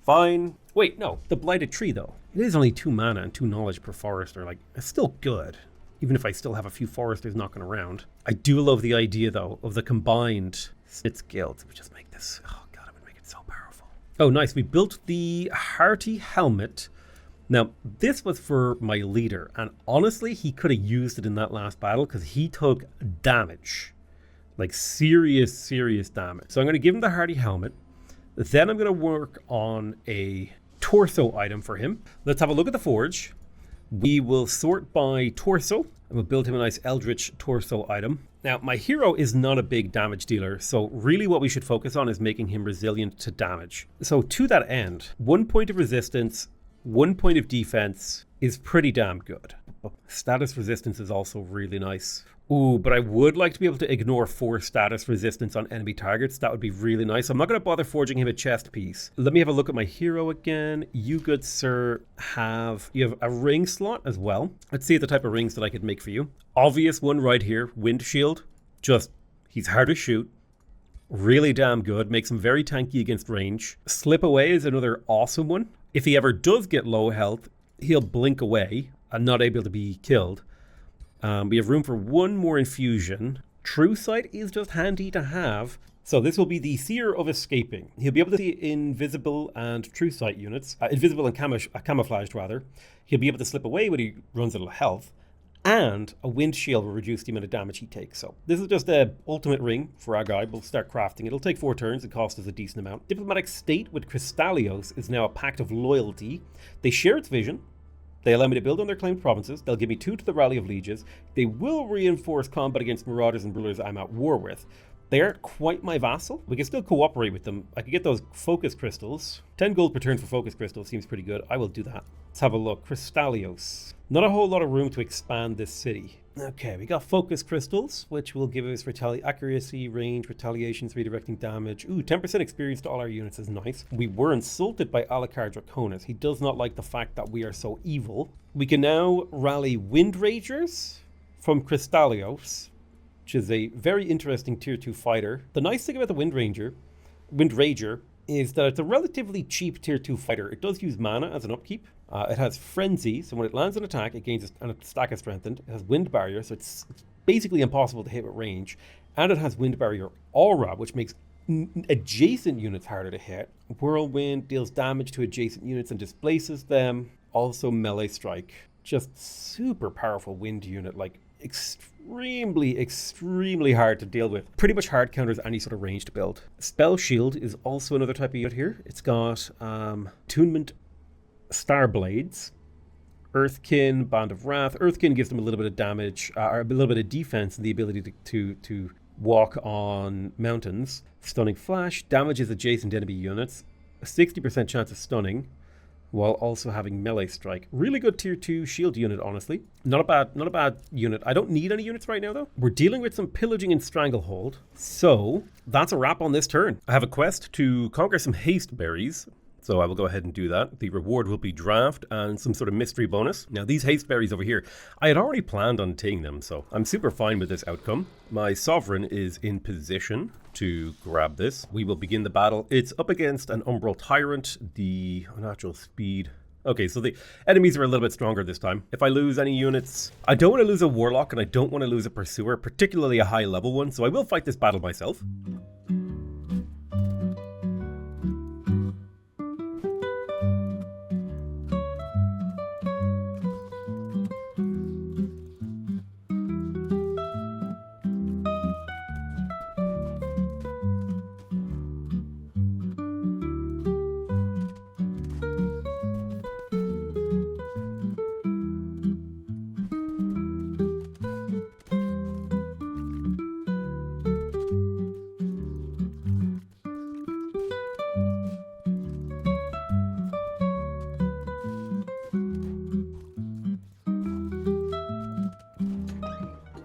Fine. Wait, no, the Blighted Tree, though. It is only 2 mana and 2 knowledge per forester. Like, it's still good, even if I still have a few foresters knocking around. I do love the idea, though, of the combined Smith's Guild. We just make this, oh god, it would make it so powerful. Oh, nice. We built the Hearty Helmet. Now, this was for my leader, and honestly, he could have used it in that last battle because he took damage. Like, serious, serious damage. So I'm going to give him the Hardy Helmet. Then I'm going to work on a torso item for him. Let's have a look at the forge. We will sort by torso, and we'll build him a nice Eldritch torso item. Now, my hero is not a big damage dealer, so really what we should focus on is making him resilient to damage. So to that end, 1 point of resistance, 1 point of defense is pretty damn good. Status resistance is also really nice. Ooh, but I would like to be able to ignore 4 status resistance on enemy targets. That would be really nice. I'm not going to bother forging him a chest piece. Let me have a look at my hero again. You, good sir, you have a ring slot as well. Let's see the type of rings that I could make for you. Obvious one right here, Wind Shield. He's hard to shoot. Really damn good. Makes him very tanky against range. Slip Away is another awesome one. If he ever does get low health, he'll blink away and not able to be killed. We have room for 1 more infusion. True Sight is just handy to have. So this will be the Seer of Escaping. He'll be able to see invisible and True Sight units. Invisible and camouflaged, rather. He'll be able to slip away when he runs out of health. And a Wind Shield will reduce the amount of damage he takes. So this is just the ultimate ring for our guy. We'll start crafting. It'll take 4 turns. It costs us a decent amount. Diplomatic State with Crystallios is now a pact of loyalty. They share its vision. They allow me to build on their claimed provinces. They'll give me 2 to the Rally of Lieges. They will reinforce combat against marauders and rulers I'm at war with. They aren't quite my vassal. We can still cooperate with them. I could get those focus crystals. 10 gold per turn for focus crystals seems pretty good. I will do that. Let's have a look. Crystallios. Not a whole lot of room to expand this city. Okay, we got focus crystals, which will give us accuracy, range, retaliations, redirecting damage. Ooh, 10% experience to all our units is nice. We were insulted by Alucard Draconis. He does not like the fact that we are so evil. We can now rally Wind Ragers from Crystallios, which is a very interesting tier 2 fighter. The nice thing about the Wind Rager is that it's a relatively cheap tier 2 fighter. It does use mana as an upkeep. It has Frenzy, so when it lands an attack, it gains a stack of strengthened. It has Wind Barrier, so it's basically impossible to hit with range. And it has Wind Barrier Aura, which makes adjacent units harder to hit. Whirlwind deals damage to adjacent units and displaces them. Also Melee Strike. Just super powerful wind unit, like extremely hard to deal with. Pretty much hard counters any sort of ranged build. Spell Shield is also another type of unit here. It's got Attunement Starblades, Earthkin, Band of Wrath. Earthkin gives them a little bit of damage, or a little bit of defense and the ability to walk on mountains. Stunning Flash damages adjacent enemy units. A 60% chance of stunning, while also having Melee Strike. Really good tier 2 shield unit, honestly. Not a bad unit. I don't need any units right now, though. We're dealing with some pillaging and stranglehold. So that's a wrap on this turn. I have a quest to conquer some haste berries. So I will go ahead and do that. The reward will be draft and some sort of mystery bonus. Now these haste berries over here, I had already planned on taking them, so I'm super fine with this outcome. My sovereign is in position to grab this. We will begin the battle. It's up against an Umbral Tyrant, the unnatural speed. Okay, so the enemies are a little bit stronger this time. If I lose any units, I don't want to lose a Warlock and I don't want to lose a Pursuer, particularly a high level one, so I will fight this battle myself.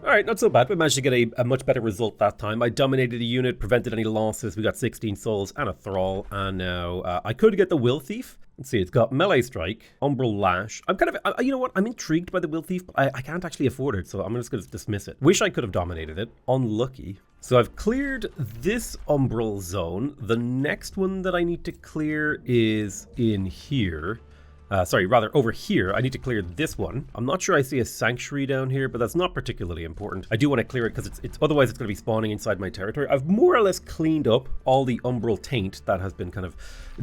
Alright, not so bad. We managed to get a much better result that time. I dominated a unit, prevented any losses. We got 16 souls and a thrall. And now I could get the Will Thief. Let's see, it's got Melee Strike, Umbral Lash. I'm kind of, you know what? I'm intrigued by the Will Thief, but I can't actually afford it, so I'm just going to dismiss it. Wish I could have dominated it. Unlucky. So I've cleared this Umbral zone. The next one that I need to clear is in here. Rather over here. I need to clear this one. I'm not sure I see a sanctuary down here, but that's not particularly important. I do want to clear it because it's otherwise it's going to be spawning inside my territory. I've more or less cleaned up all the Umbral taint that has been kind of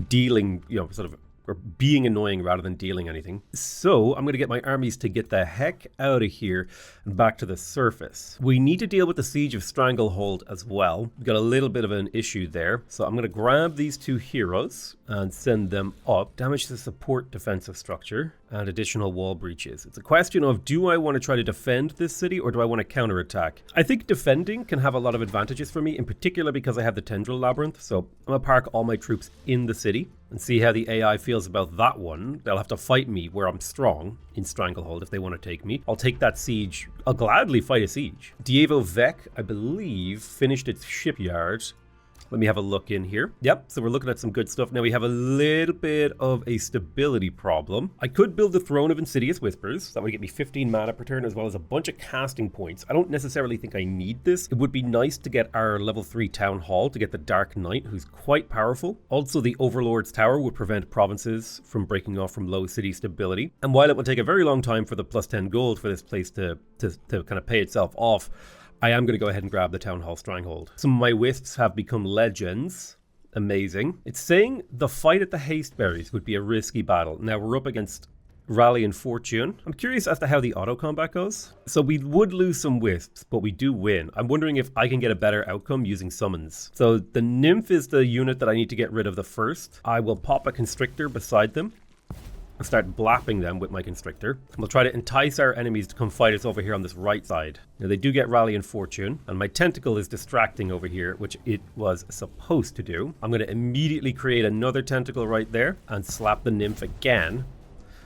dealing, you know, sort of, or being annoying rather than dealing anything. So I'm going to get my armies to get the heck out of here and back to the surface. We need to deal with the Siege of Stranglehold as well. We've got a little bit of an issue there. So I'm going to grab these two heroes and send them up. Damage the support defensive structure and additional wall breaches. It's a question of, do I want to try to defend this city or do I want to counterattack? I think defending can have a lot of advantages for me, in particular because I have the Tendril Labyrinth. So I'm going to park all my troops in the city and see how the AI feels about that one. They'll have to fight me where I'm strong in Stranglehold if they want to take me. I'll take that siege. I'll gladly fight a siege. Dievo Vec, I believe, finished its shipyard. Let me have a look in here. Yep, so we're looking at some good stuff. Now we have a little bit of a stability problem. I could build the Throne of Insidious Whispers. That would get me 15 mana per turn as well as a bunch of casting points. I don't necessarily think I need this. It would be nice to get our level 3 Town Hall to get the Dark Knight, who's quite powerful. Also, the Overlord's Tower would prevent provinces from breaking off from low city stability. And while it will take a very long time for the plus 10 gold for this place to kind of pay itself off, I am going to go ahead and grab the Town Hall Stronghold. Some of my wisps have become legends. Amazing. It's saying the fight at the Hasteberries would be a risky battle. Now we're up against Rally and Fortune. I'm curious as to how the auto combat goes. So we would lose some wisps, but we do win. I'm wondering if I can get a better outcome using summons. So the Nymph is the unit that I need to get rid of the first. I will pop a Constrictor beside them. I'll start blapping them with my Constrictor. We'll try to entice our enemies to come fight us over here on this right side. Now they do get Rally and Fortune, and my Tentacle is distracting over here, which it was supposed to do. I'm going to immediately create another Tentacle right there and slap the Nymph again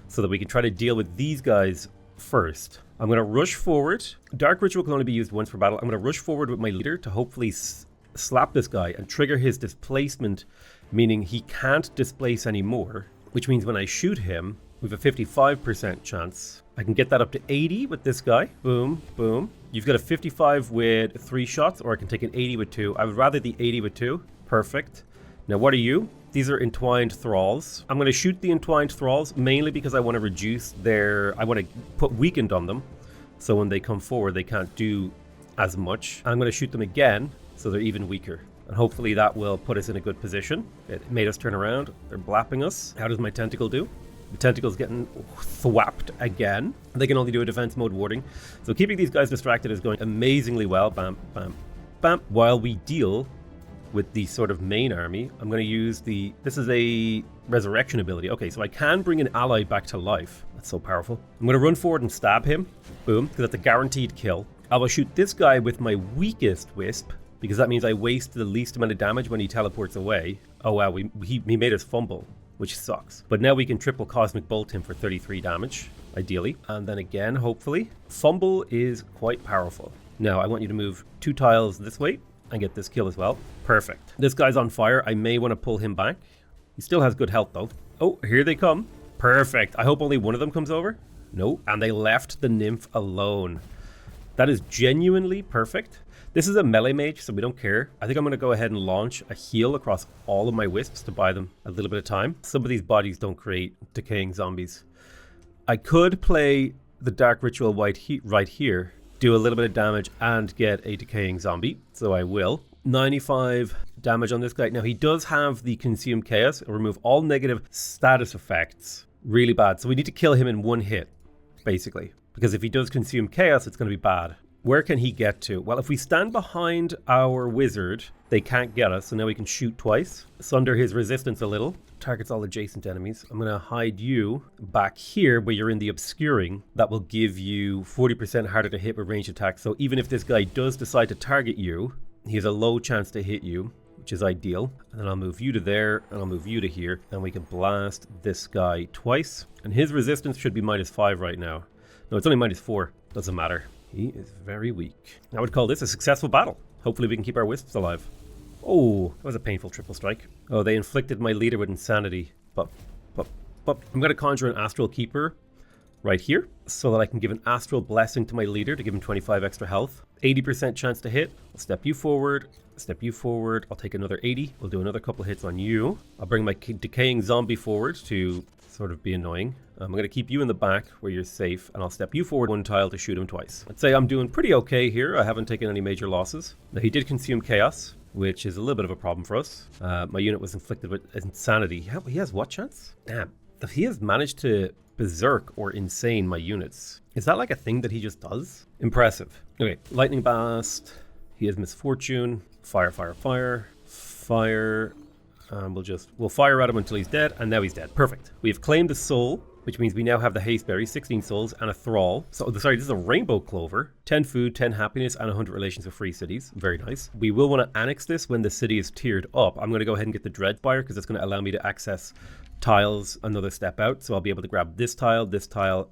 so that we can try to deal with these guys first. I'm going to rush forward. Dark Ritual can only be used once per battle. I'm going to rush forward with my leader to hopefully slap this guy and trigger his displacement, meaning he can't displace anymore. Which means when I shoot him, we have a 55% chance. I can get that up to 80 with this guy. Boom, boom. You've got a 55 with 3 shots, or I can take an 80 with 2. I would rather the 80 with 2. Perfect. Now what are you? These are Entwined Thralls. I'm going to shoot the Entwined Thralls mainly because I want to reduce I want to put Weakened on them. So when they come forward, they can't do as much. I'm going to shoot them again, so they're even weaker. And hopefully that will put us in a good position. It made us turn around. They're blapping us. How does my Tentacle do? The Tentacle's getting thwapped again. They can only do a defense mode warding. So keeping these guys distracted is going amazingly well. Bam, bam, bam. While we deal with the sort of main army, I'm going to use this is a resurrection ability. Okay, so I can bring an ally back to life. That's so powerful. I'm going to run forward and stab him. Boom, because that's a guaranteed kill. I will shoot this guy with my weakest wisp, because that means I waste the least amount of damage when he teleports away. Oh wow, he made us fumble, which sucks. But now we can triple Cosmic Bolt him for 33 damage, ideally. And then again, hopefully. Fumble is quite powerful. Now, I want you to move 2 tiles this way and get this kill as well. Perfect. This guy's on fire. I may want to pull him back. He still has good health though. Oh, here they come. Perfect. I hope only one of them comes over. No, and they left the nymph alone. That is genuinely perfect. This is a melee mage, so we don't care. I think I'm going to go ahead and launch a heal across all of my wisps to buy them a little bit of time. Some of these bodies don't create decaying zombies. I could play the Dark Ritual right here, do a little bit of damage and get a decaying zombie, so I will. 95 damage on this guy. Now he does have the Consume Chaos. It'll remove all negative status effects. Really bad. So we need to kill him in one hit, basically. Because if he does Consume Chaos, it's going to be bad. Where can he get to? Well, if we stand behind our wizard, they can't get us. So now we can shoot twice. Sunder his resistance a little. Targets all adjacent enemies. I'm going to hide you back here where you're in the obscuring. That will give you 40% harder to hit with ranged attacks. So even if this guy does decide to target you, he has a low chance to hit you, which is ideal. And then I'll move you to there, and I'll move you to here, and we can blast this guy twice. And his resistance should be -5 right now. No, it's only -4. Doesn't matter. He is very weak. I would call this a successful battle. Hopefully we can keep our wisps alive. Oh, that was a painful triple strike. Oh, they inflicted my leader with insanity. But I'm going to conjure an Astral Keeper right here, so that I can give an Astral Blessing to my leader to give him 25 extra health. 80% chance to hit. I'll step you forward. I'll take another 80. We'll do another couple hits on you. I'll bring my decaying zombie forward to sort of be annoying. I'm going to keep you in the back where you're safe, and I'll step you forward 1 tile to shoot him twice. I'd say I'm doing pretty okay here. I haven't taken any major losses. Now, he did consume chaos, which is a little bit of a problem for us. My unit was inflicted with insanity. He has what chance? Damn. If he has managed to berserk or insane my units, is that like a thing that he just does? Impressive. Okay, lightning blast. He has misfortune. Fire. We'll fire at him until he's dead, and now he's dead. Perfect. We have claimed the soul, which means we now have the hasteberry, 16 souls, and a thrall. So, sorry, this is a rainbow clover. 10 food, 10 happiness, and 100 relations with free cities. Very nice. We will want to annex this when the city is tiered up. I'm going to go ahead and get the Dreadspire, because it's going to allow me to access tiles another step out. So I'll be able to grab this tile, and this tile,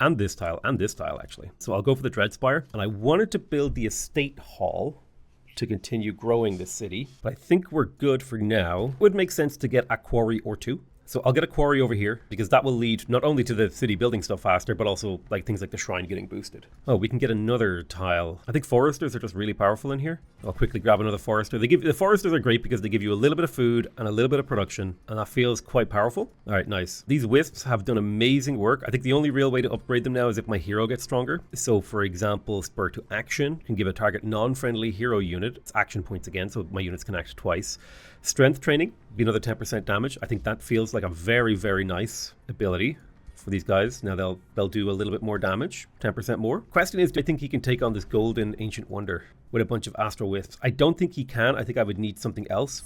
and this tile, actually. So I'll go for the Dreadspire. And I wanted to build the estate hall to continue growing this city, but I think we're good for now. It would make sense to get a quarry or two. So I'll get a quarry over here, because that will lead not only to the city building stuff faster, but also like things like the shrine getting boosted. Oh, we can get another tile. I think foresters are just really powerful in here. I'll quickly grab another forester. The foresters are great because they give you a little bit of food and a little bit of production, and that feels quite powerful. All right, nice. These wisps have done amazing work. I think the only real way to upgrade them now is if my hero gets stronger. So for example, Spur to Action can give a target non-friendly hero unit its action points again, so my units can act twice. Strength training, be another 10% damage. I think that feels like a very, very nice ability for these guys. Now they'll do a little bit more damage, 10% more. Question is, do I think he can take on this golden ancient wonder with a bunch of astral wisps? I don't think he can. I think I would need something else.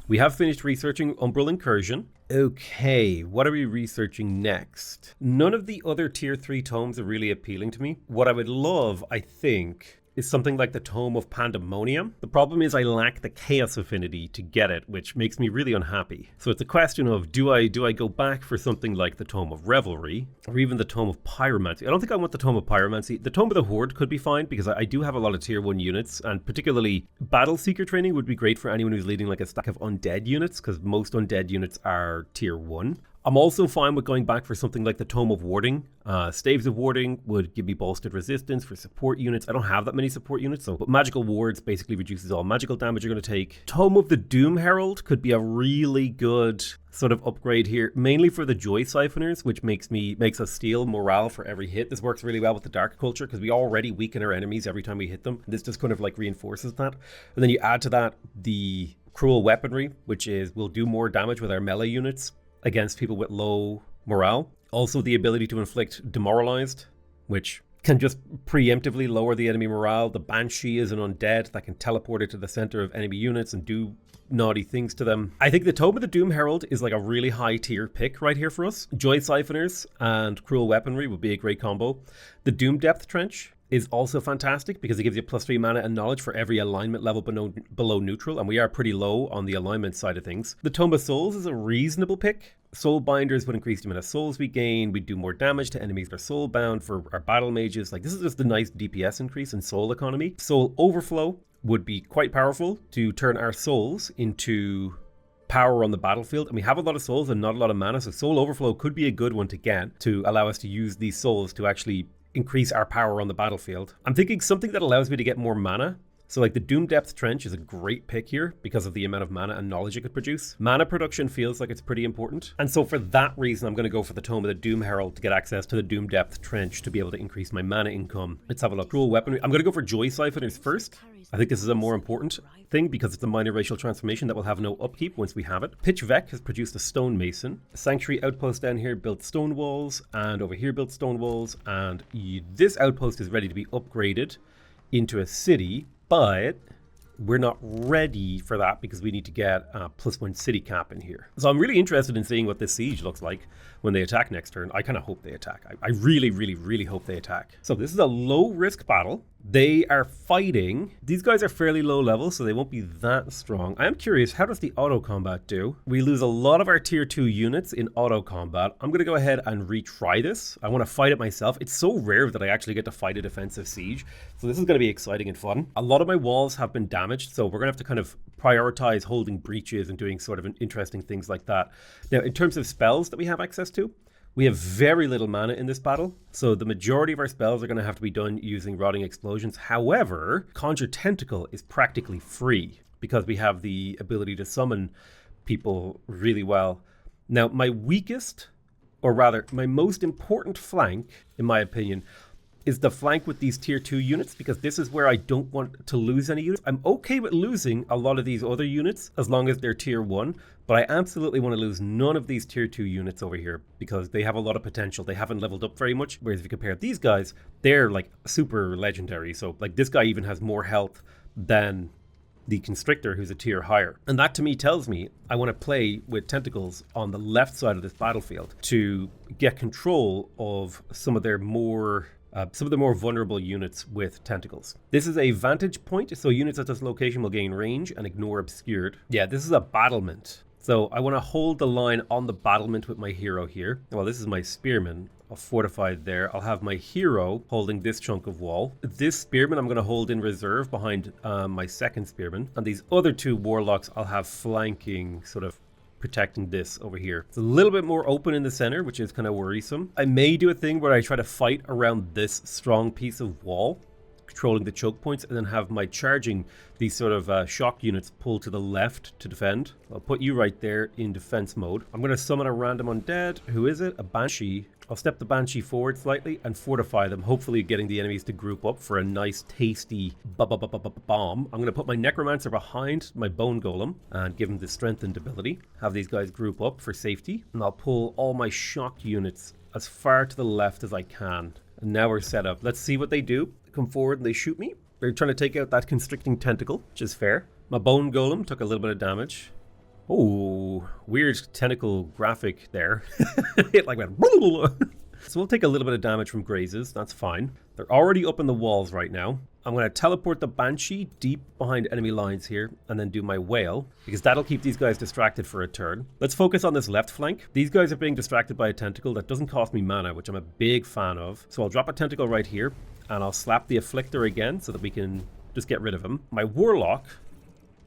We have finished researching Umbral Incursion. Okay, what are we researching next? None of the other tier 3 tomes are really appealing to me. What I would love, I think, is something like the Tome of Pandemonium. The problem is I lack the chaos affinity to get it, which makes me really unhappy. So it's a question of, do I go back for something like the Tome of Revelry, or even the Tome of Pyromancy? I don't think I want the Tome of Pyromancy. The Tome of the Horde could be fine, because I do have a lot of tier 1 units, and particularly Battle Seeker training would be great for anyone who's leading like a stack of undead units, because most undead units are tier 1. I'm also fine with going back for something like the Tome of Warding. Staves of Warding would give me bolstered resistance for support units. I don't have that many support units, but Magical Wards basically reduces all magical damage you're going to take. Tome of the Doom Herald could be a really good sort of upgrade here, mainly for the Joy Siphoners, which makes us steal morale for every hit. This works really well with the Dark Culture, because we already weaken our enemies every time we hit them. This just kind of like reinforces that. And then you add to that the Cruel Weaponry, which will do more damage with our melee units against people with low morale. Also the ability to inflict Demoralized, which can just preemptively lower the enemy morale. The Banshee is an undead that can teleport it to the center of enemy units and do naughty things to them. I think the Tome of the Doom Herald is like a really high tier pick right here for us. Joy Siphoners and Cruel Weaponry would be a great combo. The Doom Depth Trench is also fantastic because it gives you +3 mana and knowledge for every alignment level below neutral, and we are pretty low on the alignment side of things. The Tome of Souls is a reasonable pick. Soul Binders would increase the amount of souls we gain. We do more damage to enemies that are soul bound for our battle mages. Like, this is just a nice DPS increase in soul economy. Soul Overflow would be quite powerful to turn our souls into power on the battlefield, and we have a lot of souls and not a lot of mana, so Soul Overflow could be a good one to get to allow us to use these souls to actually increase our power on the battlefield. I'm thinking something that allows me to get more mana. So like the Doom Depth Trench is a great pick here because of the amount of mana and knowledge it could produce. Mana production feels like it's pretty important. And so for that reason, I'm going to go for the Tome of the Doom Herald to get access to the Doom Depth Trench to be able to increase my mana income. Let's have a look. Cruel Weaponry. I'm going to go for Joy Siphoners first. I think this is a more important thing because it's a minor racial transformation that will have no upkeep once we have it. Pitch Vec has produced a Stone Mason. A Sanctuary Outpost down here built stone walls, and over here built stone walls, and this outpost is ready to be upgraded into a city, but we're not ready for that because we need to get a +1 city cap in here. So I'm really interested in seeing what this siege looks like when they attack next turn. I kind of hope they attack. I really hope they attack. So this is a low risk battle. They are fighting. These guys are fairly low level, so they won't be that strong. I am curious, how does the auto combat do? We lose a lot of our tier 2 units in auto combat. I'm going to go ahead and retry this. I want to fight it myself. It's so rare that I actually get to fight a defensive siege. So this is going to be exciting and fun. A lot of my walls have been damaged, so we're going to have to kind of prioritize holding breaches and doing sort of interesting things like that. Now, in terms of spells that we have access to, we have very little mana in this battle, so the majority of our spells are going to have to be done using Rotting Explosions. However, Conjure Tentacle is practically free because we have the ability to summon people really well. Now, my weakest, or rather, my most important flank, in my opinion, is the flank with these tier 2 units, because this is where I don't want to lose any units. I'm okay with losing a lot of these other units as long as they're tier 1, but I absolutely want to lose none of these tier 2 units over here because they have a lot of potential. They haven't leveled up very much, whereas if you compare these guys, they're like super legendary. So like this guy even has more health than the Constrictor, who's a tier higher. And that to me tells me I want to play with tentacles on the left side of this battlefield to get control of some of their more vulnerable units with tentacles. This is a vantage point, so units at this location will gain range and ignore obscured. Yeah, this is a battlement. So I want to hold the line on the battlement with my hero here. Well, this is my spearman. I'll fortify there. I'll have my hero holding this chunk of wall. This spearman I'm going to hold in reserve behind my second spearman. And these other 2 warlocks I'll have flanking, sort of protecting this over here. It's a little bit more open in the center, which is kind of worrisome. I may do a thing where I try to fight around this strong piece of wall, controlling the choke points, and then have my charging these sort of shock units pull to the left to defend. I'll put you right there in defense mode. I'm going to summon a random undead. Who is it? A Banshee. I'll step the Banshee forward slightly and fortify them, hopefully getting the enemies to group up for a nice tasty bomb. I'm going to put my Necromancer behind my Bone Golem and give him the strengthened ability. Have these guys group up for safety. And I'll pull all my shock units as far to the left as I can. And now we're set up. Let's see what they do. Come forward and they shoot me. They're trying to take out that Constricting Tentacle, which is fair. My Bone Golem took a little bit of damage. Oh, weird tentacle graphic there. It like went. So we'll take a little bit of damage from grazes. That's fine. They're already up in the walls right now. I'm going to teleport the Banshee deep behind enemy lines here and then do my Whale, because that'll keep these guys distracted for a turn. Let's focus on this left flank. These guys are being distracted by a tentacle that doesn't cost me mana, which I'm a big fan of. So I'll drop a tentacle right here and I'll slap the Afflictor again so that we can just get rid of him. My Warlock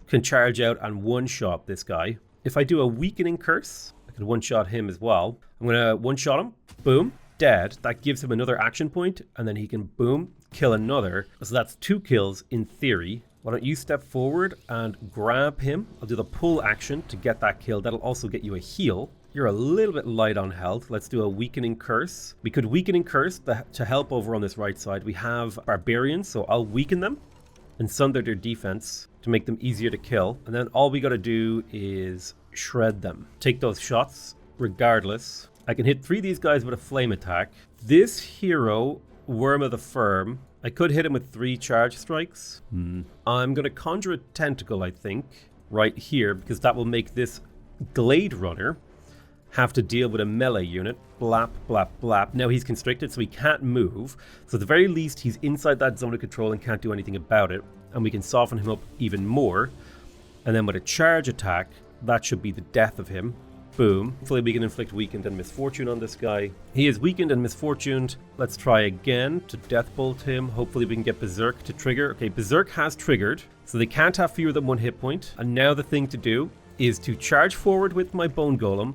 can charge out and one-shot this guy. If I do a Weakening Curse, I can one-shot him as well. I'm going to one-shot him. Boom. Dead. That gives him another action point, and then he can, boom, kill another. So that's 2 kills in theory. Why don't you step forward and grab him? I'll do the pull action to get that kill. That'll also get you a heal. You're a little bit light on health. Let's do a Weakening Curse. We could Weakening Curse to help over on this right side. We have Barbarians, so I'll weaken them and sunder their defense to make them easier to kill. And then all we got to do is shred them. Take those shots regardless. I can hit 3 of these guys with a flame attack. This hero, Worm of the Firm, I could hit him with 3 charge strikes. I'm going to conjure a tentacle, I think, right here, because that will make this Glade Runner have to deal with a melee unit. Blap, blap, blap. Now he's constricted, so he can't move. So at the very least, he's inside that zone of control and can't do anything about it. And we can soften him up even more. And then with a charge attack, that should be the death of him. Boom. Hopefully we can inflict weakened and misfortune on this guy. He is weakened and misfortuned. Let's try again to death bolt him. Hopefully we can get Berserk to trigger. Okay, Berserk has triggered, so they can't have fewer than 1 hit point. And now the thing to do is to charge forward with my bone golem,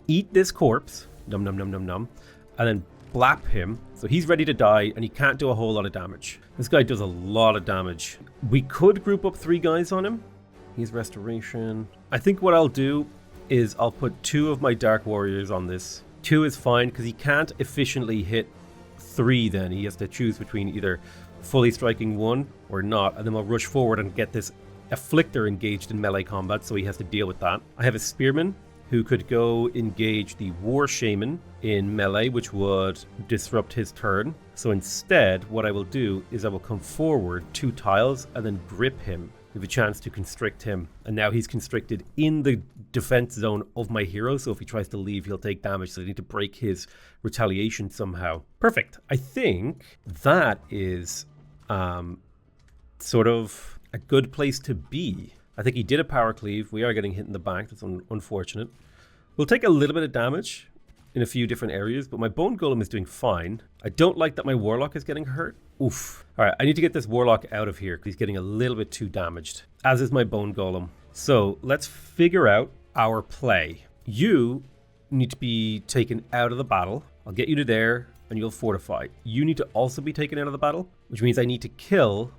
eat this corpse, num num num num num, and then blap him. So he's ready to die and he can't do a whole lot of damage. This guy does a lot of damage. We could group up 3 guys on him. He's restoration. I think what I'll do is I'll put 2 of my Dark Warriors on this. 2 is fine because he can't efficiently hit 3 then. He has to choose between either fully striking 1 or not, and then we'll rush forward and get this Afflictor engaged in melee combat, so he has to deal with that. I have a Spearman who could go engage the War Shaman in melee, which would disrupt his turn. So instead, what I will do is I will come forward 2 tiles and then grip him. We have a chance to constrict him, and now he's constricted in the defense zone of my hero, so if he tries to leave, he'll take damage, so I need to break his retaliation somehow. Perfect. I think that is sort of a good place to be. I think he did a power cleave. We are getting hit in the back. That's unfortunate. We'll take a little bit of damage in a few different areas, but my bone golem is doing fine. I don't like that my warlock is getting hurt. Oof. All right, I need to get this warlock out of here because he's getting a little bit too damaged, as is my bone golem. So let's figure out our play. You need to be taken out of the battle. I'll get you to there and you'll fortify. You need to also be taken out of the battle, which means I need to kill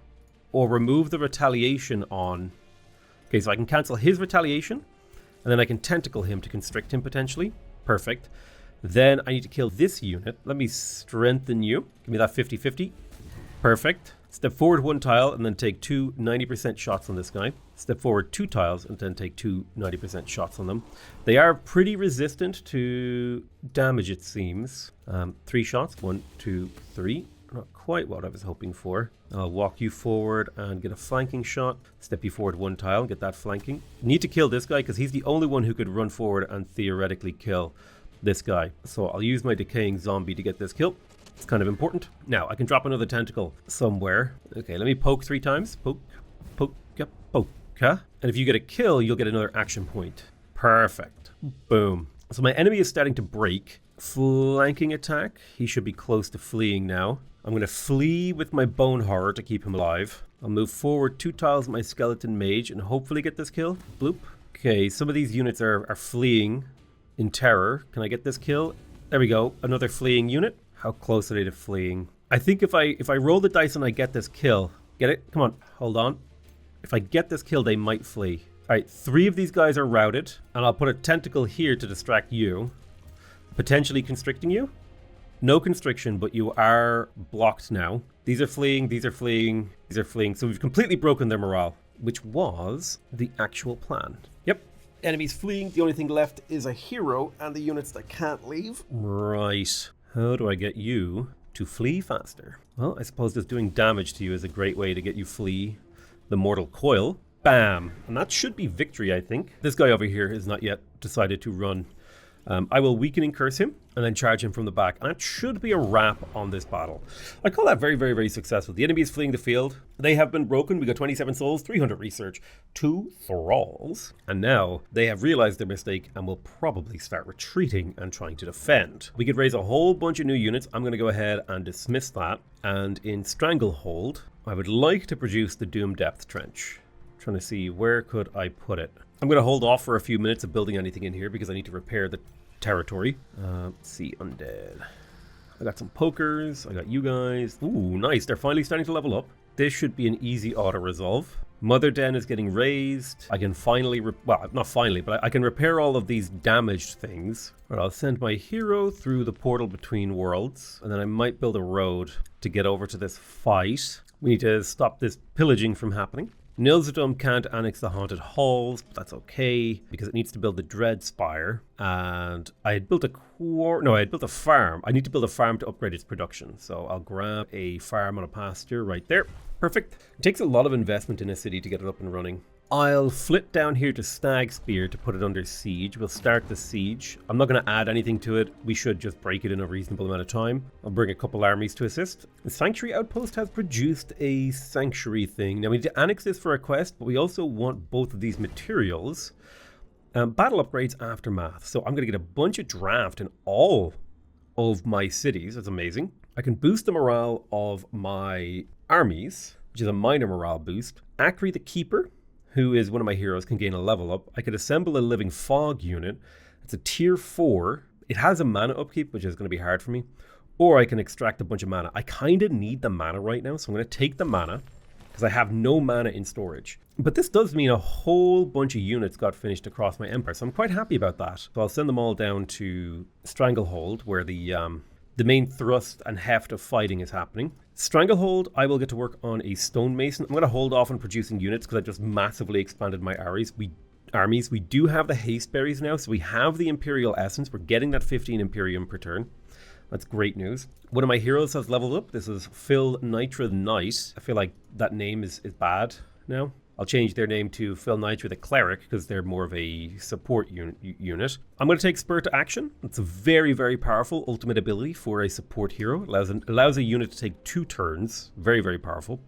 or remove the retaliation on. Okay, so I can cancel his retaliation, and then I can tentacle him to constrict him potentially. Perfect. Then I need to kill this unit. Let me strengthen you. Give me that 50-50. Perfect. Step forward 1 tile and then take 2 90% shots on this guy. Step forward 2 tiles and then take 2 90% shots on them. They are pretty resistant to damage, it seems. 3 shots. 1, 2, 3. Not quite what I was hoping for. I'll walk you forward and get a flanking shot. Step you forward 1 tile, get that flanking. Need to kill this guy because he's the only one who could run forward and theoretically kill this guy. So I'll use my decaying zombie to get this kill. It's kind of important. Now I can drop another tentacle somewhere. Okay, let me poke 3 times. Poke, poke, poke. And if you get a kill, you'll get another action point. Perfect. Boom. So my enemy is starting to break. Flanking attack. He should be close to fleeing now. I'm going to flee with my Bone Horror to keep him alive. I'll move forward 2 tiles with my Skeleton Mage and hopefully get this kill. Bloop. Okay, some of these units are fleeing in terror. Can I get this kill? There we go. Another fleeing unit. How close are they to fleeing? I think if I roll the dice and I get this kill. Get it? Come on. Hold on. If I get this kill, they might flee. All right, 3 of these guys are routed. And I'll put a tentacle here to distract you. Potentially constricting you. No constriction, but you are blocked now. These are fleeing, these are fleeing, these are fleeing. So we've completely broken their morale, which was the actual plan. Yep. Enemies fleeing. The only thing left is a hero and the units that can't leave. Right. How do I get you to flee faster? Well, I suppose just doing damage to you is a great way to get you flee the Mortal Coil. Bam. And that should be victory, I think. This guy over here has not yet decided to run. I will Weakening Curse him and then charge him from the back. And that should be a wrap on this battle. I call that very, very, very successful. The enemy is fleeing the field. They have been broken. We got 27 souls, 300 research, 2 thralls. And now they have realized their mistake and will probably start retreating and trying to defend. We could raise a whole bunch of new units. I'm going to go ahead and dismiss that. And in Stranglehold, I would like to produce the Doom Depth Trench. I'm trying to see where could I put it. I'm going to hold off for a few minutes of building anything in here because I need to repair the territory. Let's see, Undead. I got some pokers. I got you guys. Ooh, nice. They're finally starting to level up. This should be an easy auto-resolve. Motherden is getting raised. I can finally, well, not finally, but I can repair all of these damaged things. But I'll send my hero through the portal between worlds, and then I might build a road to get over to this fight. We need to stop this pillaging from happening. Nilzadum can't annex the Haunted Halls, but that's okay, because it needs to build the Dread Spire. And I had built I had built a farm. I need to build a farm to upgrade its production. So I'll grab a farm on a pasture right there. Perfect. It takes a lot of investment in a city to get it up and running. I'll flit down here to Stag Spear to put it under siege. We'll start the siege. I'm not going to add anything to it. We should just break it in a reasonable amount of time. I'll bring a couple armies to assist. The Sanctuary Outpost has produced a sanctuary thing. Now we need to annex this for a quest, but we also want both of these materials. Battle upgrades aftermath. So I'm going to get a bunch of draft in all of my cities. That's amazing. I can boost the morale of my armies, which is a minor morale boost. Acri the Keeper, who is one of my heroes, can gain a level up. I could assemble a Living Fog unit. It's a tier 4. It has a mana upkeep, which is going to be hard for me. Or I can extract a bunch of mana. I kind of need the mana right now, so I'm going to take the mana because I have no mana in storage. But this does mean a whole bunch of units got finished across my empire, so I'm quite happy about that. So I'll send them all down to Stranglehold, where the main thrust and heft of fighting is happening. Stranglehold, I will get to work on a Stonemason. I'm going to hold off on producing units because I just massively expanded my armies. We do have the haste berries now, so we have the Imperial Essence. We're getting that 15 Imperium per turn. That's great news. One of my heroes has leveled up. This is Phil Nitra the Knight. I feel like that name is bad now. I'll change their name to Phil Nitra the Cleric because they're more of a support unit. I'm going to take Spur to Action. It's a very, very powerful ultimate ability for a support hero. It allows a unit to take 2 turns. Very, very powerful.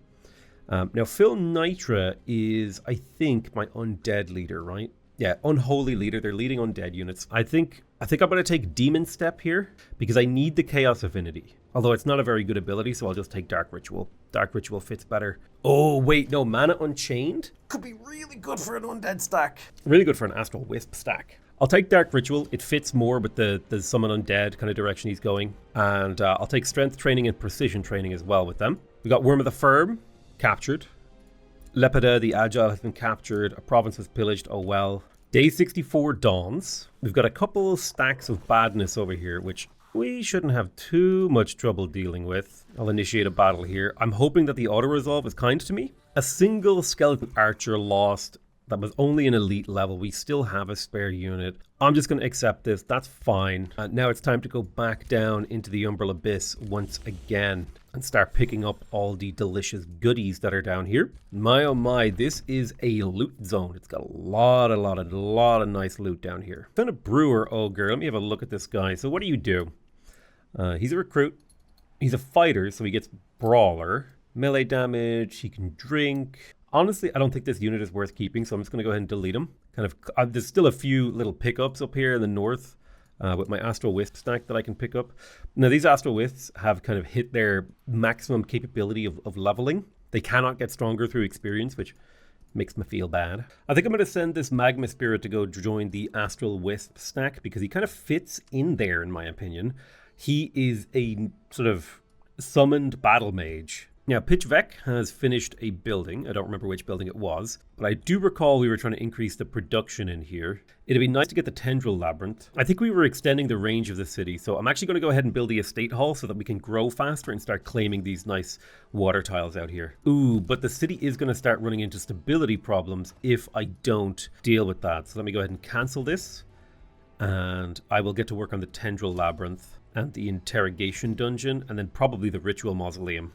Now, Phil Nitra is, I think, my undead leader, right? Yeah, unholy leader. They're leading undead units. I think I'm going to take Demon Step here because I need the Chaos Affinity. Although it's not a very good ability, so I'll just take Dark Ritual. Dark Ritual fits better. Oh, wait, no, Mana Unchained could be really good for an undead stack. Really good for an Astral Wisp stack. I'll take Dark Ritual. It fits more with the Summon Undead kind of direction he's going. And I'll take Strength Training and Precision Training as well with them. We got Worm of the Firm, captured. Lepida the Agile has been captured. A province was pillaged, oh well. Day 64 dawns. We've got a couple stacks of badness over here, which we shouldn't have too much trouble dealing with. I'll initiate a battle here. I'm hoping that the auto-resolve is kind to me. A single skeleton archer lost. That was only an elite level. We still have a spare unit. I'm just going to accept this. That's fine. Now it's time to go back down into the Umbral Abyss once again and start picking up all the delicious goodies that are down here. My oh my, this is a loot zone. It's got a lot of nice loot down here. Found a brewer ogre. Let me have a look at this guy. So what do you do? He's a recruit. He's a fighter, so he gets brawler. Melee damage. He can drink. Honestly, I don't think this unit is worth keeping, so I'm just going to go ahead and delete him. There's still a few little pickups up here in the north with my Astral Wisp stack that I can pick up. Now, these Astral Wisps have kind of hit their maximum capability of leveling. They cannot get stronger through experience, which makes me feel bad. I think I'm going to send this Magma Spirit to go join the Astral Wisp stack because he kind of fits in there, in my opinion. He is a sort of summoned battle mage. Now, Pitchvek has finished a building. I don't remember which building it was, but I do recall we were trying to increase the production in here. It'd be nice to get the Tendril Labyrinth. I think we were extending the range of the city, so I'm actually going to go ahead and build the estate hall so that we can grow faster and start claiming these nice water tiles out here. Ooh, but the city is going to start running into stability problems if I don't deal with that. So let me go ahead and cancel this, and I will get to work on the Tendril Labyrinth and the Interrogation Dungeon, and then probably the Ritual Mausoleum,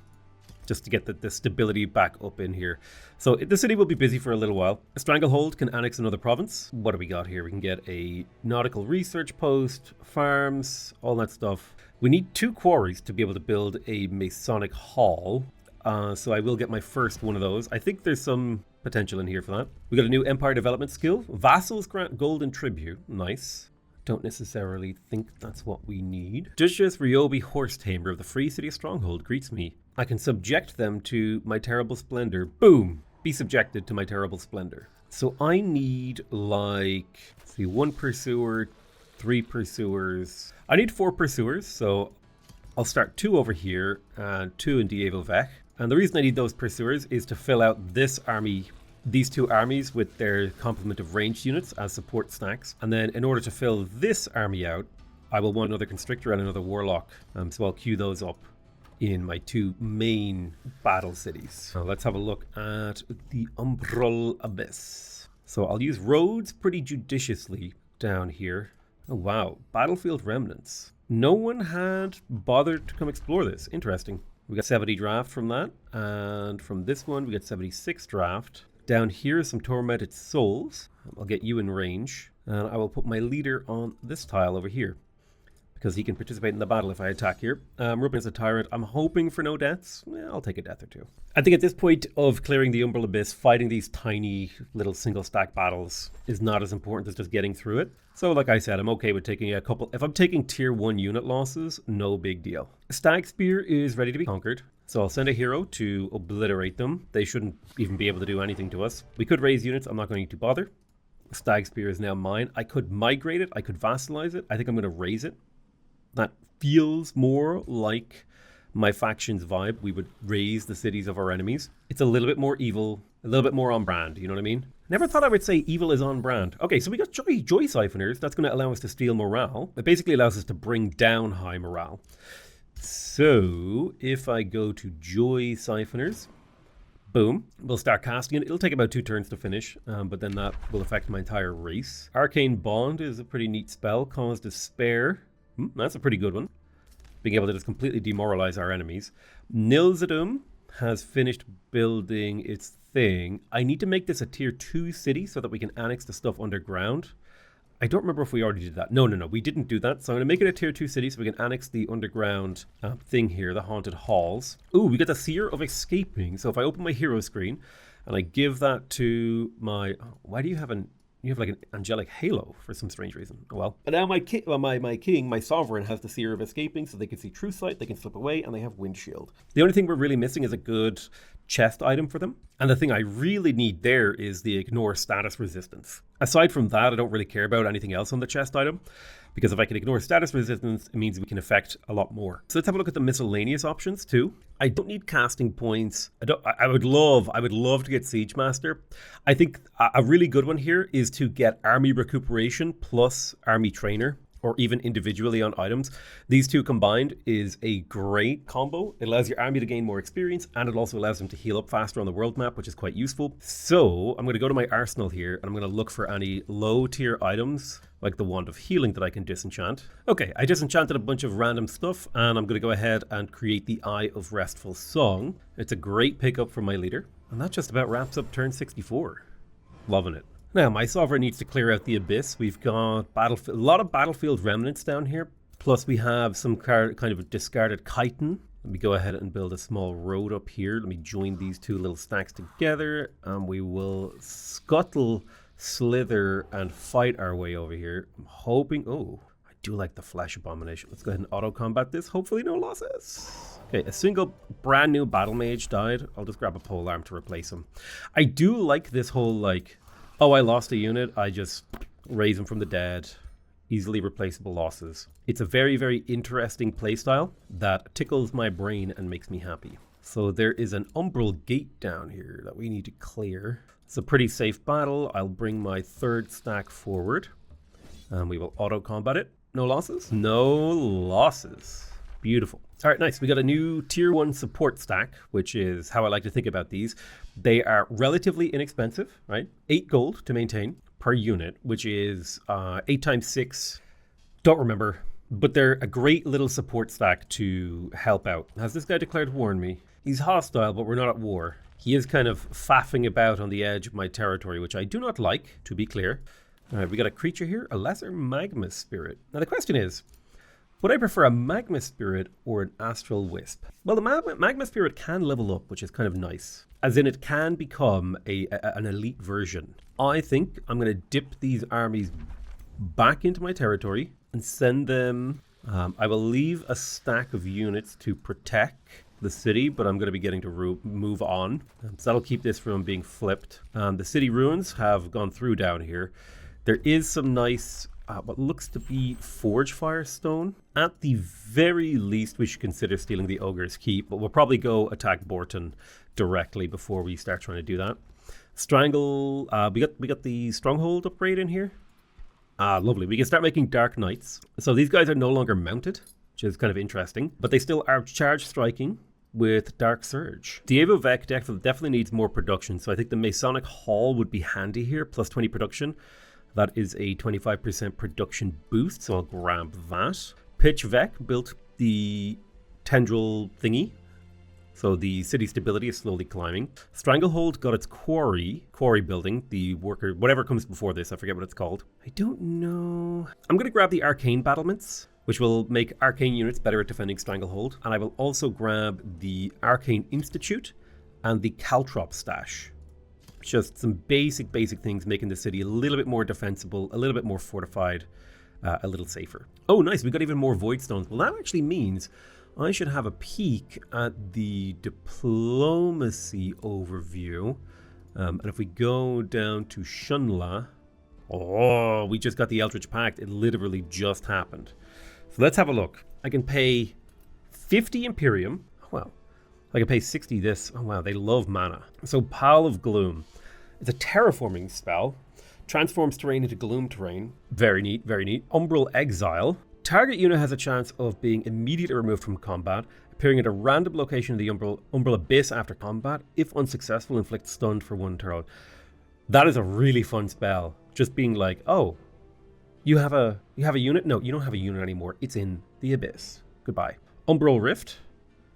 just to get the stability back up in here. So the city will be busy for a little while. A Stranglehold can annex another province. What do we got here? We can get a nautical research post, farms, all that stuff. We need 2 quarries to be able to build a Masonic Hall. So I will get my first one of those. I think there's some potential in here for that. We got a new Empire Development skill. Vassals grant golden tribute. Nice. Don't necessarily think that's what we need. Duchess Ryobi Horsetamer of the Free City of Stronghold greets me. I can subject them to my terrible splendor. Boom! Be subjected to my terrible splendor. So I need like, let's see, 1 pursuer, 3 pursuers. I need 4 pursuers, so I'll start 2 over here and 2 in Dievovec. And the reason I need those pursuers is to fill out this army, these 2 armies with their complement of ranged units as support stacks. And then in order to fill this army out, I will want another Constrictor and another Warlock. So I'll queue those up in my 2 main battle cities. So let's have a look at the Umbral Abyss. So I'll use roads pretty judiciously down here. Oh wow, Battlefield Remnants. No one had bothered to come explore this. Interesting. We got 70 draft from that, and from this one we got 76 draft. Down here is some Tormented Souls. I'll get you in range, and I will put my leader on this tile over here. because he can participate in the battle if I attack here. We're up against a Tyrant. I'm hoping for no deaths. I'll take a death or two. I think at this point of clearing the Umbral Abyss, fighting these tiny little single stack battles is not as important as just getting through it. So like I said, I'm okay with taking a couple. If I'm taking tier 1 unit losses, no big deal. Stag Spear is ready to be conquered. So I'll send a hero to obliterate them. They shouldn't even be able to do anything to us. We could raise units. I'm not going to bother. Stag Spear is now mine. I could migrate it. I could vassalize it. I think I'm going to raise it. That feels more like my faction's vibe. We would raise the cities of our enemies. It's a little bit more evil, a little bit more on brand, you know what I mean? Never thought I would say evil is on brand. Okay, so we got Joy Siphoners. That's going to allow us to steal morale. It basically allows us to bring down high morale. So if I go to Joy Siphoners, boom, we'll start casting it. It'll take about 2 turns to finish, but then that will affect my entire race. Arcane Bond is a pretty neat spell. Cause Despair. That's a pretty good one. Being able to just completely demoralize our enemies. Nilzadum has finished building its thing. I need to make this a tier 2 city so that we can annex the stuff underground. I don't remember if we already did that. No, we didn't do that. So I'm going to make it a tier 2 city so we can annex the underground thing here, the Haunted Halls. Ooh, we got the Seer of Escaping. So if I open my hero screen and I give that to my... Why do you have an... You have like an angelic halo for some strange reason. Oh well. And now my king, my sovereign, has the Seer of Escaping, so they can see True Sight, they can slip away, and they have Windshield. The only thing we're really missing is a good chest item for them. And the thing I really need there is the Ignore Status Resistance. Aside from that, I don't really care about anything else on the chest item, because if I can ignore status resistance, it means we can affect a lot more. So let's have a look at the miscellaneous options too. I don't need casting points. I would love to get Siege Master. I think a really good one here is to get Army Recuperation plus Army Trainer, or even individually on items. These two combined is a great combo. It allows your army to gain more experience, and it also allows them to heal up faster on the world map, which is quite useful. So I'm going to go to my arsenal here, and I'm going to look for any low tier items, like the Wand of Healing that I can disenchant. Okay, I disenchanted a bunch of random stuff, and I'm going to go ahead and create the Eye of Restful Song. It's a great pickup for my leader. And that just about wraps up turn 64. Loving it. Now, my sovereign needs to clear out the Abyss. We've got a lot of battlefield remnants down here. Plus, we have some kind of a discarded chitin. Let me go ahead and build a small road up here. Let me join these two little stacks together, and we will scuttle, slither, and fight our way over here. I'm hoping... Oh, I do like the Flesh Abomination. Let's go ahead and auto-combat this. Hopefully no losses. Okay, a single brand new battle mage died. I'll just grab a polearm to replace him. I do like this whole, like... Oh, I lost a unit. I just raise them from the dead. Easily replaceable losses. It's a very, very interesting playstyle that tickles my brain and makes me happy. So there is an Umbral Gate down here that we need to clear. It's a pretty safe battle. I'll bring my third stack forward. And we will auto-combat it. No losses? No losses. Beautiful. All right, nice. We got a new tier 1 support stack, which is how I like to think about these. They are relatively inexpensive, right? 8 gold to maintain per unit, which is 8 times 6. Don't remember, but they're a great little support stack to help out. Has this guy declared war on me? He's hostile, but we're not at war. He is kind of faffing about on the edge of my territory, which I do not like, to be clear. All right, we got a creature here, a Lesser Magma Spirit. Now the question is, would I prefer a Magma Spirit or an Astral Wisp? Well, the Magma Spirit can level up, which is kind of nice. As in, it can become an elite version. I think I'm going to dip these armies back into my territory and send them... I will leave a stack of units to protect the city, but I'm going to be getting to move on. So that'll keep this from being flipped. The city ruins have gone through down here. There is some nice... what looks to be Forge Firestone. At the very least, we should consider stealing the Ogre's Keep, but we'll probably go attack Borton directly before we start trying to do that. Strangle, we got the Stronghold upgrade in here. Lovely. We can start making Dark Knights. So these guys are no longer mounted, which is kind of interesting, but they still are charge striking with Dark Surge. The Evo Vec definitely needs more production, so I think the Masonic Hall would be handy here, plus 20 production. That is a 25% production boost, so I'll grab that. Pitch Vec built the Tendril thingy, so the city stability is slowly climbing. Stranglehold got its quarry building, the worker, whatever comes before this, I forget what it's called. I don't know. I'm going to grab the Arcane Battlements, which will make arcane units better at defending Stranglehold. And I will also grab the Arcane Institute and the Caltrop stash. Just some basic things making the city a little bit more defensible, a little bit more fortified, a little safer. Oh, nice. We got even more Voidstones. Well, that actually means I should have a peek at the diplomacy overview. And if we go down to Shunla, oh, we just got the Eldritch Pact. It literally just happened. So let's have a look. I can pay 50 Imperium. Well, I can pay 60 this. Oh, wow, they love mana. So Pile of Gloom. It's a terraforming spell. Transforms terrain into gloom terrain. Very neat, very neat. Umbral Exile. Target unit has a chance of being immediately removed from combat, appearing at a random location in the Umbral Abyss after combat. If unsuccessful, inflict stun for 1 turn. That is a really fun spell. Just being like, oh, you have a unit? No, you don't have a unit anymore. It's in the Abyss. Goodbye. Umbral Rift.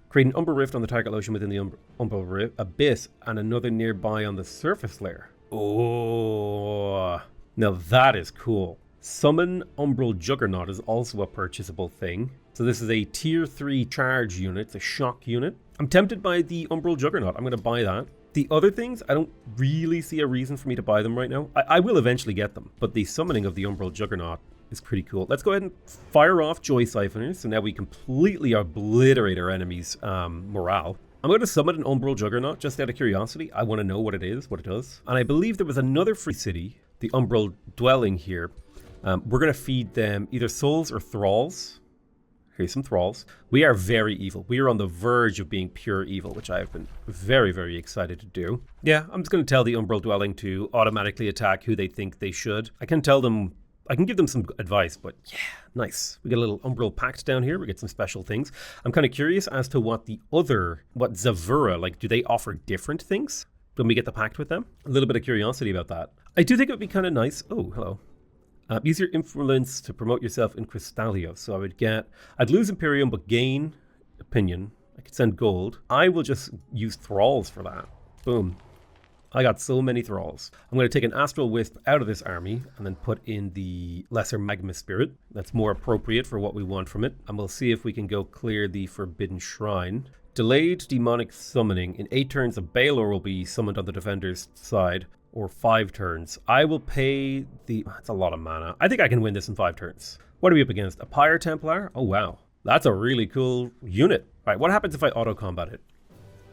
Create an Umbral Rift on the target location within the Umbral Abyss and another nearby on the surface layer. Oh, now that is cool. Summon Umbral Juggernaut is also a purchasable thing. So this is a tier 3 charge unit. It's a shock unit. I'm tempted by the Umbral Juggernaut. I'm going to buy that. The other things, I don't really see a reason for me to buy them right now. I will eventually get them, but the summoning of the Umbral Juggernaut is pretty cool. Let's go ahead and fire off Joy Siphoners. So now we completely obliterate our enemies' morale. I'm going to summon an Umbral Juggernaut just out of curiosity. I want to know what it is, what it does. And I believe there was another free city, the Umbral Dwelling here. We're going to feed them either souls or thralls. Here's some thralls. We are very evil. We are on the verge of being pure evil, which I have been very excited to do. Yeah, I'm just going to tell the Umbral Dwelling to automatically attack who they think they should. I can give them some advice, but yeah, nice. We get a little Umbral Pact down here. We get some special things. I'm kind of curious as to what Zavura, like, do they offer different things when we get the pact with them? A little bit of curiosity about that. I do think it would be kind of nice. Oh, hello. Use your influence to promote yourself in Crystalio. So I'd lose Imperium, but gain opinion. I could send gold. I will just use thralls for that. Boom. I got so many thralls. I'm going to take an Astral Wisp out of this army and then put in the Lesser Magma Spirit. That's more appropriate for what we want from it. And we'll see if we can go clear the Forbidden Shrine. Delayed Demonic Summoning. In 8 turns, a Balor will be summoned on the defender's side, or 5 turns. I will pay the... That's a lot of mana. I think I can win this in 5 turns. What are we up against? A Pyre Templar? Oh, wow. That's a really cool unit. All right, what happens if I auto-combat it?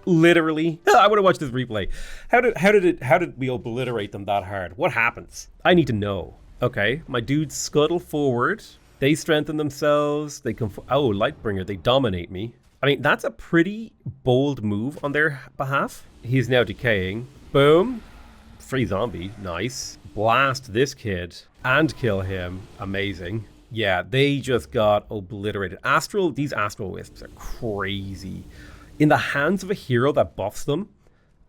Literally. I want to watch this replay. How did we obliterate them that hard? What happens? I need to know. Okay, my dudes scuttle forward. They strengthen themselves. They come... Oh, Lightbringer. They dominate me. I mean, that's a pretty bold move on their behalf. He's now decaying. Boom. Free zombie. Nice. Blast this kid and kill him. Amazing. Yeah, they just got obliterated. These Astral Wisps are crazy. In the hands of a hero that buffs them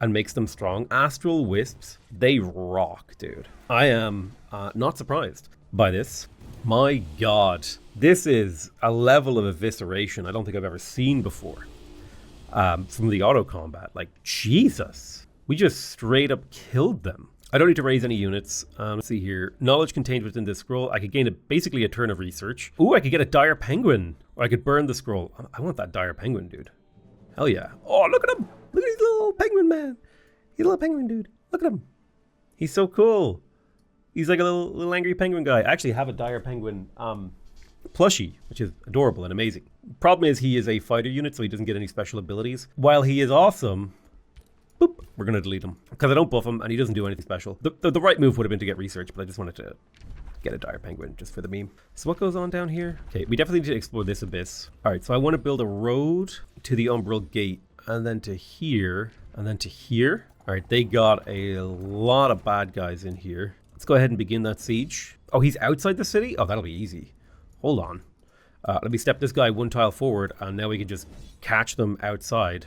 and makes them strong, Astral Wisps, they rock, dude. I am not surprised by this. My God. This is a level of evisceration I don't think I've ever seen before from the auto combat. Like, Jesus. We just straight up killed them. I don't need to raise any units. Let's see here. Knowledge contained within this scroll. I could gain basically a turn of research. Ooh, I could get a Dire Penguin. Or I could burn the scroll. I want that Dire Penguin, dude. Hell yeah. Oh, look at him. Look at his little penguin, man. He's a little penguin, dude. Look at him. He's so cool. He's like a little angry penguin guy. I actually have a Dire Penguin plushie, which is adorable and amazing. Problem is he is a fighter unit, so he doesn't get any special abilities. While he is awesome... Boop, we're going to delete him because I don't buff him and he doesn't do anything special. The right move would have been to get research, but I just wanted to get a Dire Penguin just for the meme. So what goes on down here? Okay, we definitely need to explore this abyss. All right, so I want to build a road to the Umbral Gate and then to here and then to here. All right, they got a lot of bad guys in here. Let's go ahead and begin that siege. Oh, he's outside the city? Oh, that'll be easy. Hold on. Let me step this guy 1 tile forward and now we can just catch them outside.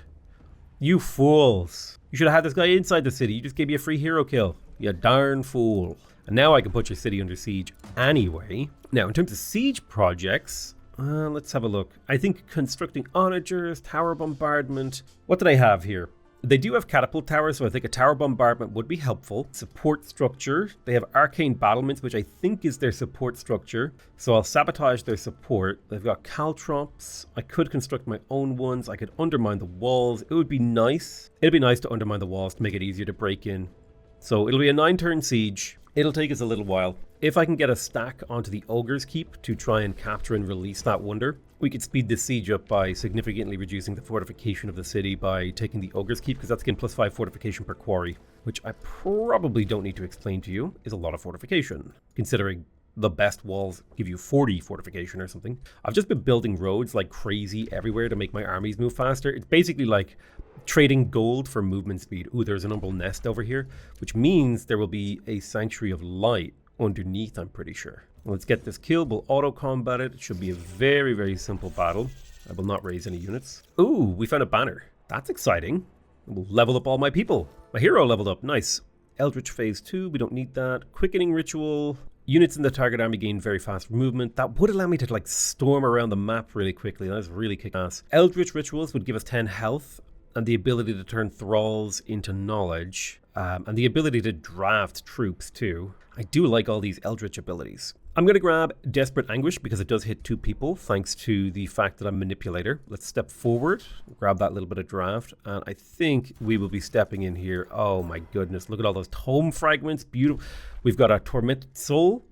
You fools. You should have had this guy inside the city. You just gave me a free hero kill. You darn fool. And now I can put your city under siege anyway. Now, in terms of siege projects, let's have a look. I think constructing onagers, tower bombardment. What did I have here? They do have catapult towers, so I think a tower bombardment would be helpful. Support structure. They have arcane battlements, which I think is their support structure. So I'll sabotage their support. They've got caltrops. I could construct my own ones. I could undermine the walls. It would be nice. It'd be nice to undermine the walls to make it easier to break in. So it'll be a 9-turn siege. It'll take us a little while. If I can get a stack onto the Ogre's Keep to try and capture and release that wonder, we could speed this siege up by significantly reducing the fortification of the city by taking the Ogre's Keep, because that's again +5 fortification per quarry, which I probably don't need to explain to you is a lot of fortification, considering the best walls give you 40 fortification or something. I've just been building roads like crazy everywhere to make my armies move faster. It's basically like trading gold for movement speed. Ooh, there's an Umbral Nest over here, which means there will be a Sanctuary of Light underneath, I'm pretty sure. Let's get this kill. We'll auto-combat it. It should be a very, very simple battle. I will not raise any units. Ooh, we found a banner. That's exciting. We'll level up all my people. My hero leveled up. Nice. Eldritch Phase 2. We don't need that. Quickening Ritual. Units in the target army gain very fast movement. That would allow me to like storm around the map really quickly. That's really kick-ass. Eldritch Rituals would give us 10 health and the ability to turn thralls into knowledge. And the ability to draft troops too. I do like all these Eldritch abilities. I'm going to grab Desperate Anguish because it does hit 2 people thanks to the fact that I'm Manipulator. Let's step forward, grab that little bit of draft, and I think we will be stepping in here. Oh my goodness, look at all those Tome Fragments, beautiful. We've got a Tormented Soul,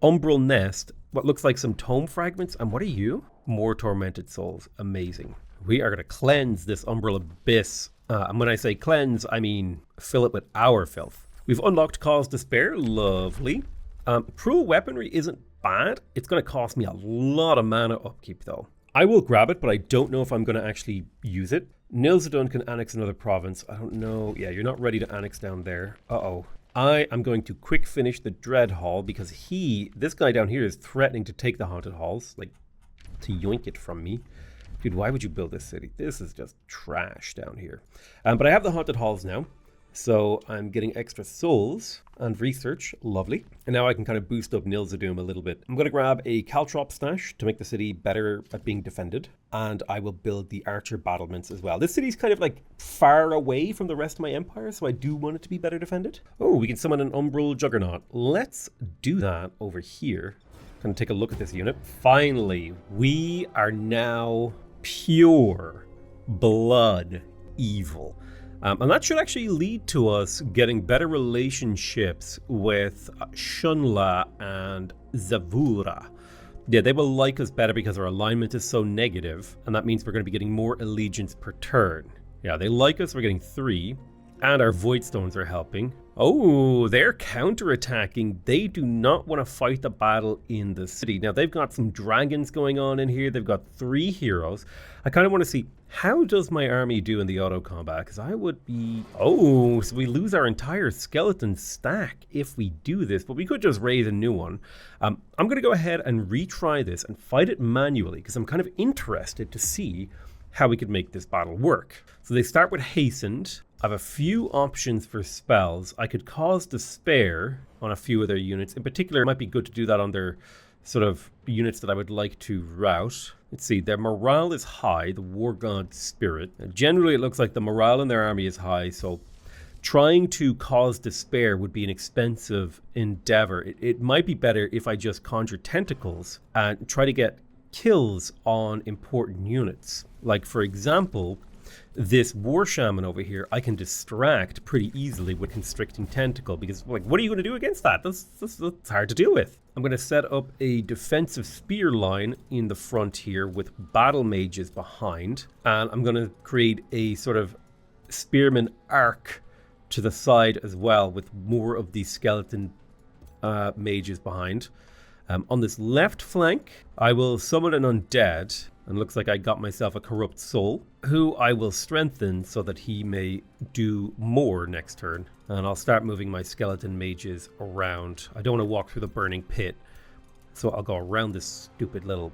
Umbral Nest, what looks like some Tome Fragments, and what are you? More Tormented Souls, amazing. We are going to cleanse this Umbral Abyss. And when I say cleanse, I mean fill it with our filth. We've unlocked Cause Despair, lovely. Cruel Weaponry isn't bad. It's going to cost me a lot of mana upkeep though. I will grab it, but I don't know if I'm going to actually use it. Nilzadun can annex another province. I don't know. Yeah, you're not ready to annex down there. Uh-oh. I am going to quick finish the Dread Hall because this guy down here is threatening to take the Haunted Halls, like to yoink it from me. Dude, why would you build this city? This is just trash down here. But I have the Haunted Halls now. So I'm getting extra souls and research, lovely. And now I can kind of boost up Nilzadun a little bit. I'm going to grab a Caltrop stash to make the city better at being defended. And I will build the archer battlements as well. This city's kind of like far away from the rest of my empire, so I do want it to be better defended. Oh, we can summon an Umbral Juggernaut. Let's do that over here. Gonna take a look at this unit. Finally, we are now pure blood evil. And that should actually lead to us getting better relationships with Shunla and Zavura. Yeah, they will like us better because our alignment is so negative, and that means we're going to be getting more allegiance per turn. Yeah, they like us, we're getting 3, and our Voidstones are helping. Oh, they're counterattacking. They do not want to fight the battle in the city. Now, they've got some dragons going on in here. They've got 3 heroes. I kind of want to see, how does my army do in the auto combat? Because I would be... Oh, so we lose our entire skeleton stack if we do this, but we could just raise a new one. I'm going to go ahead and retry this and fight it manually because I'm kind of interested to see how we could make this battle work. So they start with Hastened. I have a few options for spells. I could Cause Despair on a few of their units. In particular, it might be good to do that on their sort of units that I would like to rout. Let's see, their morale is high, the War God Spirit. Generally, it looks like the morale in their army is high, so trying to Cause Despair would be an expensive endeavor. It might be better if I just conjure tentacles and try to get kills on important units. Like, for example, this War Shaman over here, I can distract pretty easily with Constricting Tentacle because, like, what are you going to do against that? That's hard to deal with. I'm going to set up a defensive spear line in the front here with battle mages behind, and I'm going to create a sort of spearman arc to the side as well with more of these skeleton mages behind. On this left flank, I will summon an undead, and looks like I got myself a corrupt soul, who I will strengthen so that he may do more next turn. And I'll start moving my skeleton mages around. I don't want to walk through the burning pit, so I'll go around this stupid little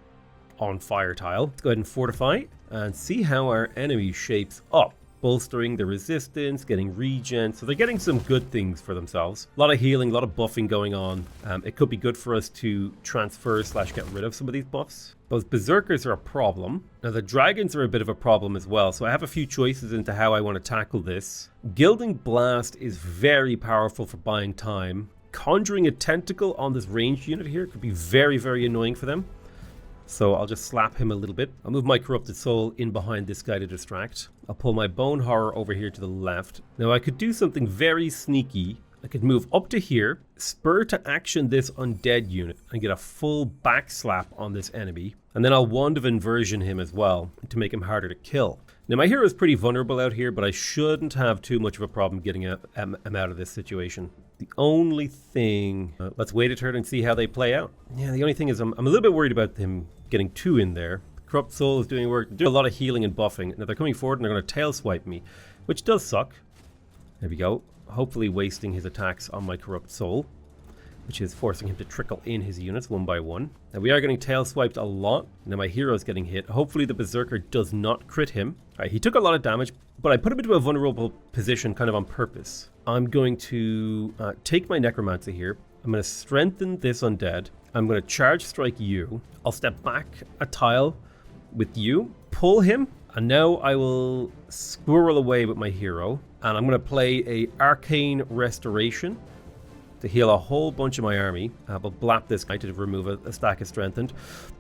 on fire tile. Let's go ahead and fortify and see how our enemy shapes up. bolstering their resistance, getting regen, so they're getting some good things for themselves. A lot of healing, a lot of buffing going on. It could be good for us to transfer / get rid of some of these buffs. Those berserkers are a problem. Now the dragons are a bit of a problem as well, so I have a few choices into how I want to tackle this. Gilding Blast is very powerful for buying time. Conjuring a tentacle on this ranged unit here could be very, very annoying for them. So I'll just slap him a little bit. I'll move my Corrupted Soul in behind this guy to distract. I'll pull my Bone Horror over here to the left. Now I could do something very sneaky. I could move up to here, spur to action this undead unit, and get a full back slap on this enemy. And then I'll Wand of Inversion him as well, to make him harder to kill. Now my hero is pretty vulnerable out here, but I shouldn't have too much of a problem getting him out of this situation. The only thing... let's wait a turn and see how they play out. Yeah, the only thing is I'm a little bit worried about him getting 2 in there. Corrupt Soul is doing work. They're doing a lot of healing and buffing. Now they're coming forward and they're going to tail swipe me, which does suck. There we go. Hopefully wasting his attacks on my Corrupt Soul, which is forcing him to trickle in his units one by one. Now we are getting tail swiped a lot. Now my hero is getting hit. Hopefully the Berserker does not crit him. Alright, he took a lot of damage, but I put him into a vulnerable position kind of on purpose. I'm going to take my Necromancer here. I'm going to strengthen this undead. I'm going to charge strike you. I'll step back a tile with you, pull him, and now I will squirrel away with my hero. And I'm going to play a Arcane Restoration to heal a whole bunch of my army. I'll blap this guy to remove a stack of strengthened.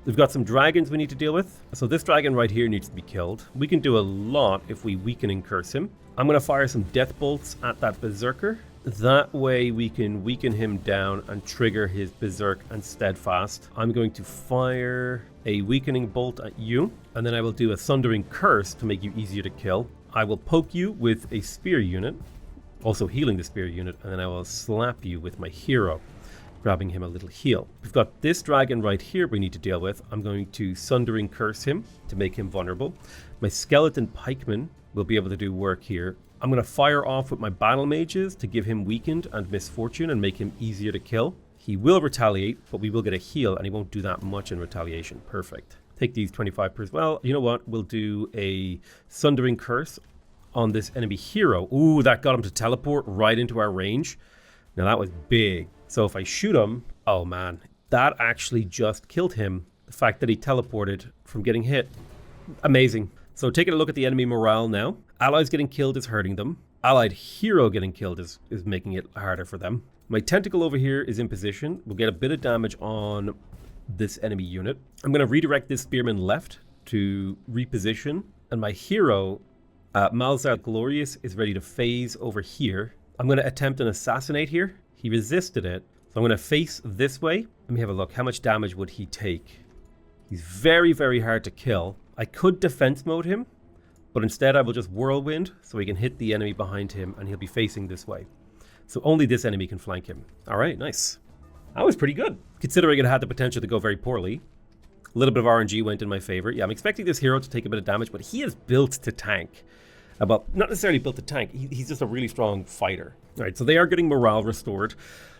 We've got some dragons we need to deal with. So this dragon right here needs to be killed. We can do a lot if we weaken and curse him. I'm going to fire some death bolts at that berserker. That way we can weaken him down and trigger his berserk and steadfast. I'm going to fire a weakening bolt at you, and then I will do a thundering curse to make you easier to kill. I will poke you with a spear unit, also healing the spear unit, and then I will slap you with my hero, grabbing him a little heal. We've got this dragon right here we need to deal with. I'm going to Sundering Curse him to make him vulnerable. My skeleton pikeman will be able to do work here. I'm going to fire off with my battle mages to give him weakened and misfortune and make him easier to kill. He will retaliate, but we will get a heal, and he won't do that much in retaliation. Perfect. Take these 25%. Well, you know what? We'll do a Sundering Curse on this enemy hero. Ooh, that got him to teleport right into our range. Now that was big. So if I shoot him, oh man, that actually just killed him. The fact that he teleported from getting hit. Amazing. So taking a look at the enemy morale now. Allies getting killed is hurting them. Allied hero getting killed is making it harder for them. My tentacle over here is in position. We'll get a bit of damage on this enemy unit. I'm going to redirect this spearman left to reposition. And my hero, Malzar Glorious, is ready to phase over here. I'm going to attempt an assassinate here. He resisted it. So I'm going to face this way. Let me have a look. How much damage would he take? He's very, very hard to kill. I could defense mode him, but instead I will just whirlwind so he can hit the enemy behind him and he'll be facing this way. So only this enemy can flank him. All right, nice. That was pretty good, considering it had the potential to go very poorly. A little bit of RNG went in my favor. Yeah, I'm expecting this hero to take a bit of damage, but he is built to tank. Well, not necessarily built to tank. He's just a really strong fighter. All right, so they are getting morale restored.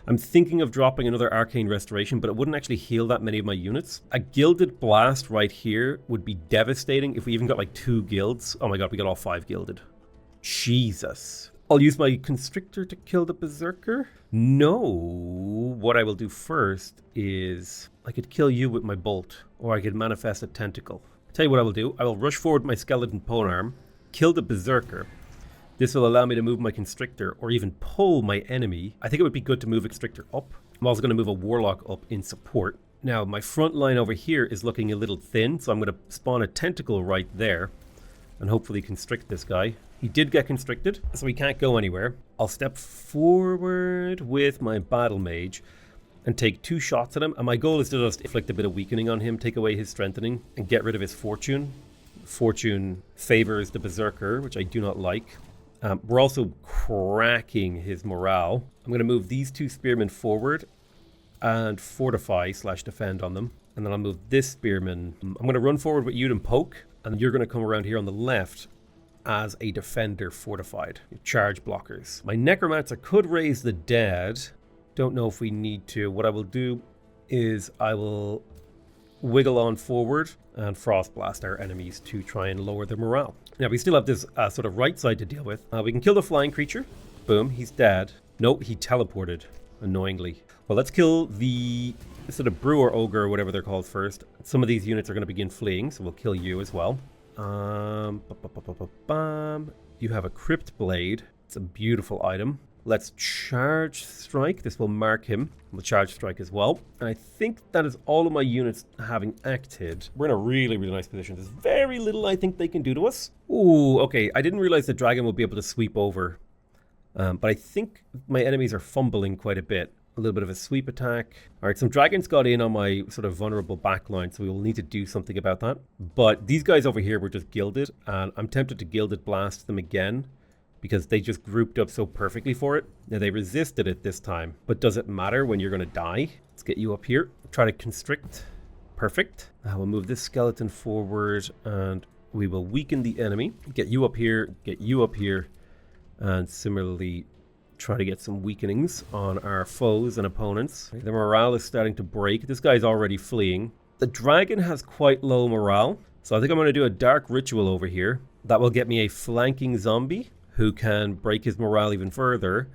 I'm thinking of dropping another Arcane Restoration, but it wouldn't actually heal that many of my units. A Gilded Blast right here would be devastating if we even got like 2 guilds. Oh my god, we got all 5 gilded. Jesus. I'll use my Constrictor to kill the Berserker. No, what I will do first is I could kill you with my bolt, or I could manifest a tentacle. I'll tell you what I will do. I will rush forward my skeleton polearm, kill the Berserker. This will allow me to move my Constrictor or even pull my enemy. I think it would be good to move a Constrictor up. I'm also going to move a Warlock up in support. Now, my front line over here is looking a little thin, so I'm going to spawn a tentacle right there and hopefully constrict this guy. He did get constricted, so he can't go anywhere. I'll step forward with my Battle Mage and take 2 shots at him. And my goal is to just inflict a bit of weakening on him, take away his strengthening, and get rid of his fortune. Fortune favors the Berserker, which I do not like. We're also cracking his morale. I'm going to move these 2 spearmen forward and fortify/defend on them. And then I'll move this spearman. I'm going to run forward with you and poke, and you're going to come around here on the left as a defender fortified. Charge blockers. My Necromancer could raise the dead. Don't know if we need to. What I will do is I will wiggle on forward and Frost Blast our enemies to try and lower their morale. Now, we still have this sort of right side to deal with. We can kill the flying creature. Boom, he's dead. Nope, he teleported, annoyingly. Well, let's kill the sort of brewer ogre or whatever they're called first. Some of these units are going to begin fleeing, so we'll kill you as well. You have a crypt blade. It's a beautiful item. Let's charge strike. This will mark him. We'll charge strike as well. And I think that is all of my units having acted. We're in a really, really nice position. There's very little I think they can do to us. Ooh, okay. I didn't realize the dragon will be able to sweep over. But I think my enemies are fumbling quite a bit. A little bit of a sweep attack. All right, some dragons got in on my sort of vulnerable backline, so we will need to do something about that. But these guys over here were just gilded, and I'm tempted to gilded blast them again because they just grouped up so perfectly for it. Now, they resisted it this time, but does it matter when you're going to die? Let's get you up here. Try to constrict. Perfect. We'll move this skeleton forward, and we will weaken the enemy. Get you up here, and similarly try to get some weakenings on our foes and opponents. The morale is starting to break. This guy's already fleeing. The dragon has quite low morale, so I think I'm going to do a dark ritual over here. That will get me a flanking zombie who can break his morale even further.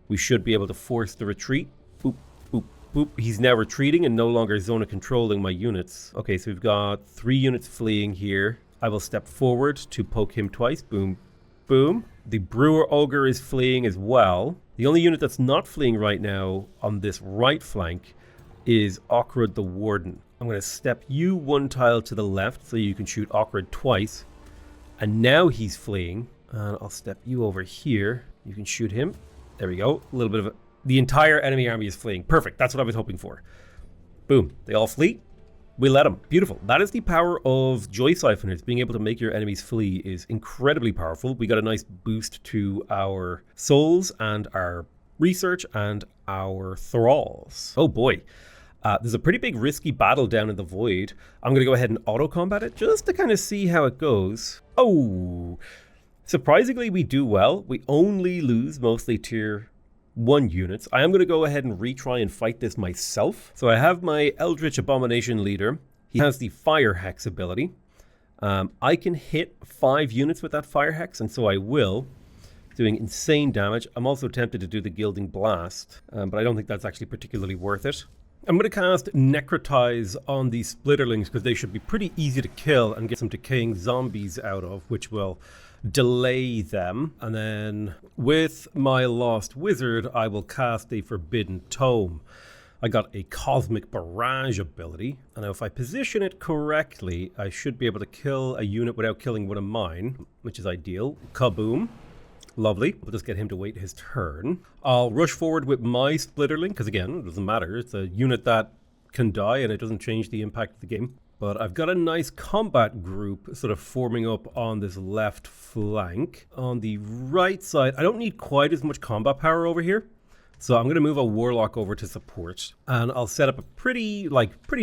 We should be able to force the retreat. Boop, boop, boop. He's now retreating and no longer zone of controlling my units. Okay, so we've got 3 units fleeing here. I will step forward to poke him twice. Boom, boom. The brewer ogre is fleeing as well. The only unit that's not fleeing right now on this right flank is Okrud the Warden. I'm going to step you 1 tile to the left so you can shoot Okrud twice. And now he's fleeing. And I'll step you over here. You can shoot him. There we go. A little bit of the entire enemy army is fleeing. Perfect. That's what I was hoping for. Boom. They all flee. We let them. Beautiful. That is the power of Joy Siphoners. Being able to make your enemies flee is incredibly powerful. We got a nice boost to our souls and our research and our thralls. Oh boy. There's a pretty big risky battle down in the void. I'm going to go ahead and auto-combat it just to kind of see how it goes. Oh, surprisingly, we do well. We only lose mostly tier 1 units. I am going to go ahead and retry and fight this myself. So I have my Eldritch Abomination leader. He has the Fire Hex ability. I can hit 5 units with that Fire Hex, and so I will, doing insane damage. I'm also tempted to do the Gilding Blast, but I don't think that's actually particularly worth it. I'm going to cast Necrotize on these Splitterlings because they should be pretty easy to kill and get some decaying zombies out of, which will delay them. And then with my Lost Wizard, I will cast a Forbidden Tome. I got a Cosmic Barrage ability, and if I position it correctly, I should be able to kill a unit without killing one of mine, which is ideal. Kaboom. Lovely. We'll just get him to wait his turn. I'll rush forward with my Splitterling, because again, it doesn't matter. It's a unit that can die, and it doesn't change the impact of the game. But I've got a nice combat group sort of forming up on this left flank. On the right side, I don't need quite as much combat power over here. So I'm going to move a Warlock over to support. And I'll set up a pretty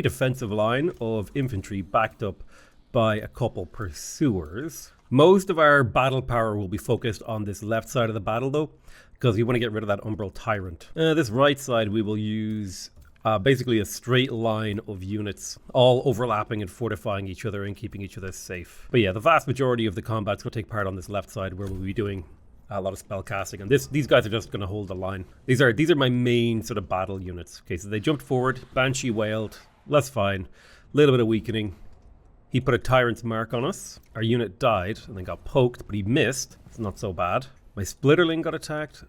defensive line of infantry backed up by a couple pursuers. Most of our battle power will be focused on this left side of the battle though, because we want to get rid of that Umbral Tyrant. This right side we will use basically a straight line of units, all overlapping and fortifying each other and keeping each other safe. But yeah, the vast majority of the combat's going to take part on this left side where we'll be doing a lot of spell casting, and these guys are just going to hold the line. These are my main sort of battle units. Okay, so they jumped forward, Banshee wailed, that's fine. A little bit of weakening. He put a Tyrant's mark on us. Our unit died and then got poked, but he missed. It's not so bad. My Splitterling got attacked.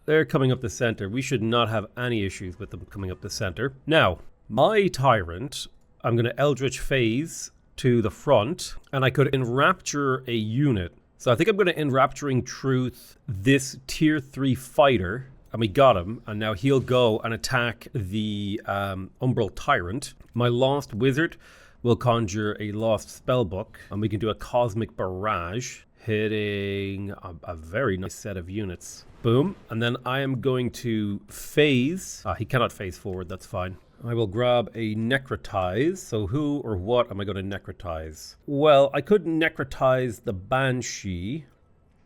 They're coming up the center. We should not have any issues with them coming up the center. Now, my Tyrant, I'm going to Eldritch Phase to the front, and I could Enrapture a unit. So I think I'm going to Enrapturing Truth this tier 3 fighter, and we got him, and now he'll go and attack the Umbral Tyrant. My Lost Wizard will conjure a Lost Spellbook, and we can do a Cosmic Barrage, hitting a very nice set of units. Boom. And then I am going to phase. He cannot phase forward, that's fine. I will grab a Necrotize. So who or what am I going to Necrotize? Well, I could Necrotize the Banshee.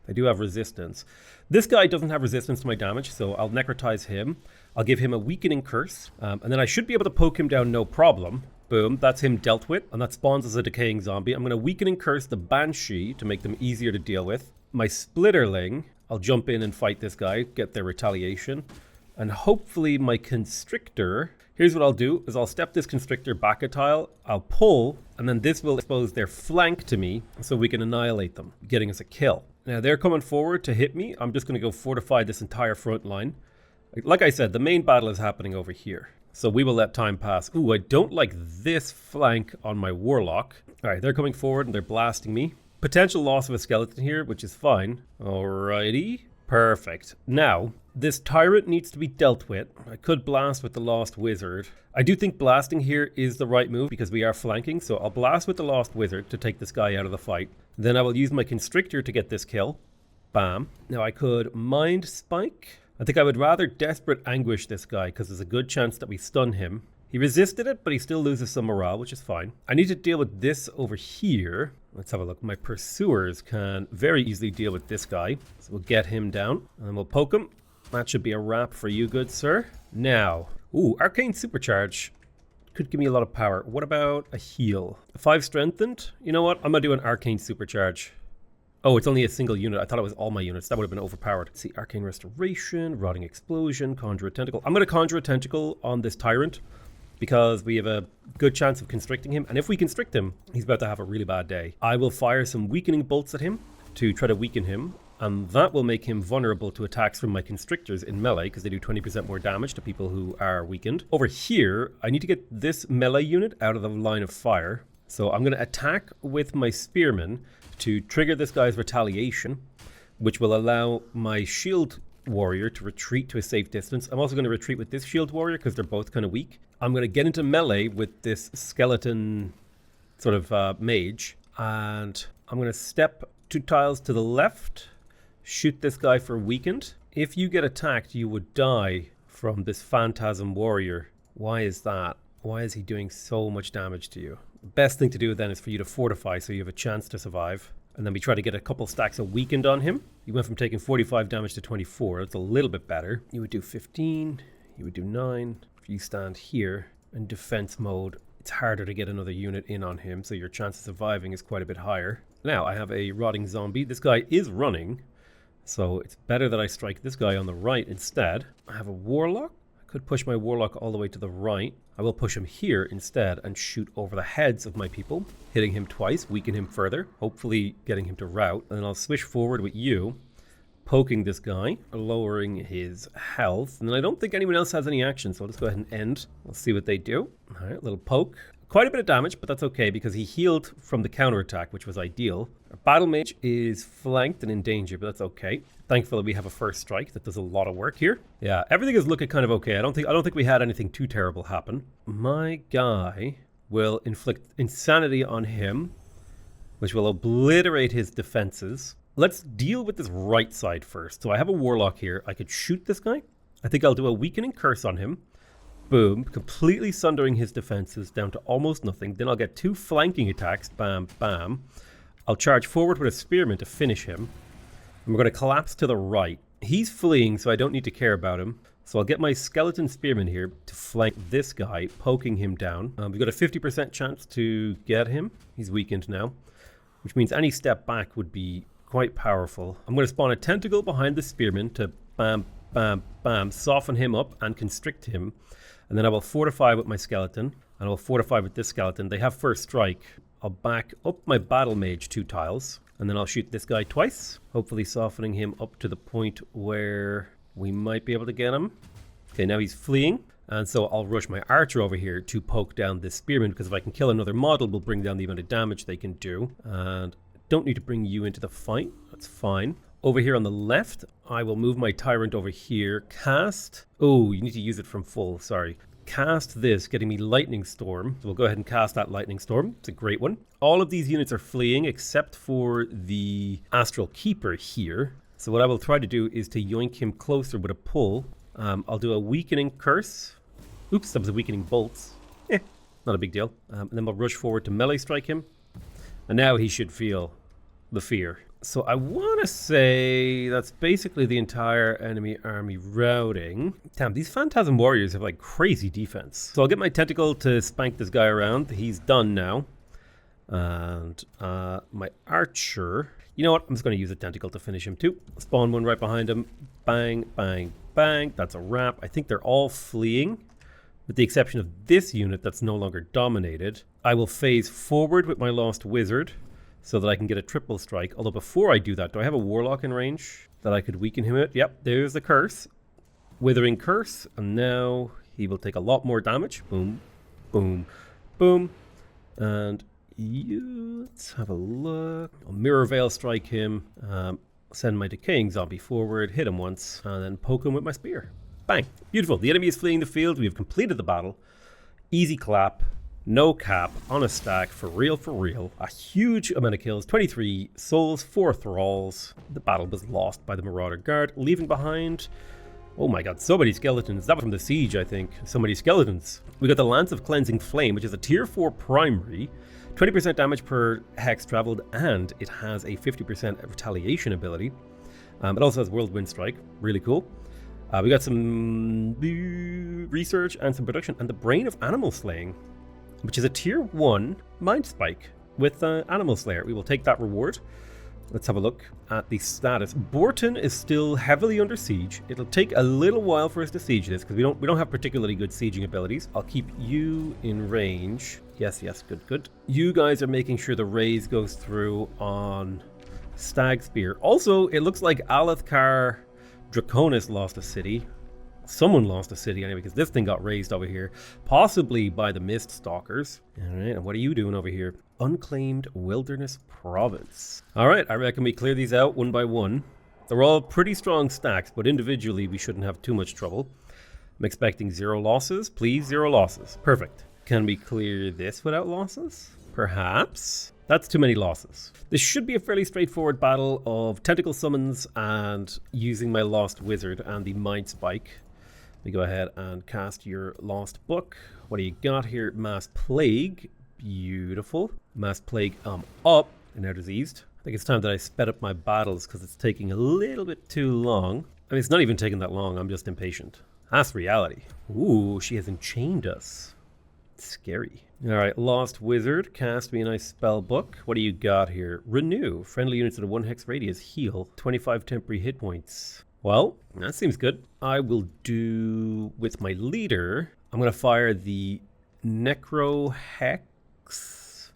They do have resistance. This guy doesn't have resistance to my damage, so I'll Necrotize him. I'll give him a Weakening Curse, and then I should be able to poke him down no problem. Boom, that's him dealt with, and that spawns as a decaying zombie. I'm going to weaken and curse the Banshee to make them easier to deal with. My Splitterling, I'll jump in and fight this guy, get their retaliation. And hopefully my Constrictor, here's what I'll do, is I'll step this Constrictor back a tile, I'll pull, and then this will expose their flank to me so we can annihilate them, getting us a kill. Now they're coming forward to hit me. I'm just going to go fortify this entire front line. Like I said, the main battle is happening over here. So we will let time pass. Ooh, I don't like this flank on my Warlock. All right, they're coming forward and they're blasting me. Potential loss of a skeleton here, which is fine. Alrighty. Perfect. Now, this Tyrant needs to be dealt with. I could blast with the Lost Wizard. I do think blasting here is the right move because we are flanking. So I'll blast with the Lost Wizard to take this guy out of the fight. Then I will use my Constrictor to get this kill. Bam. Now I could Mind Spike. I think I would rather Desperate Anguish this guy because there's a good chance that we stun him. He resisted it, but he still loses some morale, which is fine. I need to deal with this over here. Let's have a look. My Pursuers can very easily deal with this guy. So we'll get him down and we'll poke him. That should be a wrap for you, good sir. Now, ooh, Arcane Supercharge could give me a lot of power. What about a heal? 5 strengthened? You know what? I'm going to do an Arcane Supercharge. Oh, it's only a single unit. I thought it was all my units. That would have been overpowered. Let's see, Arcane Restoration, Rotting Explosion, Conjure a Tentacle. I'm going to Conjure a Tentacle on this Tyrant because we have a good chance of constricting him. And if we constrict him, he's about to have a really bad day. I will fire some weakening bolts at him to try to weaken him. And that will make him vulnerable to attacks from my Constrictors in melee because they do 20% more damage to people who are weakened. Over here, I need to get this melee unit out of the line of fire. So I'm going to attack with my Spearman to trigger this guy's retaliation, which will allow my Shield Warrior to retreat to a safe distance. I'm also going to retreat with this Shield Warrior because they're both kind of weak. I'm going to get into melee with this skeleton sort of mage, and I'm going to step 2 tiles to the left, shoot this guy for weakened. If you get attacked, you would die from this Phantasm Warrior. Why is that? Why is he doing so much damage to you? The best thing to do then is for you to fortify so you have a chance to survive. And then we try to get a couple stacks of weakened on him. You went from taking 45 damage to 24. That's a little bit better. You would do 15. You would do 9. If you stand here in defense mode, it's harder to get another unit in on him, so your chance of surviving is quite a bit higher. Now I have a Rotting Zombie. This guy is running, so it's better that I strike this guy on the right instead. I have a Warlock. Could push my Warlock all the way to the right. I will push him here instead and shoot over the heads of my people, hitting him twice, weaken him further, hopefully getting him to rout. And then I'll switch forward with you, poking this guy, lowering his health. And then I don't think anyone else has any action, so I'll just go ahead and end. We'll see what they do. All right, little poke. Quite a bit of damage, but that's okay because he healed from the counterattack, which was ideal. Our Battle Mage is flanked and in danger, but that's okay. Thankfully, we have a first strike that does a lot of work here. Yeah, everything is looking kind of okay. I don't think we had anything too terrible happen. My guy will inflict insanity on him, which will obliterate his defenses. Let's deal with this right side first. So I have a Warlock here. I could shoot this guy. I think I'll do a weakening curse on him. Boom, completely sundering his defenses down to almost nothing. Then I'll get 2 flanking attacks. Bam, bam. I'll charge forward with a Spearman to finish him. And we're going to collapse to the right. He's fleeing, so I don't need to care about him. So I'll get my Skeleton Spearman here to flank this guy, poking him down. We've got a 50% chance to get him. He's weakened now, which means any step back would be quite powerful. I'm going to spawn a Tentacle behind the Spearman to bam, bam, bam, soften him up and constrict him. And then I will fortify with my Skeleton, and I'll fortify with this Skeleton. They have first strike. I'll back up my Battle Mage 2 tiles, and then I'll shoot this guy twice, hopefully softening him up to the point where we might be able to get him. Okay, now he's fleeing, and so I'll rush my Archer over here to poke down this Spearman, because if I can kill another model, we'll bring down the amount of damage they can do. And don't need to bring you into the fight. That's fine. Over here on the left, I will move my Tyrant over here. Cast. Oh, you need to use it from full. Sorry. Cast this, getting me Lightning Storm. So we'll go ahead and cast that Lightning Storm. It's a great one. All of these units are fleeing except for the Astral Keeper here. So what I will try to do is to yoink him closer with a pull. I'll do a Weakening Curse. Oops, that was a Weakening Bolts. Not a big deal. And then we'll rush forward to melee strike him. And now he should feel the fear. So I want to say that's basically the entire enemy army routing. Damn, these Phantasm Warriors have like crazy defense. So I'll get my tentacle to spank this guy around. He's done now. And my archer, you know what? I'm just going to use a tentacle to finish him too. Spawn one right behind him. Bang, bang, bang. That's a wrap. I think they're all fleeing, with the exception of this unit that's no longer dominated. I will phase forward with my Lost Wizard so that I can get a triple strike. Although before I do that, do I have a Warlock in range that I could weaken him with? Yep, there's the curse. Withering Curse. And now he will take a lot more damage. Boom, boom, boom. And let's have a look. I'll Mirror Veil strike him. Send my Decaying Zombie forward. Hit him once. And then poke him with my spear. Bang. Beautiful. The enemy is fleeing the field. We have completed the battle. Easy clap. No cap, on a stack, for real, for real. A huge amount of kills, 23 souls, 4 thralls. The battle was lost by the Marauder Guard, leaving behind, oh my god, so many skeletons. That was from the siege, I think. So many skeletons. We got the Lance of Cleansing Flame, which is a tier 4 primary, 20% damage per hex traveled, and it has a 50% retaliation ability. It also has Whirlwind Strike, really cool. We got some research and some production, and the Brain of Animal Slaying, which is a tier 1 Mind Spike with Animal Slayer. We will take that reward. Let's have a look at the status. Borton is still heavily under siege. It'll take a little while for us to siege this because we don't have particularly good sieging abilities. I'll keep you in range. Yes, good, good. You guys are making sure the raise goes through on Stag Spear. Also, it looks like Alethkar Draconis lost a city. Someone lost a city anyway, because this thing got raised over here, possibly by the Mist Stalkers. All right, and what are you doing over here? Unclaimed Wilderness Province. All right, I reckon we clear these out one by one. They're all pretty strong stacks, but individually we shouldn't have too much trouble. I'm expecting 0 losses. Please, 0 losses. Perfect. Can we clear this without losses? Perhaps. That's too many losses. This should be a fairly straightforward battle of tentacle summons and using my Lost Wizard and the Mind Spike. We go ahead and cast your Lost Book. What do you got here? Mass Plague. Beautiful. Mass Plague up. Now diseased. I think it's time that I sped up my battles because it's taking a little bit too long. I mean, it's not even taking that long. I'm just impatient. That's reality. Ooh, she has enchained us. It's scary. All right, Lost Wizard. Cast me a nice spell book. What do you got here? Renew. Friendly units at a 1 hex radius. Heal. 25 temporary hit points. Well, that seems good. I will do, with my leader, I'm going to fire the Necro Hex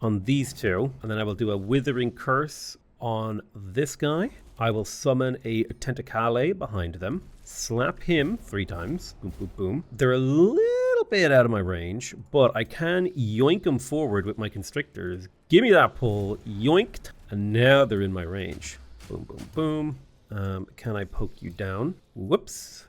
on these two, and then I will do a Withering Curse on this guy. I will summon a Tentacale behind them, slap him 3 times, boom, boom, boom. They're a little bit out of my range, but I can yoink them forward with my Constrictors. Give me that pull, yoinked, and now they're in my range. Boom, boom, boom. Can I poke you down? Whoops.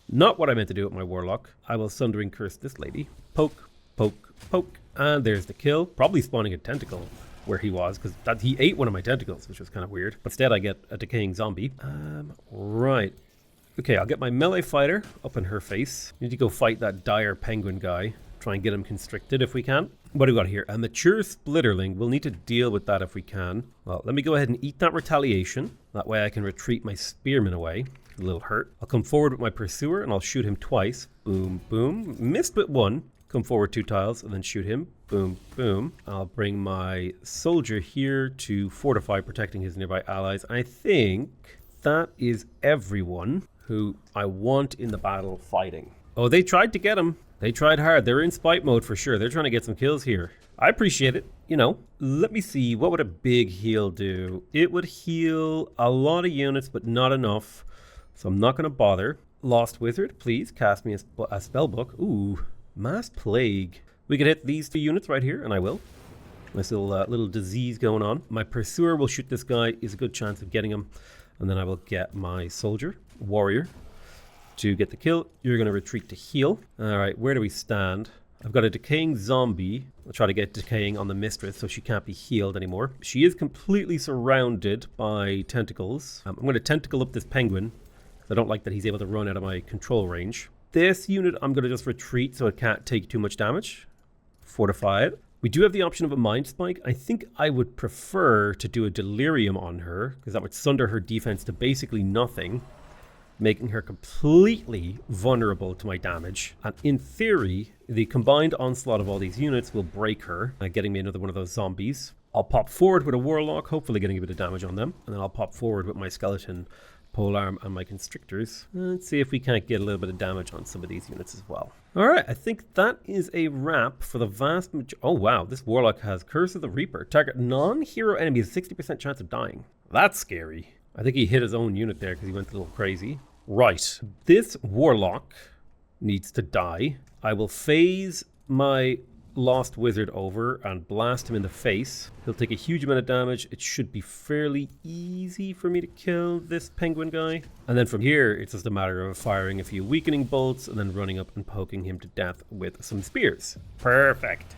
Not what I meant to do with my Warlock. I will Sundering Curse this lady. Poke, poke, poke. And there's the kill. Probably spawning a tentacle where he was, because he ate one of my tentacles, which was kind of weird. But instead I get a Decaying Zombie. Right. Okay, I'll get my melee fighter up in her face. Need to go fight that dire penguin guy. Try and get him constricted if we can. What do we got here? A Mature Splitterling. We'll need to deal with that if we can. Well, let me go ahead and eat that retaliation. That way I can retreat my spearman away. A little hurt. I'll come forward with my Pursuer and I'll shoot him twice. Boom, boom. Missed but 1. Come forward 2 tiles and then shoot him. Boom, boom. I'll bring my soldier here to fortify, protecting his nearby allies. I think that is everyone who I want in the battle fighting. Oh, they tried to get him. They tried hard. They're in spite mode for sure. They're trying to get some kills here. I appreciate it. You know, let me see. What would a big heal do? It would heal a lot of units, but not enough. So I'm not going to bother. Lost Wizard, please cast me a spell book. Ooh, Mass Plague. We could hit these 2 units right here, and I will. Nice little disease going on. My Pursuer will shoot this guy. Is a good chance of getting him. And then I will get my soldier, warrior, to get the kill. You're going to retreat to heal. All right, where do we stand? I've got a Decaying Zombie. I'll try to get Decaying on the Mistress so she can't be healed anymore. She is completely surrounded by tentacles. I'm going to tentacle up this penguin. I don't like that he's able to run out of my control range. This unit, I'm going to just retreat so it can't take too much damage. Fortify it. We do have the option of a Mind Spike. I think I would prefer to do a Delirium on her, because that would sunder her defense to basically nothing, making her completely vulnerable to my damage. And in theory, the combined onslaught of all these units will break her, getting me another one of those zombies. I'll pop forward with a Warlock, hopefully getting a bit of damage on them, and then I'll pop forward with my Skeleton, Polearm, and my Constrictors. Let's see if we can't get a little bit of damage on some of these units as well. Alright, I think that is a wrap for the vast majority. Oh wow, this Warlock has Curse of the Reaper. Target non-hero enemies 60% chance of dying. That's scary. I think he hit his own unit there because he went a little crazy. Right, this Warlock needs to die. I will phase my Lost Wizard over and blast him in the face. He'll take a huge amount of damage. It should be fairly easy for me to kill this penguin guy. And then from here, it's just a matter of firing a few weakening bolts and then running up and poking him to death with some spears. Perfect.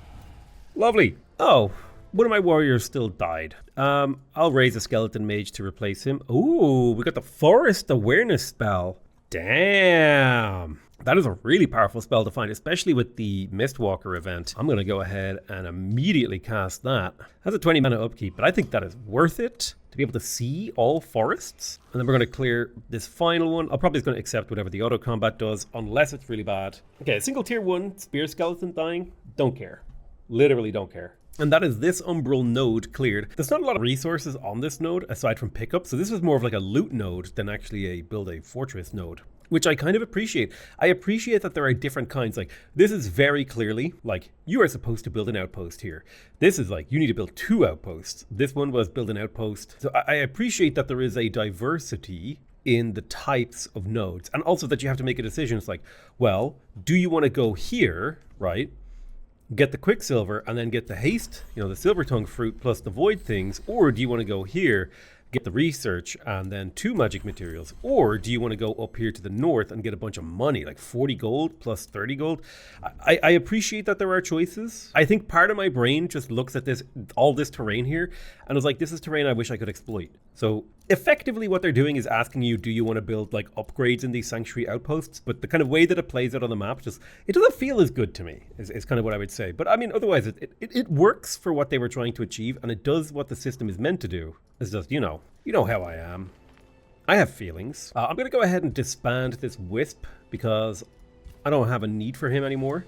Lovely. Oh, one of my warriors still died. I'll raise a skeleton mage to replace him. Ooh, we got the Forest Awareness spell. Damn. That is a really powerful spell to find, especially with the Mistwalker event. I'm going to go ahead and immediately cast that. Has a 20 mana upkeep, but I think that is worth it to be able to see all forests. And then we're going to clear this final one. I'll probably just going to accept whatever the auto combat does, unless it's really bad. Okay, a single tier 1 spear skeleton dying. Don't care. Literally don't care. And that is this Umbral node cleared. There's not a lot of resources on this node aside from pickup, so this is more of like a loot node than actually a build a fortress node, which I kind of appreciate. I appreciate that there are different kinds. Like, this is very clearly like you are supposed to build an outpost here. This is like you need to build 2 outposts. This one was build an outpost. So I appreciate that there is a diversity in the types of nodes, and also that you have to make a decision. It's like, well, do you want to go here, right? Get the Quicksilver and then get the haste, you know, the Silver Tongue fruit plus the void things, or do you want to go here, get the research and then 2 magic materials, or do you want to go up here to the north and get a bunch of money, like 40 gold plus 30 gold? I appreciate that there are choices. I think part of my brain just looks at this, all this terrain here, and is like, this is terrain I wish I could exploit. So effectively what they're doing is asking you, do you want to build like upgrades in these sanctuary outposts? But the kind of way that it plays out on the map, just, it doesn't feel as good to me, is kind of what I would say. But I mean, otherwise it works for what they were trying to achieve, and it does what the system is meant to do. It's just, you know how I am. I have feelings. I'm going to go ahead and disband this Wisp because I don't have a need for him anymore.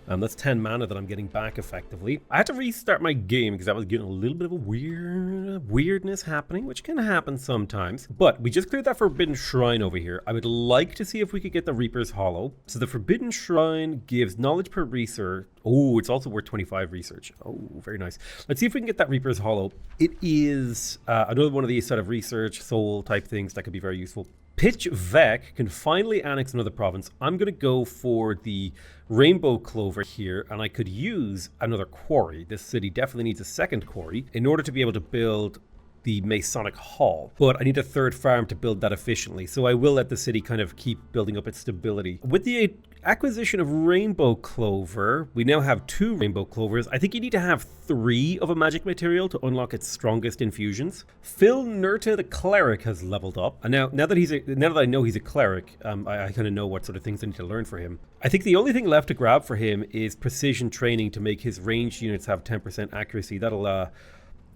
That's 10 mana that I'm getting back effectively. I had to restart my game because I was getting a little bit of a weirdness happening, which can happen sometimes. But we just cleared that Forbidden Shrine over here. I would like to see if we could get the Reaper's Hollow. So the Forbidden Shrine gives knowledge per research. Oh, it's also worth 25 research. Oh, very nice. Let's see if we can get that Reaper's Hollow. It is another one of these sort of research, soul type things that could be very useful. Pitch Vec can finally annex another province. I'm going to go for the Rainbow Clover here, and I could use another quarry. This city definitely needs a second quarry in order to be able to build the Masonic Hall, but I need a 3rd farm to build that efficiently, so I will let the city kind of keep building up its stability. With the acquisition of Rainbow Clover, we now have 2 Rainbow Clovers. I think you need to have 3 of a magic material to unlock its strongest infusions. Phil Nurta the Cleric has leveled up, and now that I know he's a cleric, I kind of know what sort of things I need to learn for him. I think the only thing left to grab for him is precision training to make his ranged units have 10% accuracy. That'll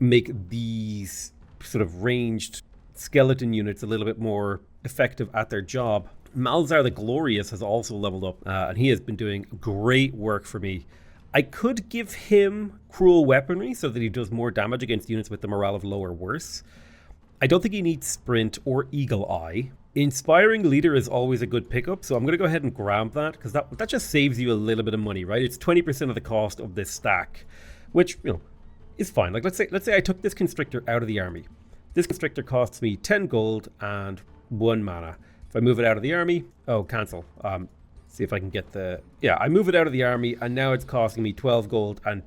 make these sort of ranged skeleton units a little bit more effective at their job. Malzar the Glorious has also leveled up, and he has been doing great work for me. I could give him Cruel Weaponry so that he does more damage against units with the morale of low or worse. I don't think he needs Sprint or Eagle Eye. Inspiring Leader is always a good pickup, so I'm going to go ahead and grab that, because that just saves you a little bit of money, right? It's 20% of the cost of this stack, which, you know, is fine. Like, let's say I took this Constrictor out of the army. This Constrictor costs me 10 gold and 1 mana. If I move it out of the army, cancel. See if I can get the, I move it out of the army, and now it's costing me 12 gold and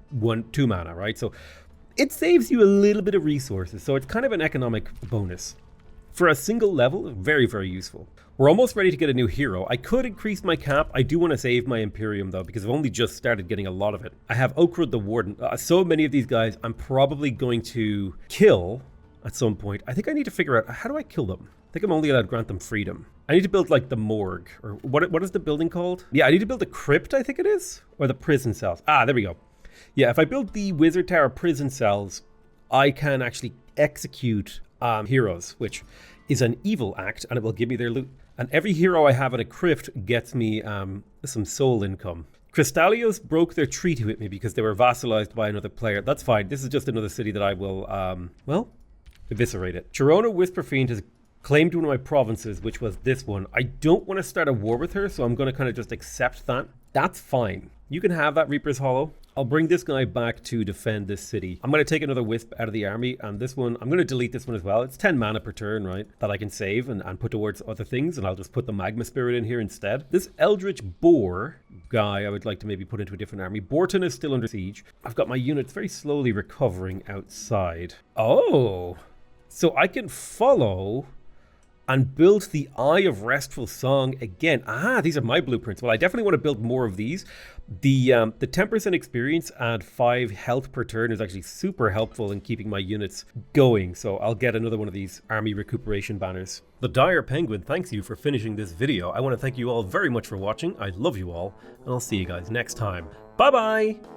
2 mana, right? So it saves you a little bit of resources, so it's kind of an economic bonus. For a single level, very, very useful. We're almost ready to get a new hero. I could increase my cap. I do want to save my Imperium though, because I've only just started getting a lot of it. I have Okrud the Warden. So many of these guys I'm probably going to kill at some point. I think I need to figure out, how do I kill them? I think I'm only allowed to grant them freedom. I need to build like the morgue, or what is the building called? Yeah, I need to build a crypt, I think it is, or the prison cells. Ah, there we go. Yeah, if I build the Wizard Tower prison cells, I can actually execute heroes, which is an evil act, and it will give me their loot. And every hero I have in a crypt gets me some soul income. Crystallios broke their treaty with me because they were vassalized by another player. That's fine. This is just another city that I will, well, eviscerate it. Chirona Whisperfiend has claimed one of my provinces, which was this one. I don't want to start a war with her, so I'm going to kind of just accept that. That's fine. You can have that Reaper's Hollow. I'll bring this guy back to defend this city. I'm going to take another Wisp out of the army, and this one, I'm going to delete this one as well. It's 10 mana per turn, right? That I can save and put towards other things, and I'll just put the Magma Spirit in here instead. This Eldritch Boar guy I would like to maybe put into a different army. Borton is still under siege. I've got my units very slowly recovering outside. Oh, so I can follow and build the Eye of Restful Song again. Ah, these are my blueprints. Well, I definitely want to build more of these. The 10% experience and 5 health per turn is actually super helpful in keeping my units going. So I'll get another one of these army recuperation banners. The Dire Penguin thanks you for finishing this video. I want to thank you all very much for watching. I love you all, and I'll see you guys next time. Bye-bye!